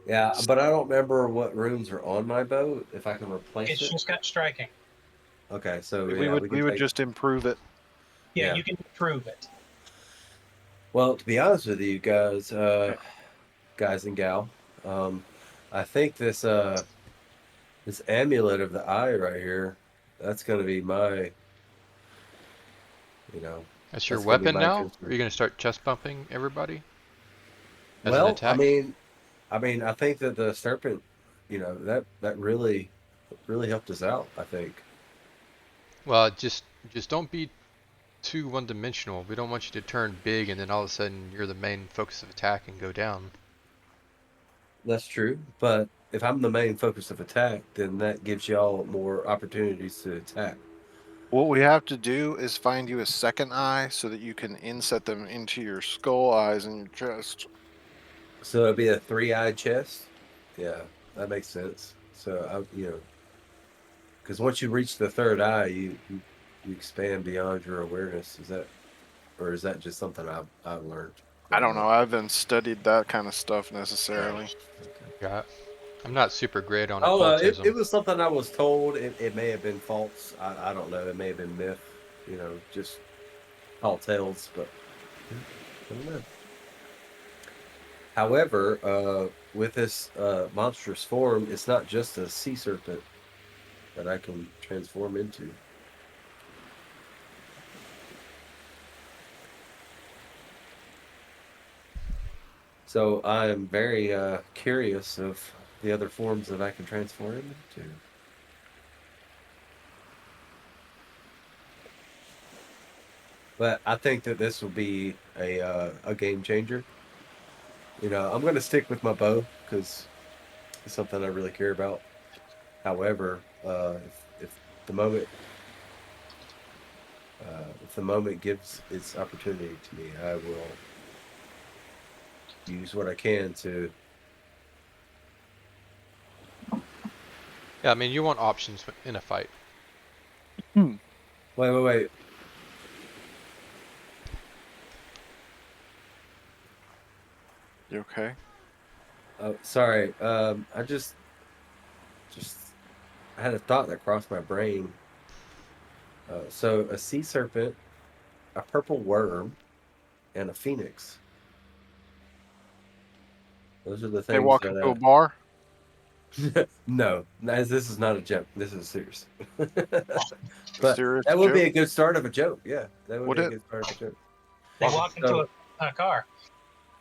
Yeah, but I don't remember what runes are on my bow. If I can replace It's it. just got striking. Okay, so we yeah, would can take- just improve it. Yeah, Yeah. you can improve it. Well, to be honest with you guys, guys and gal, I think this amulet of the eye right here, that's gonna be my, That's your That's gonna be weapon my now? concern. Are you going to start chest bumping everybody? As an well, attack? I mean, I think that the serpent, that really helped us out. I think. Well, just don't be too one-dimensional. We don't want you to turn big and then all of a sudden you're the main focus of attack and go down. That's true, but if I'm the main focus of attack, then that gives y'all more opportunities to attack. What we have to do is find you a second eye so that you can inset them into your skull eyes and your chest. So it'd be a 3-eyed chest. Yeah, that makes sense. So because once you reach the third eye, you expand beyond your awareness. Or is that just something I've learned? I don't know. I haven't studied that kind of stuff necessarily. Yeah, I'm not super great on Oh, occultism. it was something I was told. It may have been false. I don't know. It may have been myth. Just tall tales, but I don't know. However, with this monstrous form, it's not just a sea serpent that I can transform into. So I am very curious of the other forms that I can transform into. But I think that this will be a game changer. I'm going to stick with my bow because it's something I really care about. However, if the moment if the moment gives its opportunity to me, I will use what I can to. Yeah, I mean, you want options in a fight. Wait. You okay? Oh, sorry. I just I had a thought that crossed my brain. So a sea serpent, a purple worm, and a phoenix. Those are the They things walk into a bar. No, this is not a joke. This is serious. But Serious that would be joke? a good start of a joke. Yeah, that would Would be a it? good start of a joke. They walk into a car.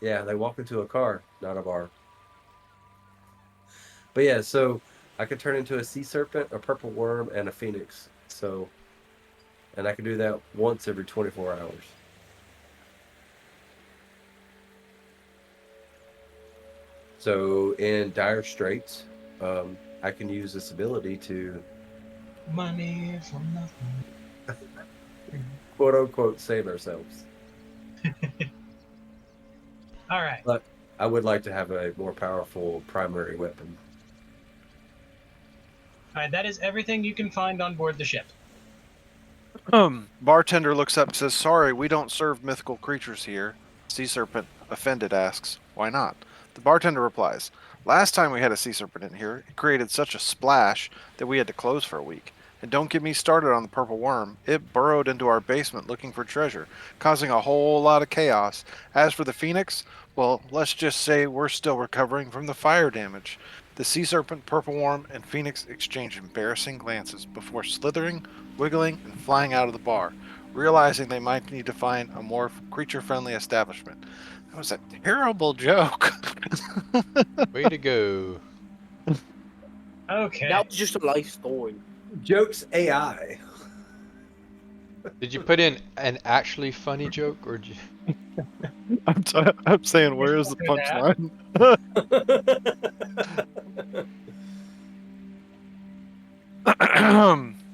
Yeah, they walk into a car, not a bar. But yeah, so I could turn into a sea serpent, a purple worm, and a phoenix. And I can do that once every 24 hours. So in dire straits, I can use this ability to Money from nothing. quote unquote save ourselves. All right. But I would like to have a more powerful primary weapon. All right. That is everything you can find on board the ship. Bartender looks up and says, "Sorry, we don't serve mythical creatures here." Sea serpent, offended, asks, "Why not?" The bartender replies, "Last time we had a sea serpent in here, it created such a splash that we had to close for a week. And don't get me started on the purple worm. It burrowed into our basement looking for treasure, causing a whole lot of chaos. As for the phoenix, well, let's just say we're still recovering from the fire damage." The sea serpent, purple worm, and phoenix exchange embarrassing glances before slithering, wiggling, and flying out of the bar, realizing they might need to find a more creature-friendly establishment. That was a terrible joke. Way to go. Okay. That was just a life story. Jokes AI. Did you put in an actually funny joke, or did you... I'm saying, where is the Do punchline?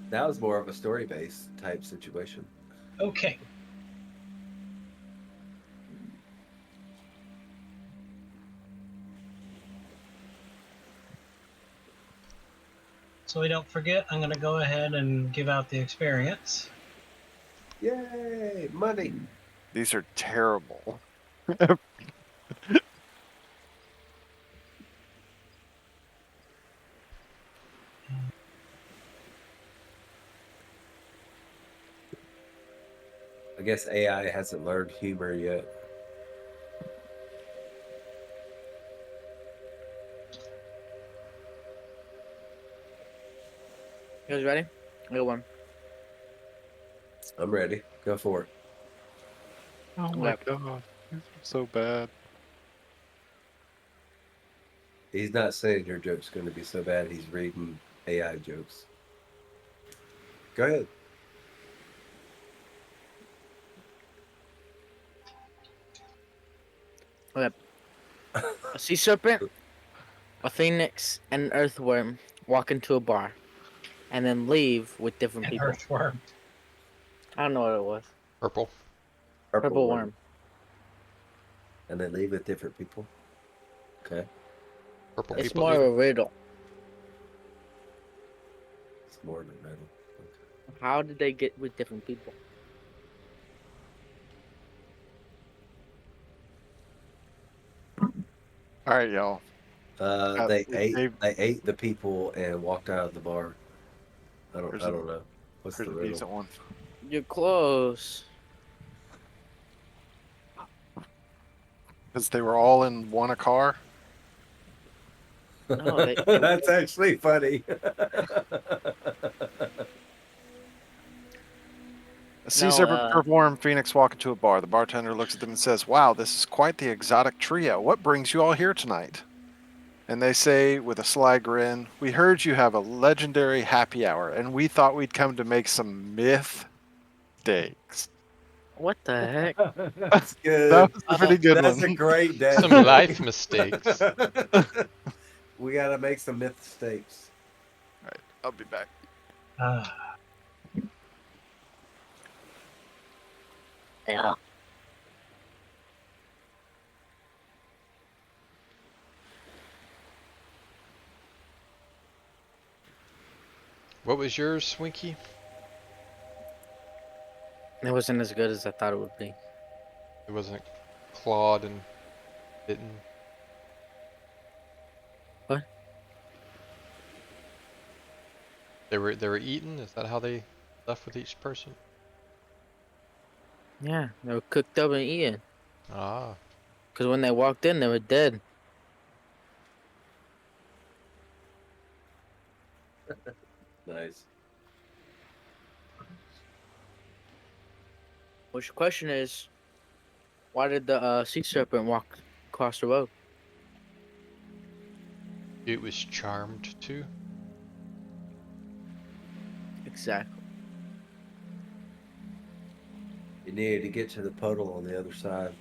That was more of a story-based type situation. Okay. So we don't forget, I'm going to go ahead and give out the experience. Yay! Money! These are terrible. I guess AI hasn't learned humor yet. You guys ready? I got one. I'm ready. Go for it. Oh my god, these are so bad. He's not saying your joke's going to be so bad. He's reading AI jokes. Go ahead. Okay. A sea serpent, a phoenix, and an earthworm walk into a bar, and then leave with different An people. earthworm. I don't know what it was. Purple. Purple worm. And they leave with different people. Okay. Purple It's It's people. more of do a riddle. It's more than metal. Okay. How did they get with different people? All right, y'all. They Dave, ate the people and walked out of the bar. I Here's don't know. What's here's the a riddle? decent one. You're close. Because they were all in one car. No, they That's actually funny. A sea No, serpent, purple worm, phoenix walk into a bar. The bartender looks at them and says, "Wow, this is quite the exotic trio. What brings you all here tonight?" And they say with a sly grin, "We heard you have a legendary happy hour, and we thought we'd come to make some myth steaks." what the heck? That's good. That was a pretty good That's one. a great day. Some life mistakes. We gotta make some mistakes. All right, I'll be back. Yeah. What was yours, Swinky? It wasn't as good as I thought it would be. It wasn't clawed and bitten. What? They were eaten? Is that how they left with each person? Yeah, they were cooked up and eaten. Ah. Because when they walked in, they were dead. Nice. Which question is, why did the sea serpent walk across the road? It was charmed too. Exactly. You needed to get to the puddle on the other side.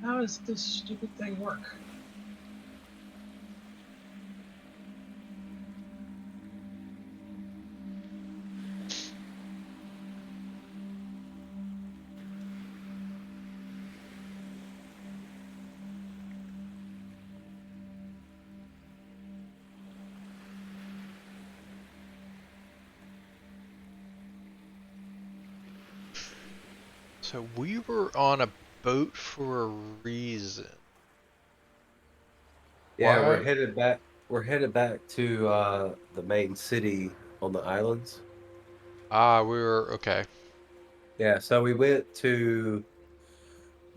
How does this stupid thing work? So we were on a boat for a reason. Yeah, Why? we're headed back. We're headed back to the main city on the islands. Ah, we were okay. Yeah, so we went to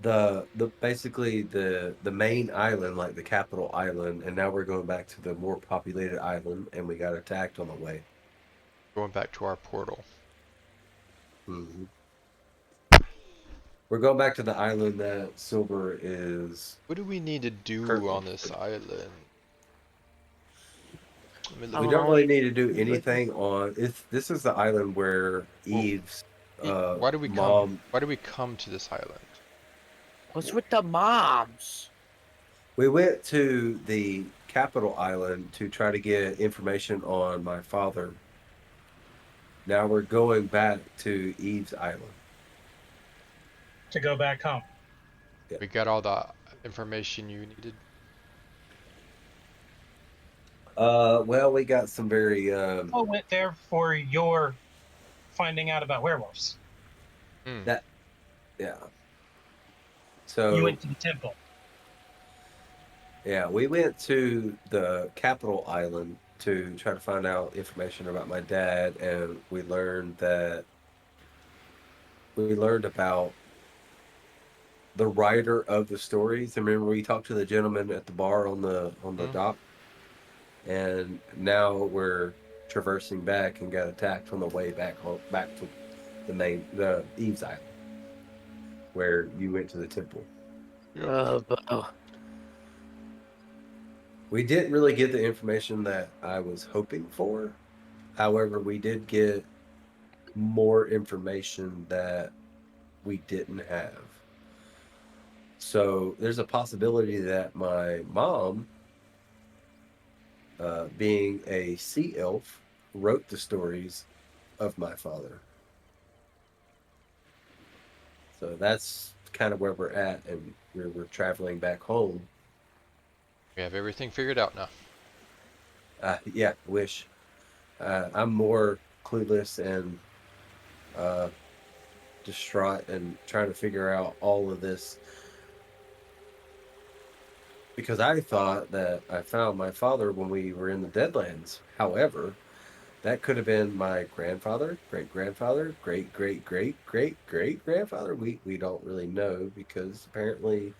the basically the main island, like the capital island, and now we're going back to the more populated island, and we got attacked on the way. Going back to our portal. Hmm. We're going back to the island that Silver is. What do we need to do Currently. on this island? Let me look We at- don't really need to do anything on. This is the island where Well, Eve's Why do we come? mom. Why do we come to this island? What's with the moms? We went to the capital island to try to get information on my father. Now we're going back to Eve's island. To go back home. We got all the information you needed. Well, we got some very I went there for your finding out about werewolves. yeah. You So went to the temple. yeah, we went to the capital island to try to find out information about my dad, and we learned about the writer of the stories. And remember, we talked to the gentleman at the bar on the Mhm. dock, and now we're traversing back and got attacked on the way back home, back to the Eve's Island, where you went to the temple. Oh, We didn't really get the information that I was hoping for. However, we did get more information that we didn't have. So there's a possibility that my mom, being a sea elf, wrote the stories of my father. So that's kind of where we're at, and we're traveling back home. We have everything figured out now. Yeah, wish. I'm more clueless and distraught and trying to figure out all of this because I thought that I found my father when we were in the Deadlands. However, that could have been my grandfather, great grandfather, great great great great great grandfather. We don't really know because apparently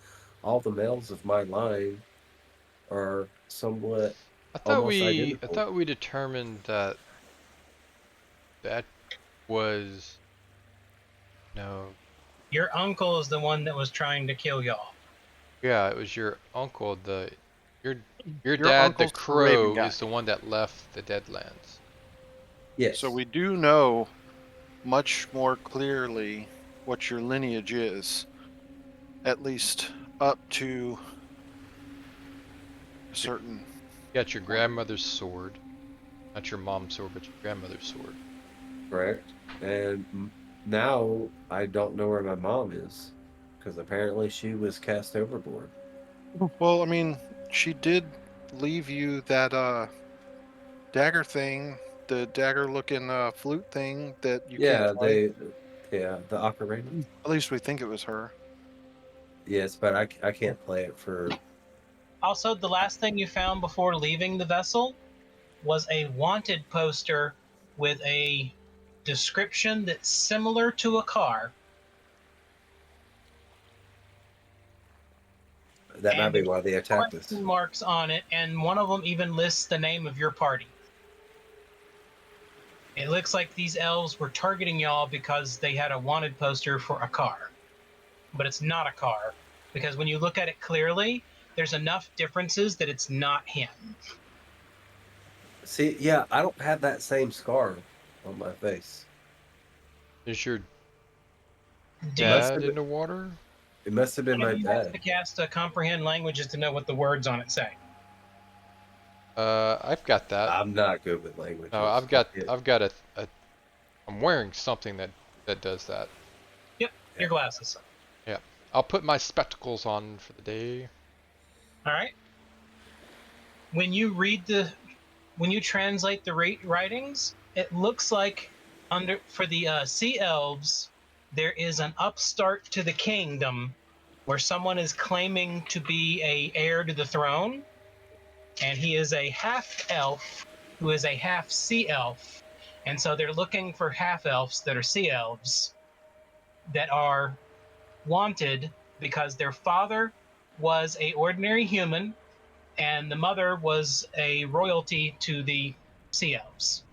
all the males of my line are somewhat almost I identical. thought we determined that that was no. Your uncle is the one that was trying to kill y'all. Yeah, it was your uncle. Your Your dad, the uncle's the Raven Crow, guy. is the one that left the Deadlands. Yes. So we do know much more clearly what your lineage is, at least up to a certain. You got your grandmother's sword, not your mom's sword, but your grandmother's sword. Correct. And now I don't know where my mom is because apparently she was cast overboard. Well, I mean, she did leave you that dagger thing, the dagger-looking flute thing that you can't Yeah, play. yeah, the ocarina. At least we think it was her. Yes, but I can't play it for. Also, the last thing you found before leaving the vessel was a wanted poster with a description that's similar to a car. That might And be there's why they attacked us. question marks on it, and one of them even lists the name of your party. It looks like these elves were targeting y'all because they had a wanted poster for a car. But it's not a car, because when you look at it clearly, there's enough differences that it's not him. See, yeah, I don't have that same scar on my face. Is your Do you, Must dad have in been, the water? it must have been one my of you has dad. to cast comprehend languages to know what the words on it say. I've got that. I'm not good with languages. No, I've got a I'm wearing something that does that. Yep, your glasses. Yeah. I'll put my spectacles on for the day. All right. When you translate the writings, it looks like for the sea elves, there is an upstart to the kingdom where someone is claiming to be a heir to the throne, and he is a half elf who is a half sea elf, and so they're looking for half elves that are sea elves that are wanted because their father was a ordinary human and the mother was a royalty to the sea elves.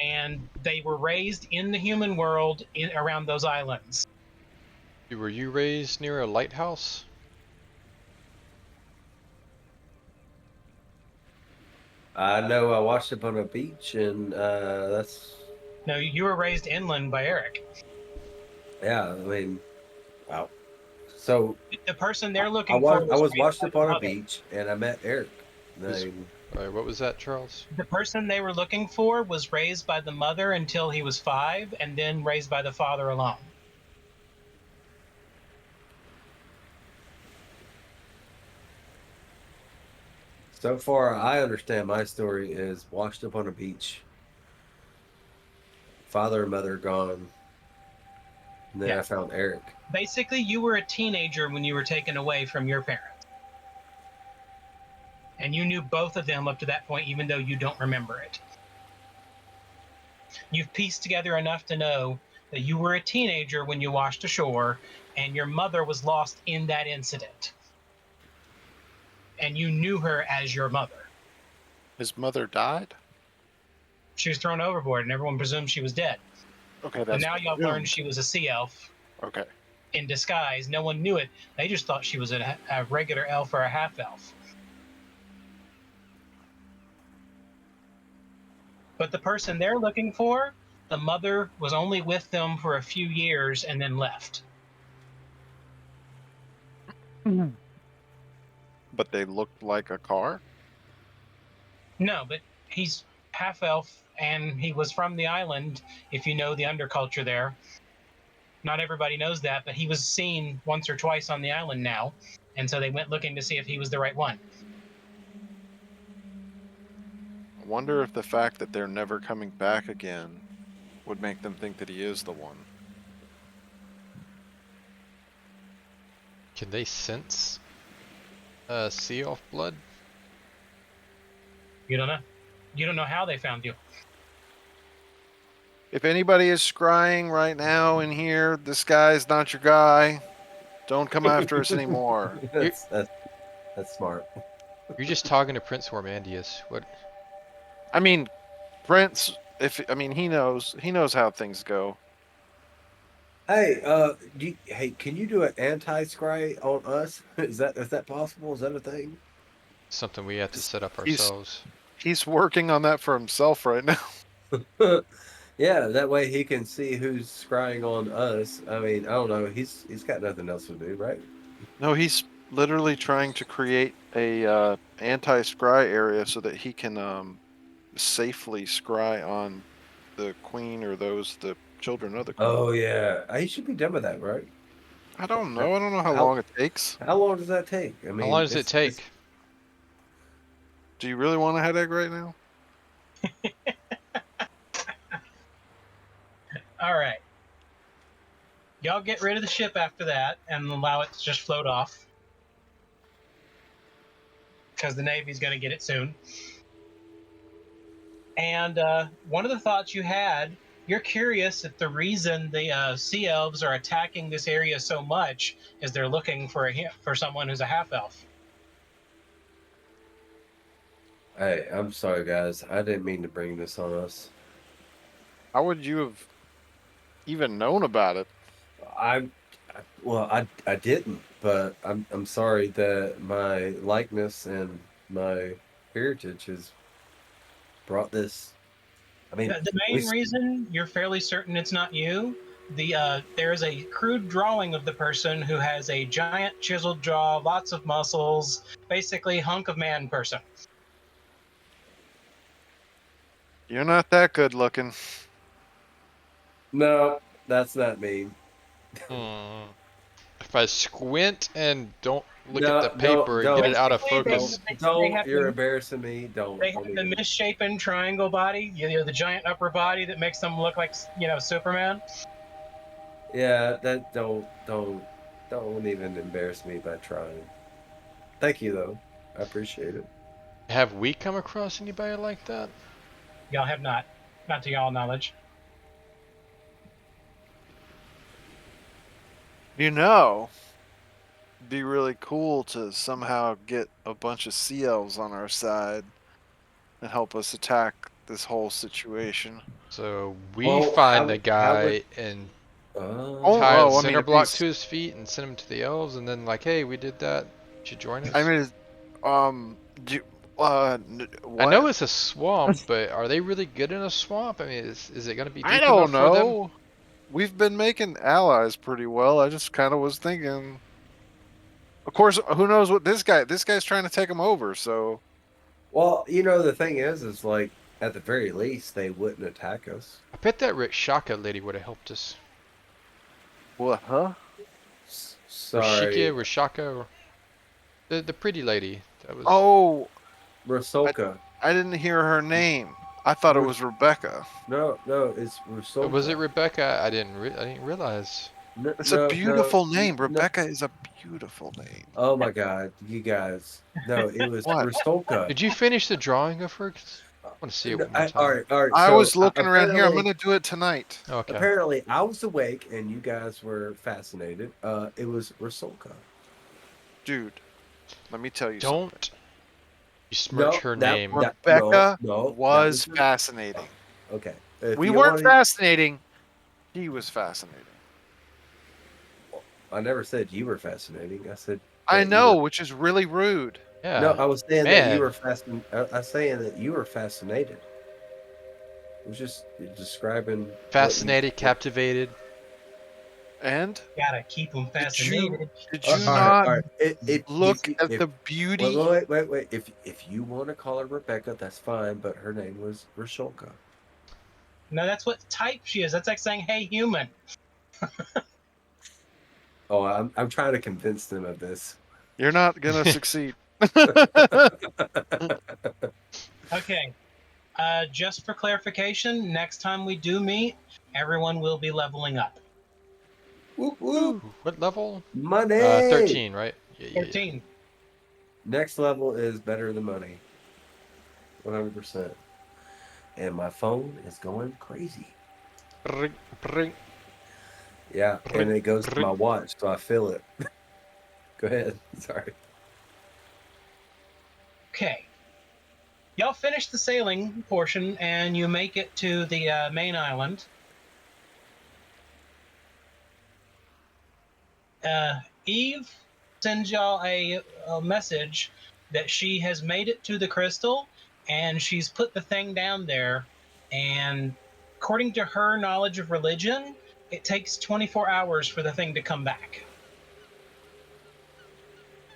And they were raised in the human world around those islands. Were you raised near a lighthouse? I know I watched it on a beach, and that's No, you were raised inland by Eric. yeah. I mean, wow. So The person they're I looking was for I was raised washed by up the on a mother. beach, and I met Eric. Alright, what was that, Charles? The person they were looking for was raised by the mother until he was 5, and then raised by the father alone. So far, I understand my story is washed up on a beach, father and mother gone, and then Yeah. I found Eric. Basically, you were a teenager when you were taken away from your parents. And you knew both of them up to that point, even though you don't remember it. You've pieced together enough to know that you were a teenager when you washed ashore, and your mother was lost in that incident. And you knew her as your mother. His mother died? She was thrown overboard, and everyone presumed she was dead. Okay, But that's now y'all presumed. learned she was a sea elf Okay. in disguise. No one knew it. They just thought she was a regular elf or a half elf. But the person they're looking for, the mother was only with them for a few years and then left. But they looked like a car? No, but he's half elf and he was from the island, if you know the underculture there. Not everybody knows that, but he was seen once or twice on the island now. And so they went looking to see if he was the right one. I wonder if the fact that they're never coming back again would make them think that he is the one. Can they sense sea elf blood? You don't know. You don't know how they found you. If anybody is scrying right now in here, this guy's not your guy. Don't come after us anymore. That's smart. You're just talking to Prince Hormandius. What? I mean, Prince, he knows how things go. Hey, can you do an anti-scry on us? Is that possible? Is that a thing? Something we have to set up He's- ourselves. He's working on that for himself right now. Yeah, that way he can see who's scrying on us. I mean, I don't know. He's got nothing else to do, right? No, he's literally trying to create a anti-scry area so that he can safely scry on the queen or the children of the queen. Oh yeah, he should be done with that, right? I don't know. I don't know how How- long it takes. How long does that take? I mean, How long does it it's- take? Do you really want a headache right now? All right. Y'all get rid of the ship after that and allow it to just float off. Because the Navy's going to get it soon. And one of the thoughts you had, you're curious if the reason the sea elves are attacking this area so much is they're looking for someone who's a half elf. Hey, I'm sorry, guys. I didn't mean to bring this on us. How would you have even known about it? I didn't, but I'm sorry that my likeness and my heritage has brought this. I mean, The main reason you're fairly certain it's not you, there is a crude drawing of the person who has a giant chiseled jaw, lots of muscles, basically hunk of man person. You're not that good looking. no, that's not me. Hmm. If I squint and don't look No, at the paper no, and get it out of Basically, focus, Don't. have You're the- embarrassing me. Don't. They have the misshapen triangle body, the giant upper body that makes them look like, Superman. Yeah, that don't even embarrass me by trying. Thank you though. I appreciate it. have we come across anybody like that? Y'all have not to y'all knowledge. You know, it'd be really cool to somehow get a bunch of sea elves on our side and help us attack this whole situation. So we Well, find how- the how guy would- and Oh, tie I a mean, center if block he's- to his feet and send him to the elves, and then like, hey, we did that. You should join us. I mean, I what? know it's a swamp, but are they really good in a swamp? I mean, is it going to be deep I don't enough for them? know. We've been making allies pretty well. I just kind of was thinking. Of course, who knows what this guy's trying to take him over. So Well, the thing is like at the very least they wouldn't attack us. I bet that Rishaka lady would have helped us. what? Huh? Sorry, Rishaka, the pretty lady. That was. Oh, Rusolka. I didn't hear her name. I thought it was Rebecca. No, it's Rusolka. Was it Rebecca? I didn't realize. No, It's no, a beautiful no, name. no. Rebecca is a beautiful name. Oh my God, you guys! No, it was What? Rusolka. Did you finish the drawing of her? want to see it one more time. All right, all right. I so, was looking around here. I'm apparently- gonna do it tonight. Okay. Apparently, I was awake and you guys were fascinated. It was Rusalka. Dude, let me tell you something. Don't besmirch her name. Rebecca no, was that fascinating. okay. If We you weren't wanna- fascinating. He was fascinating. I never said you were fascinating. I said I that you know, were- which is really rude. Yeah. No, I was saying that you Man. were I was saying that you were fascinated. It was just describing what you- Fascinated, captivated. And Gotta keep them did fascinated. you All right, not all right. look at if- the beauty? Wait. If you want to call her Rebecca, that's fine. But her name was Rusalka. No, that's what type she is. That's like saying, "Hey, human." Oh, I'm trying to convince them of this. You're not gonna succeed. Okay. Just for clarification, next time we do meet, everyone will be leveling up. Whoop, whoop. Ooh, what level? Money. 13, right? Yeah. 13. Next level is better than money. 100%. And my phone is going crazy. Bring, bring. Yeah, and it goes to my watch, so I feel it. Go ahead. Sorry. Okay. Y'all finish the sailing portion and you make it to the main island. Eve sends y'all a message that she has made it to the crystal and she's put the thing down there. And according to her knowledge of religion, it takes 24 hours for the thing to come back.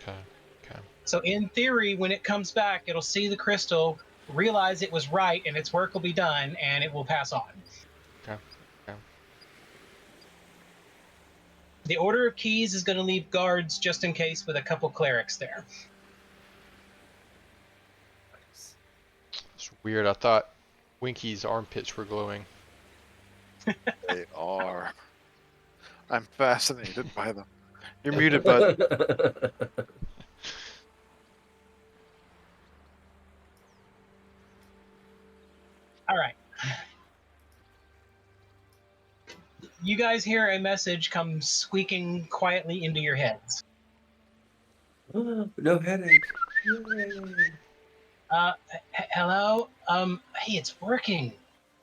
Okay. So in theory, when it comes back, it'll see the crystal, realize it was right, and its work will be done, and it will pass on. Okay. The Order of Keys is going to leave guards just in case with a couple clerics there. It's weird. I thought Winky's armpits were glowing. They are. I'm fascinated by them. You're muted, bud. All right. You guys hear a message come squeaking quietly into your heads. No headache. Yay. Hello? Hey, it's working.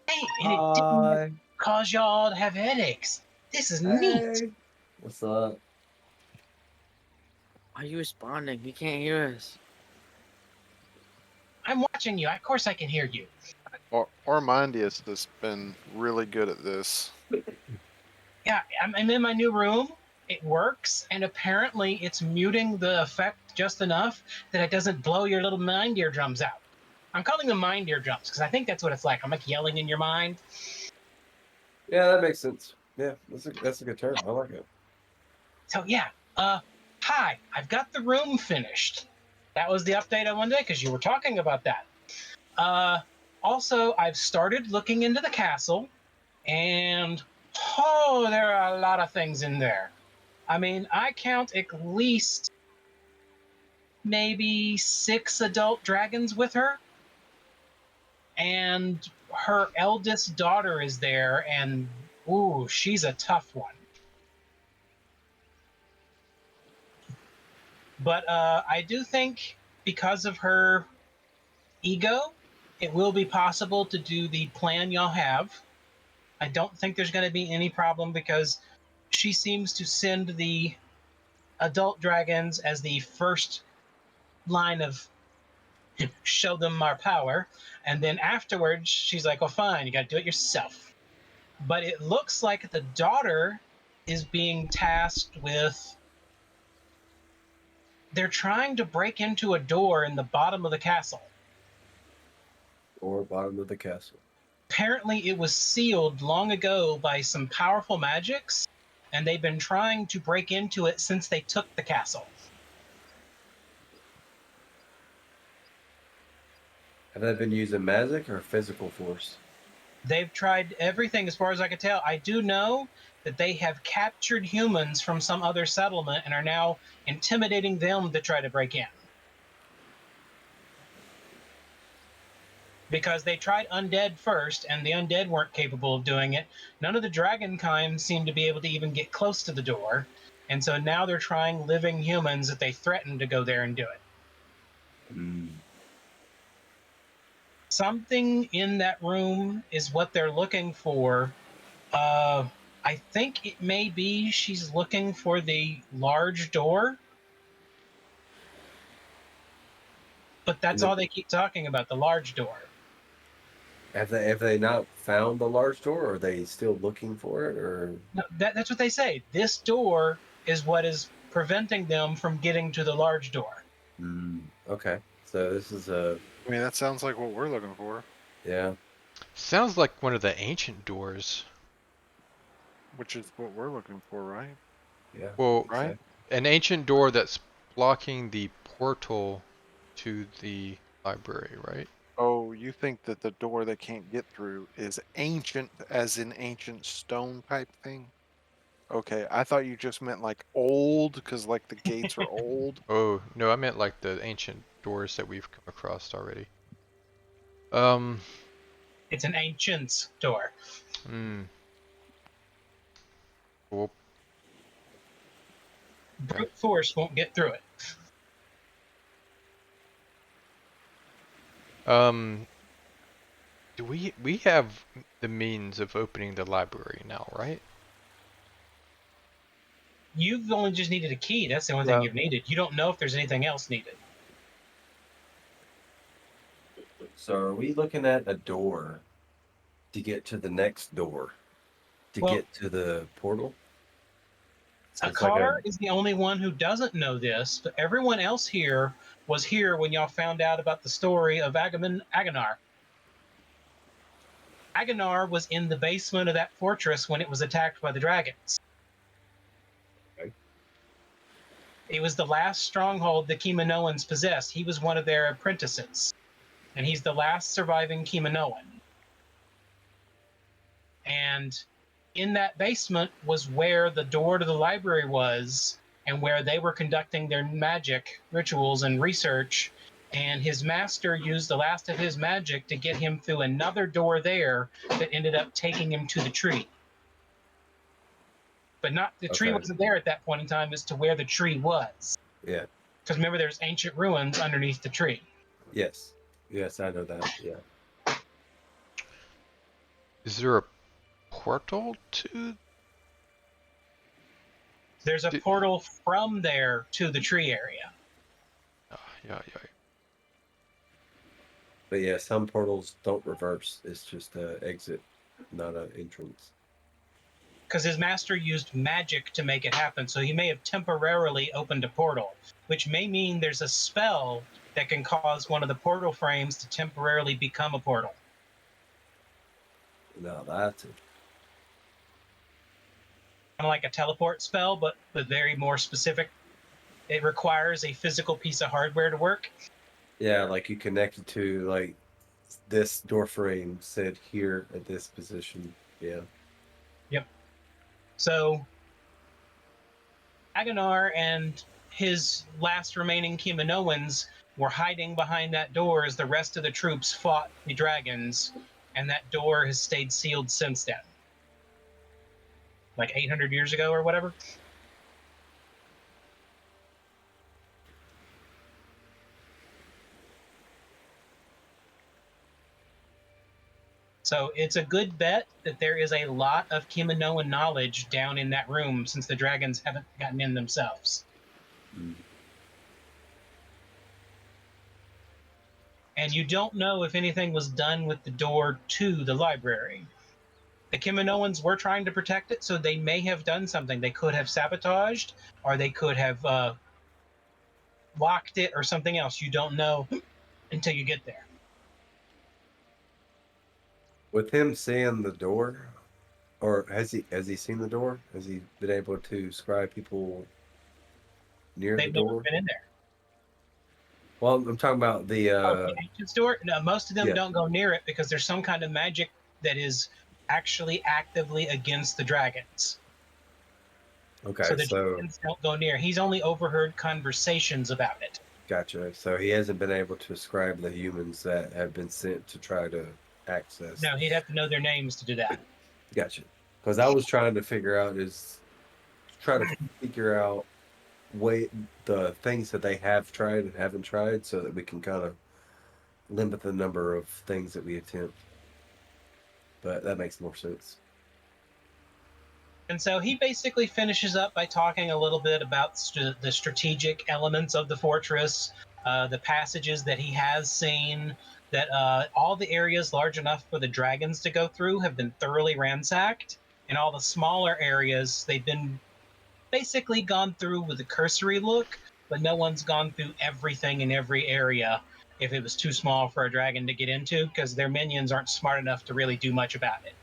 Hey, and it didn't Hi. cause y'all to have headaches. This is neat. Hey. What's up? Why are you responding? You can't hear us. I'm watching you. Of course I can hear you. Ormondius has been really good at this. Yeah, I'm in my new room. It works, and apparently it's muting the effect just enough that it doesn't blow your little mind eardrums out. I'm calling them mind eardrums because I think that's what it's like. I'm like yelling in your mind. Yeah, that makes sense. Yeah, that's a good term. I like it. So yeah, hi, I've got the room finished. That was the update on Monday because you were talking about that. Also, I've started looking into the castle, and there are a lot of things in there. I mean, I count at least maybe 6 adult dragons with her, and her eldest daughter is there, and ooh, she's a tough one. But I do think because of her ego, it will be possible to do the plan y'all have. I don't think there's going to be any problem because she seems to send the adult dragons as the first line of show them our power. And then afterwards, she's like, oh, fine, you got to do it yourself. But it looks like the daughter is being tasked with. They're trying to break into a door in the bottom of the castle. Or bottom of the castle. Apparently, it was sealed long ago by some powerful magics, and they've been trying to break into it since they took the castle. Have they been using magic or physical force? They've tried everything as far as I can tell. I do know that they have captured humans from some other settlement and are now intimidating them to try to break in. because they tried undead first, and the undead weren't capable of doing it. None of the dragon kind seemed to be able to even get close to the door, and so now they're trying living humans that they threatened to go there and do it. Something in that room is what they're looking for. I think it may be she's looking for the large door. But that's all they keep talking about, the large door. Have they not found the large door, or are they still looking for it, or? No, that's what they say. This door is what is preventing them from getting to the large door. Okay, so this is a. I mean, that sounds like what we're looking for. Yeah. Sounds like one of the ancient doors. Which is what we're looking for, right? Yeah. Well, Right? an ancient door that's blocking the portal to the library, right? Oh, you think that the door they can't get through is ancient, as in ancient stone type thing? Okay, I thought you just meant like old, because like the gates are old. Oh, no, I meant like the ancient doors that we've come across already. Cool. It's an ancient door. Brute force won't get through it. Do we have the means of opening the library now, right? You've only just needed a key. That's the only thing you've needed. You don't know if there's anything else needed. So are we looking at a door to get to the next door to get to the portal? Akar is the only one who doesn't know this, but everyone else here was here when y'all found out about the story of Aganar. Aganar was in the basement of that fortress when it was attacked by the dragons. Okay. It was the last stronghold the Kimanoans possessed. He was one of their apprentices, and he's the last surviving Kimanoan. And in that basement was where the door to the library was, and where they were conducting their magic rituals and research. And his master used the last of his magic to get him through another door there that ended up taking him to the tree. But not the tree wasn't there at that point in time as to where the tree was. Yeah. Because remember, there's ancient ruins underneath the tree. Yes. Yes, I know that. Yeah. Is there a portal to? There's a portal from there to the tree area. Yeah. But yeah, some portals don't reverse. It's just an exit, not an entrance. Because his master used magic to make it happen, so he may have temporarily opened a portal, which may mean there's a spell that can cause one of the portal frames to temporarily become a portal. No, that's it. Kind of like a teleport spell, but very more specific. It requires a physical piece of hardware to work. Yeah, like you connected to like this door frame said here at this position. Yeah. Yep. So Aganar and his last remaining Kimanoans were hiding behind that door as the rest of the troops fought the dragons, and that door has stayed sealed since then. Like 800 years ago or whatever. So it's a good bet that there is a lot of Kimanoan knowledge down in that room, since the dragons haven't gotten in themselves. And you don't know if anything was done with the door to the library. The Kimanoans were trying to protect it, so they may have done something. They could have sabotaged, or they could have locked it, or something else. You don't know until you get there. With him seeing the door, or has he seen the door? Has he been able to scry people near They've the never door? been in there. Well, I'm talking about the ancient door. No, most of them yeah. don't go near it because there's some kind of magic that is actually actively against the dragons. Okay, So the dragons don't go near. He's only overheard conversations about it. Gotcha. So he hasn't been able to describe the humans that have been sent to try to access. No, he'd have to know their names to do that. Gotcha. Because I was trying to figure out the things that they have tried and haven't tried, so that we can kind of limit the number of things that we attempt. But that makes more sense. And so he basically finishes up by talking a little bit about the strategic elements of the fortress, the passages that he has seen, that all the areas large enough for the dragons to go through have been thoroughly ransacked, and all the smaller areas, they've been basically gone through with a cursory look, but no one's gone through everything in every area if it was too small for a dragon to get into, because their minions aren't smart enough to really do much about it.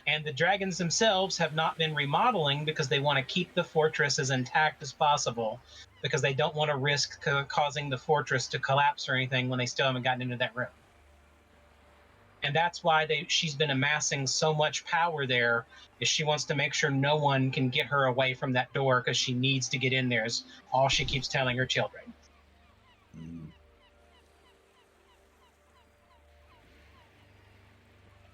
And the dragons themselves have not been remodeling because they want to keep the fortress as intact as possible, because they don't want to risk causing the fortress to collapse or anything when they still haven't gotten into that room. And that's why she's been amassing so much power there, is she wants to make sure no one can get her away from that door, because she needs to get in there, is all she keeps telling her children.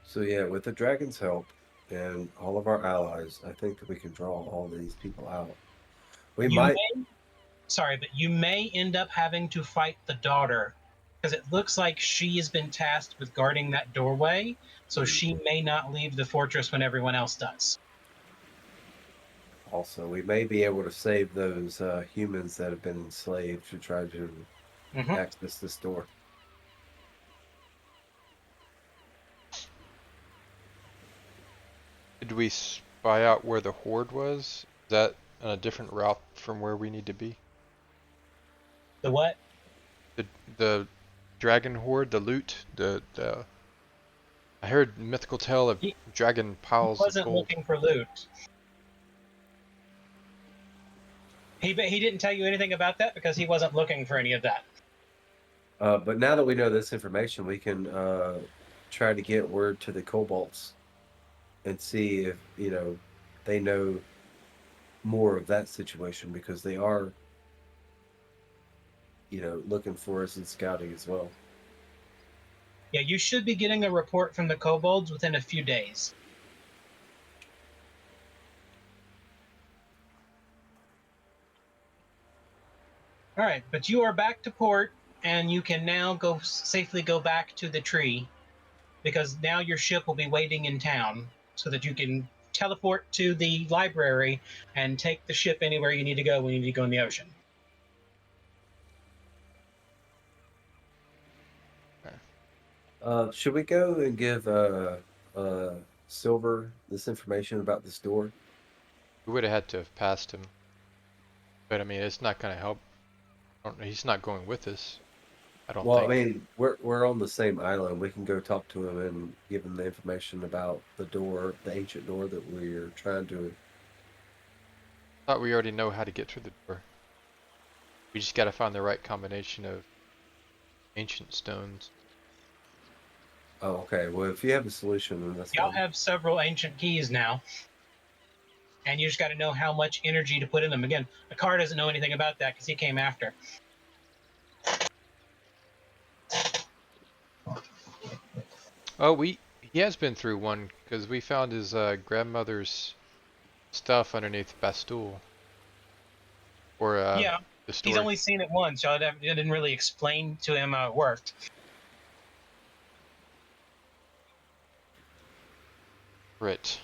So yeah, with the dragon's help and all of our allies, I think that we can draw all these people out. You may end up having to fight the daughter, because it looks like she has been tasked with guarding that doorway, so she may not leave the fortress when everyone else does. Also, we may be able to save those humans that have been enslaved to try to access this door. Did we spy out where the horde was? Is that on a different route from where we need to be? The what? The dragon horde, the loot, I heard mythical tale of dragon piles He wasn't of gold. looking for loot. He didn't tell you anything about that because he wasn't looking for any of that. But now that we know this information, we can try to get word to the kobolds and see if they know more of that situation, because they are looking for us and scouting as well. Yeah, you should be getting a report from the kobolds within a few days. All right, but you are back to port, and you can now safely go back to the tree, because now your ship will be waiting in town, so that you can teleport to the library and take the ship anywhere you need to go when you need to go in the ocean. Should we go and give Silver this information about this door? We would have had to have passed him. But I mean, it's not going to help. He's not going with us. I don't think. Well, I mean, we're on the same island. We can go talk to him and give him the information about the door, the ancient door that we're trying to. I thought we already know how to get through the door. We just got to find the right combination of ancient stones. Oh, okay. Well, if you have a solution, then that's Y'all fine. have several ancient keys now, and you just got to know how much energy to put in them. Again, Akar doesn't know anything about that because he came after. Oh, he has been through one, because we found his grandmother's stuff underneath Bastool. Or Yeah, the store. he's only seen it once, so I didn't really explain to him how it worked. Right.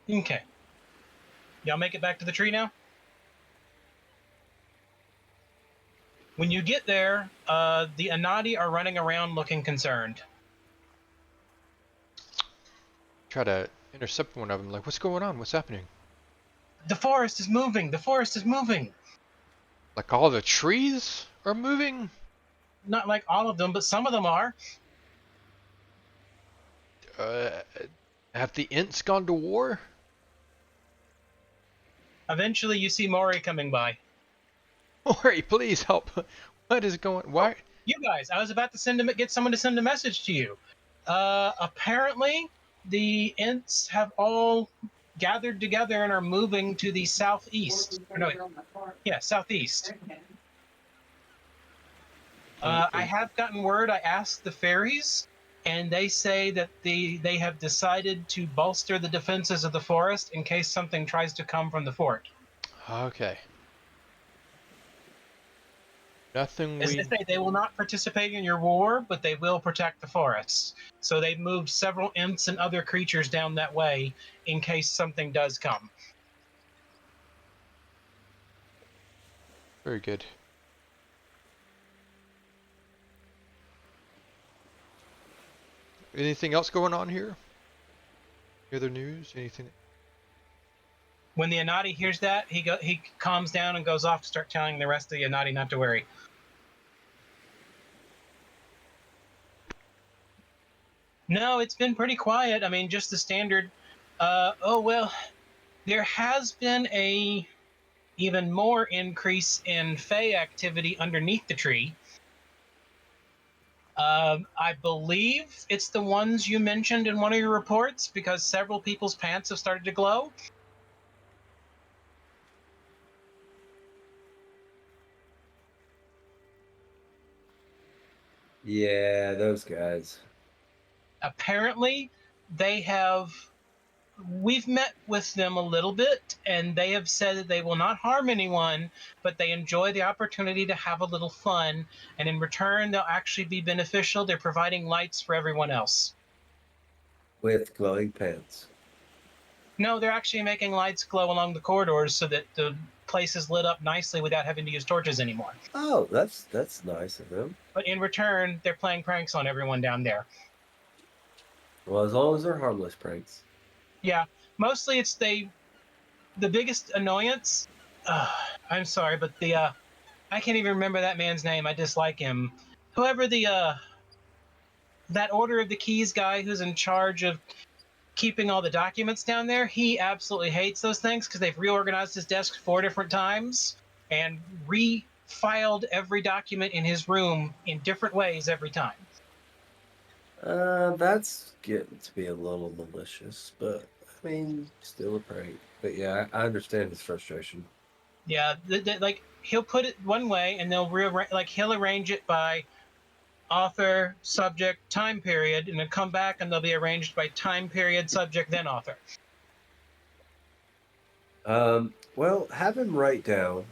Okay. Y'all make it back to the tree now? When you get there, the Anadi are running around looking concerned. Try to intercept one of them. Like, what's going on? What's happening? The forest is moving! The forest is moving! Like all the trees are moving? Not like all of them, but some of them are. Have the Ints gone to war? Eventually, you see Mori coming by. Mori, please help. What is going? Why? You guys, I was about to get someone to send a message to you. Apparently, the Ents have all gathered together and are moving to the southeast. Or no, yeah, southeast. I have gotten word. I asked the fairies, and they say that they have decided to bolster the defenses of the forest in case something tries to come from the fort. Okay. Nothing As they we. say, they will not participate in your war, but they will protect the forests. So they've moved several imps and other creatures down that way in case something does come. Very good. Anything else going on here? Any other news? Anything? When the Anati hears that, he calms down and goes off to start telling the rest of the Anati not to worry. No, it's been pretty quiet. I mean, just the standard. Oh well, there has been a even more increase in Fey activity underneath the tree. I believe it's the ones you mentioned in one of your reports because several people's pants have started to glow. Yeah, those guys. Apparently, they have. We've met with them a little bit, and they have said that they will not harm anyone, but they enjoy the opportunity to have a little fun, and in return, they'll actually be beneficial. They're providing lights for everyone else. With glowing pants. No, they're actually making lights glow along the corridors so that the place is lit up nicely without having to use torches anymore. Oh, that's nice of them. But in return, they're playing pranks on everyone down there. Well, as long as they're harmless pranks. Yeah, mostly it's the biggest annoyance. I'm sorry, but I can't even remember that man's name. I dislike him. Whoever that Order of the Keys guy who's in charge of keeping all the documents down there, he absolutely hates those things because they've reorganized his desk 4 different times and refiled every document in his room in different ways every time. That's getting to be a little malicious, but I mean, still a prank. But yeah, I understand his frustration. Yeah, like he'll put it one way and they'll he'll arrange it by author, subject, time period, and then come back and they'll be arranged by time period, subject, then author. Well, have him write down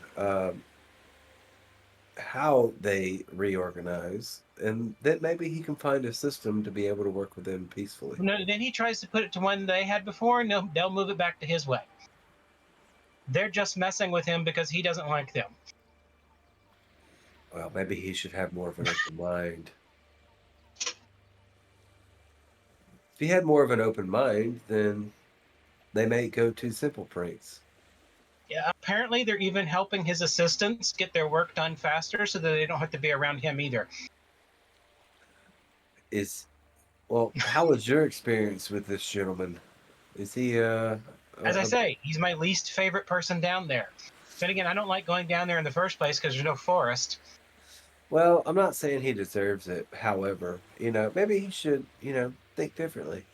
how they reorganize, and then maybe he can find a system to be able to work with them peacefully. No, then he tries to put it to one they had before, and they'll move it back to his way. They're just messing with him because he doesn't like them. Well, maybe he should have more of an open mind. If he had more of an open mind, then they may go to simple pranks. Yeah, apparently they're even helping his assistants get their work done faster so that they don't have to be around him either. How was your experience with this gentleman? Is he As I say, he's my least favorite person down there. Then again, I don't like going down there in the first place because there's no forest. Well, I'm not saying he deserves it. However, maybe he should, think differently.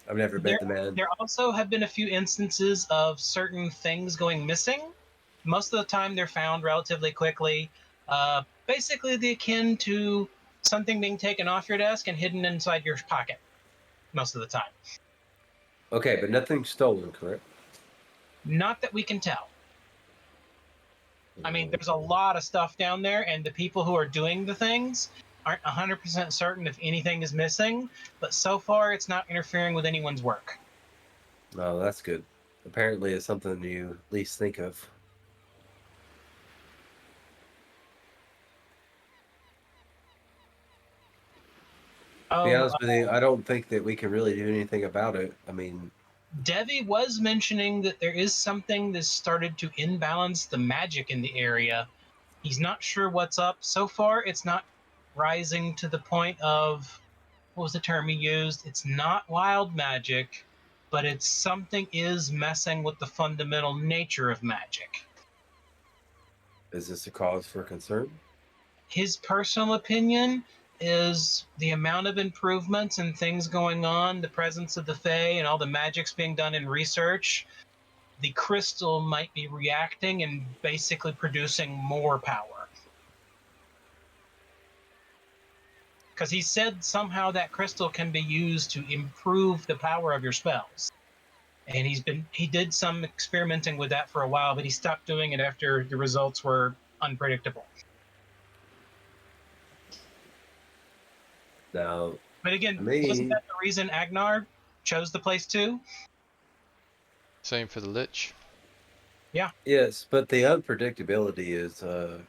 I've never met the man. There also have been a few instances of certain things going missing. Most of the time, they're found relatively quickly. Basically, the akin to something being taken off your desk and hidden inside your pocket. Most of the time. Okay, but nothing stolen, correct? Not that we can tell. I mean, there's a lot of stuff down there, and the people who are doing the things aren't 100% certain if anything is missing, but so far it's not interfering with anyone's work. Oh, that's good. Apparently it's something you at least think of. To be honest with you, I don't think that we can really do anything about it. I mean, Devi was mentioning that there is something that's started to imbalance the magic in the area. He's not sure what's up. So far, it's not rising to the point of, what was the term he used? It's not wild magic, but it's something is messing with the fundamental nature of magic. is this a cause for concern? his personal opinion is the amount of improvements and things going on, the presence of the Fae, and all the magics being done in research. The crystal might be reacting and basically producing more power. Because he said somehow that crystal can be used to improve the power of your spells. And he did some experimenting with that for a while, but he stopped doing it after the results were unpredictable. Now, But again, to me- wasn't that the reason Agnar chose the place too? Same for the Lich. yes, but the unpredictability is a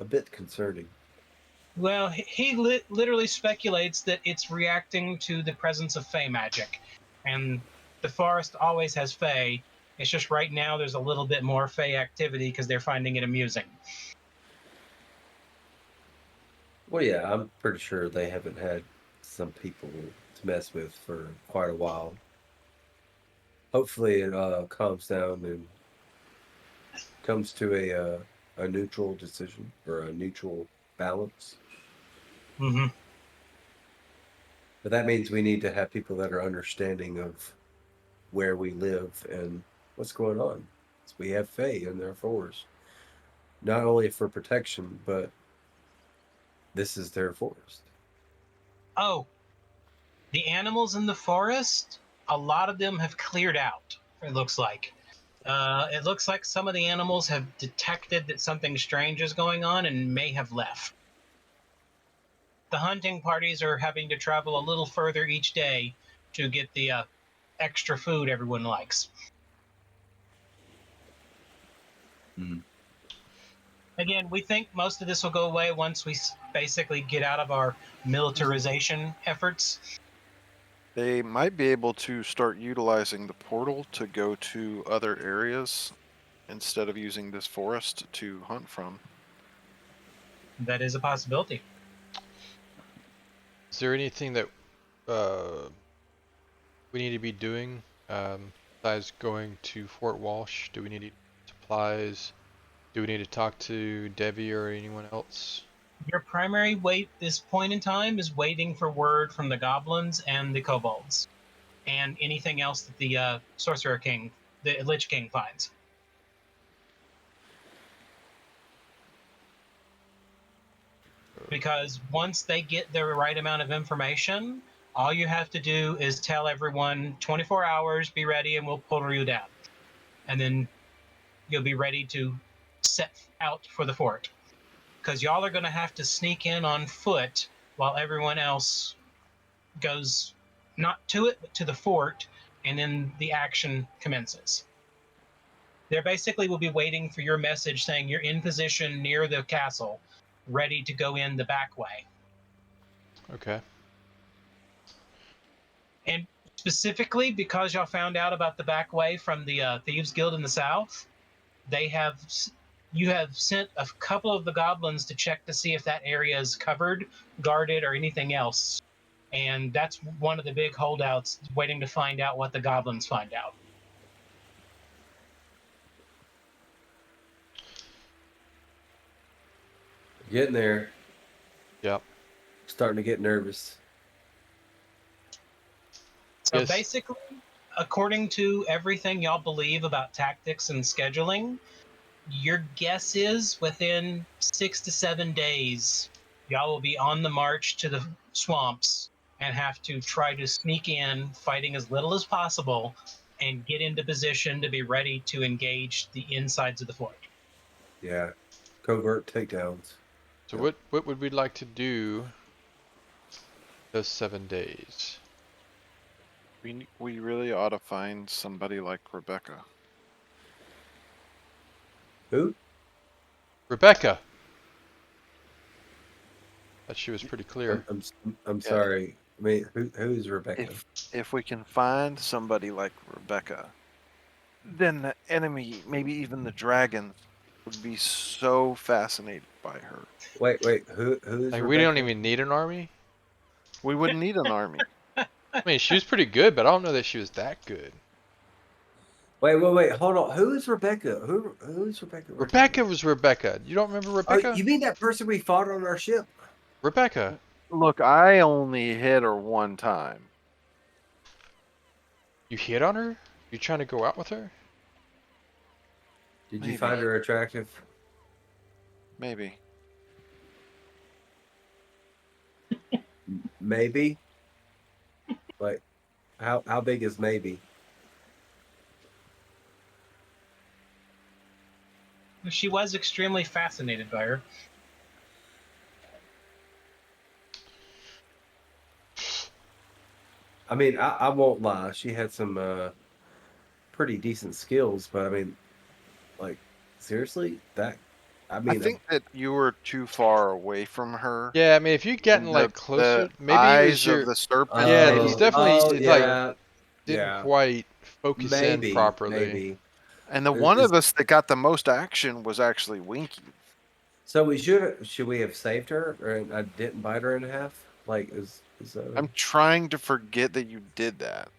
bit concerning. Well, he literally speculates that it's reacting to the presence of Fey magic. And the forest always has Fey. It's just right now there's a little bit more Fey activity because they're finding it amusing. Well, yeah, I'm pretty sure they haven't had some people to mess with for quite a while. Hopefully, it calms down and comes to a neutral decision or a neutral balance. Mm-hmm. But that means we need to have people that are understanding of where we live and what's going on. So we have Fae in their forest, not only for protection, but this is their forest. Oh, the animals in the forest, a lot of them have cleared out, it looks like. It looks like some of the animals have detected that something strange is going on and may have left. The hunting parties are having to travel a little further each day to get the extra food everyone likes. Mm. Again, we think most of this will go away once we basically get out of our militarization efforts. They might be able to start utilizing the portal to go to other areas instead of using this forest to hunt from. That is a possibility. Is there anything that we need to be doing besides going to Fort Walsh? Do we need supplies? Do we need to talk to Debbie or anyone else? Your primary wait this point in time is waiting for word from the goblins and the kobolds, and anything else that the Sorcerer King, the Lich King, finds. Because once they get the right amount of information, all you have to do is tell everyone 24 hours, be ready, and we'll pull you down. And then you'll be ready to set out for the fort. Because y'all are going to have to sneak in on foot while everyone else goes not to it, but to the fort, and then the action commences. They basically will be waiting for your message saying you're in position near the castle, ready to go in the back way. Okay. And specifically, because y'all found out about the back way from the Thieves Guild in the south, you have sent a couple of the goblins to check to see if that area is covered, guarded, or anything else. And that's one of the big holdouts, waiting to find out what the goblins find out. Getting there. Yep. Starting to get nervous. So Yes. basically, according to everything y'all believe about tactics and scheduling, your guess is within 6 to 7 days, y'all will be on the march to the swamps and have to try to sneak in, fighting as little as possible, and get into position to be ready to engage the insides of the fort. Yeah. Covert takedowns. So Yep. what would we like to do those 7 days? We really ought to find somebody like Rebecca. Who? Rebecca! Thought she was pretty clear. I'm sorry. I mean, who's Rebecca? If we can find somebody like Rebecca, then the enemy, maybe even the dragons, would be so fascinated by her. Wait. Who's Like, Rebecca? we don't even need an army? We wouldn't need an army. I mean, she was pretty good, but I don't know that she was that good. Wait. Hold on. Who's Rebecca? Who's Rebecca? Rebecca was Rebecca. You don't remember Oh, Rebecca? you mean that person we fought on our ship? Rebecca. Look, I only hit her one time. You hit on her? You trying to go out with her? Did you Maybe. find her attractive? Maybe. Maybe. Like, how big is maybe? She was extremely fascinated by her. I mean, I won't lie. She had some pretty decent skills, but I mean, like, seriously, I I mean, think that you were too far away from her. Yeah, I mean, if you're getting and like the closer, maybe it was eyes your. of the serpent. Yeah, it was definitely it's like yeah, didn't yeah, quite focus in properly. maybe. And the Is- one is- of us that got the most action was actually Winky. So should we have saved her, or I didn't bite her in half? Like, is I'm trying to forget that you did that.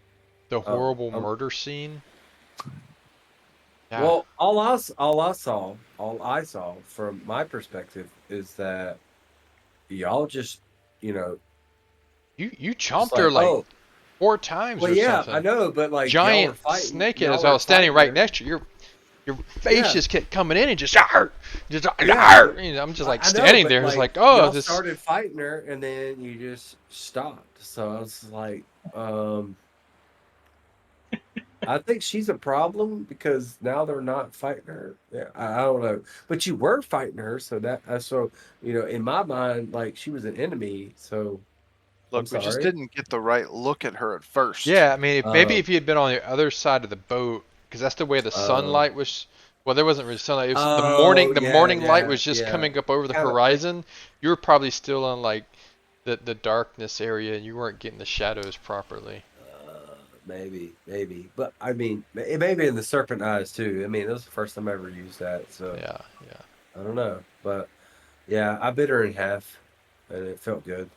The horrible um, murder scene. Yeah. Well, all I saw from my perspective is that y'all just, you know, you just chomped like, her like oh, 4 times well, or yeah, something. I know, but like y'all were Giant fighting, snakehead y'all as I were was standing fighting right her. next to you. Your face Yeah. just kept coming in and just Yeah. I'm just like I know, standing but, there, just like, like, oh, y'all this. started fighting her, and then you just stopped. So I was like, I think she's a problem because now they're not fighting her. Yeah, I don't know, but you were fighting her, so in my mind, like she was an enemy. So I'm Look, we just sorry. didn't get the right look at her at first. Yeah, I mean, maybe Um, if you had been on the other side of the boat, because that's the way the uh, sunlight was. Well, there wasn't really sunlight. It was the oh morning. The yeah, morning light was yeah, just yeah. coming up over the Kind of horizon. You were probably still on like the darkness area, and you weren't getting the shadows properly. maybe, but I mean, it may be in the serpent eyes too. I mean, that was the first time I ever used that, so Yeah, yeah. I don't know, but yeah, I bit her in half, and it felt good.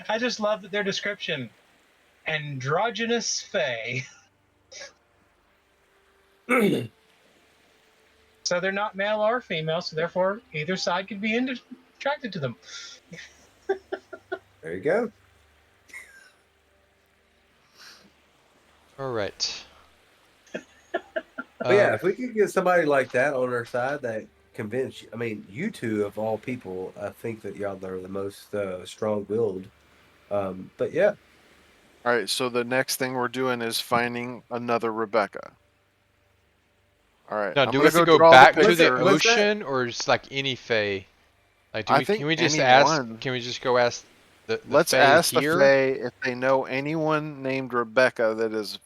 I just love their description. Androgynous fae. So they're not male or female, so therefore either side could be attracted to them. There you go. All right. But yeah, if we could get somebody like that on our side that convince, I mean, you two of all people, I think that y'all are the most strong-willed. But yeah, All right, so the next thing we're doing is finding another Rebecca. All right. Now, I'm do we gonna have to go draw the back to the picture. What's that? ocean, or just like any fae? Like, I think can we just anyone. ask? Can we just go ask the Let's fae ask here? the Fae if they know anyone named Rebecca that is.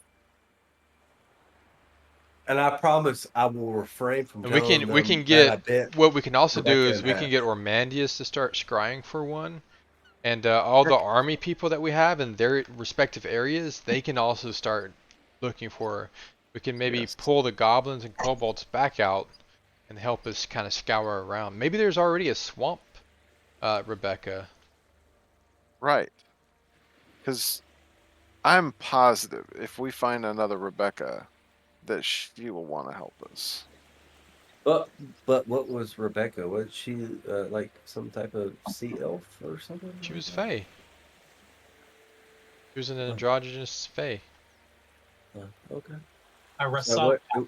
and I promise I will refrain from And we telling can them get that I bit what we can also do Rebecca is in we can half. get Ormandius to start scrying for one, and all the army people that we have in their respective areas, they can also start looking for her. We can maybe Yes. pull the goblins and kobolds back out and help us kind of scour around. Maybe there's already a swamp, Rebecca. Right. Because I'm positive if we find another Rebecca, that she will want to help us. But what was Rebecca? Was she like some type of sea elf or something? She like was that? fae. She was an androgynous fae. Okay. A So Rasal.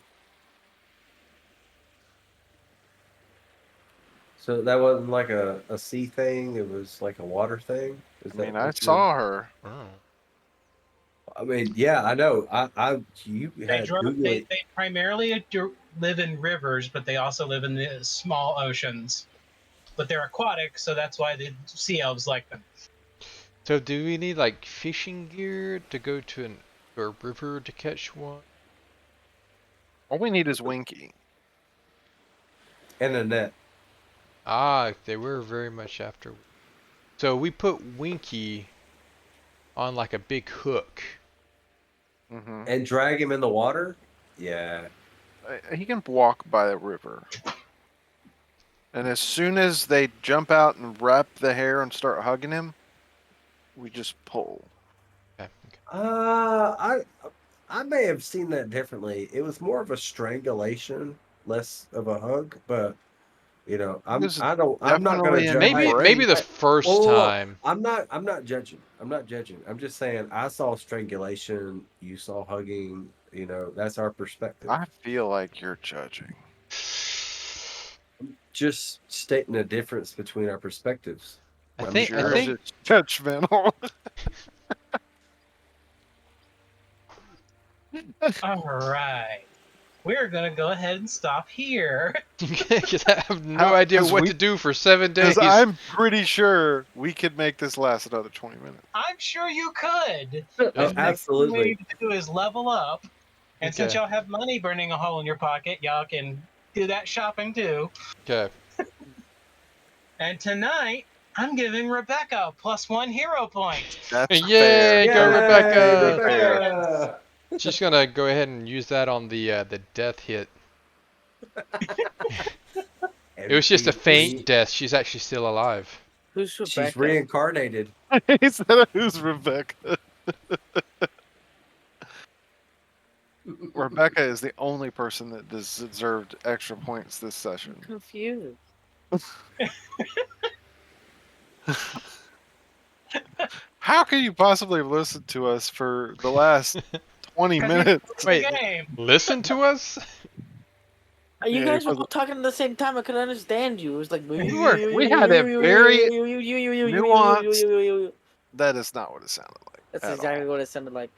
so that wasn't like a sea thing. It was like a water thing. Is I that mean, I what you- saw her. Oh. I mean, yeah, I know. You They had Google they it. primarily live in rivers, but they also live in the small oceans. But they're aquatic, so that's why the sea elves like them. So do we need like fishing gear to go to a river to catch one? All we need is Winky. and a net. Ah, they were very much after. So we put Winky on like a big hook. Hmm. And drag him in the water? Yeah. He can walk by the river. And as soon as they jump out and wrap the hair and start hugging him, we just pull. Okay. I may have seen that differently. It was more of a strangulation, less of a hug. But you know, I'm This is I don't I'm not gonna definitely an judge. Maybe the Hey, first whoa, whoa, whoa. time. I'm not judging. I'm not judging. I'm just saying I saw strangulation. You saw hugging. You know, that's our perspective. I feel like you're judging. Just stating the difference between our perspectives. I I'm think sure. It's judgmental. All right. We're going to go ahead and stop here. Because I have no How- idea 'cause what we- to do for 7 days. Because I'm pretty sure we could make this last another 20 minutes. I'm sure you could. Oh, The next thing we absolutely. need to do is level up. And since Okay. y'all have money burning a hole in your pocket, y'all can do that shopping too. Okay. And tonight, I'm giving Rebecca +1 hero point. That's Yay, fair. go Yay, Rebecca! Rebecca! She's gonna go ahead and use that on the death hit. It was just a faint death. She's actually still alive. Who's Rebecca? She's reincarnated. He said, "Who's Rebecca?" Rebecca is the only person that deserved extra points this session. I'm confused. How can you possibly have listened to us for the last 20 minutes? It's Wait. the game. Listen to us? You Yeah, guys it were was- all talking at the same time. I couldn't understand you. It was like We had a very nuanced- That is not what it sounded like. That's at exactly all. what it sounded like.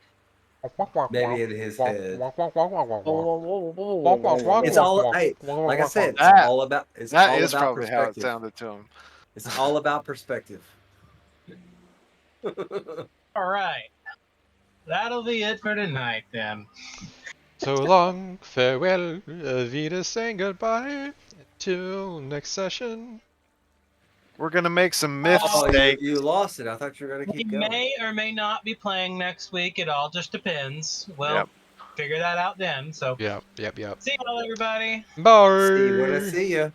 Maybe in his head. Whoa, whoa, whoa, whoa, whoa. It's all hey, like I said, it's That- all about it's That all is about probably how it perspective. sounded to him. It's all about perspective. All right. That'll be it for tonight then. So long, farewell, Avita saying goodbye. Till next session. We're gonna make some myth Oh, steak. you lost it. I thought you were gonna We keep going. may or may not be playing next week. It all just depends. We'll Yep. figure that out then. So Yep. see y'all, everybody. Bye. See you when I see you.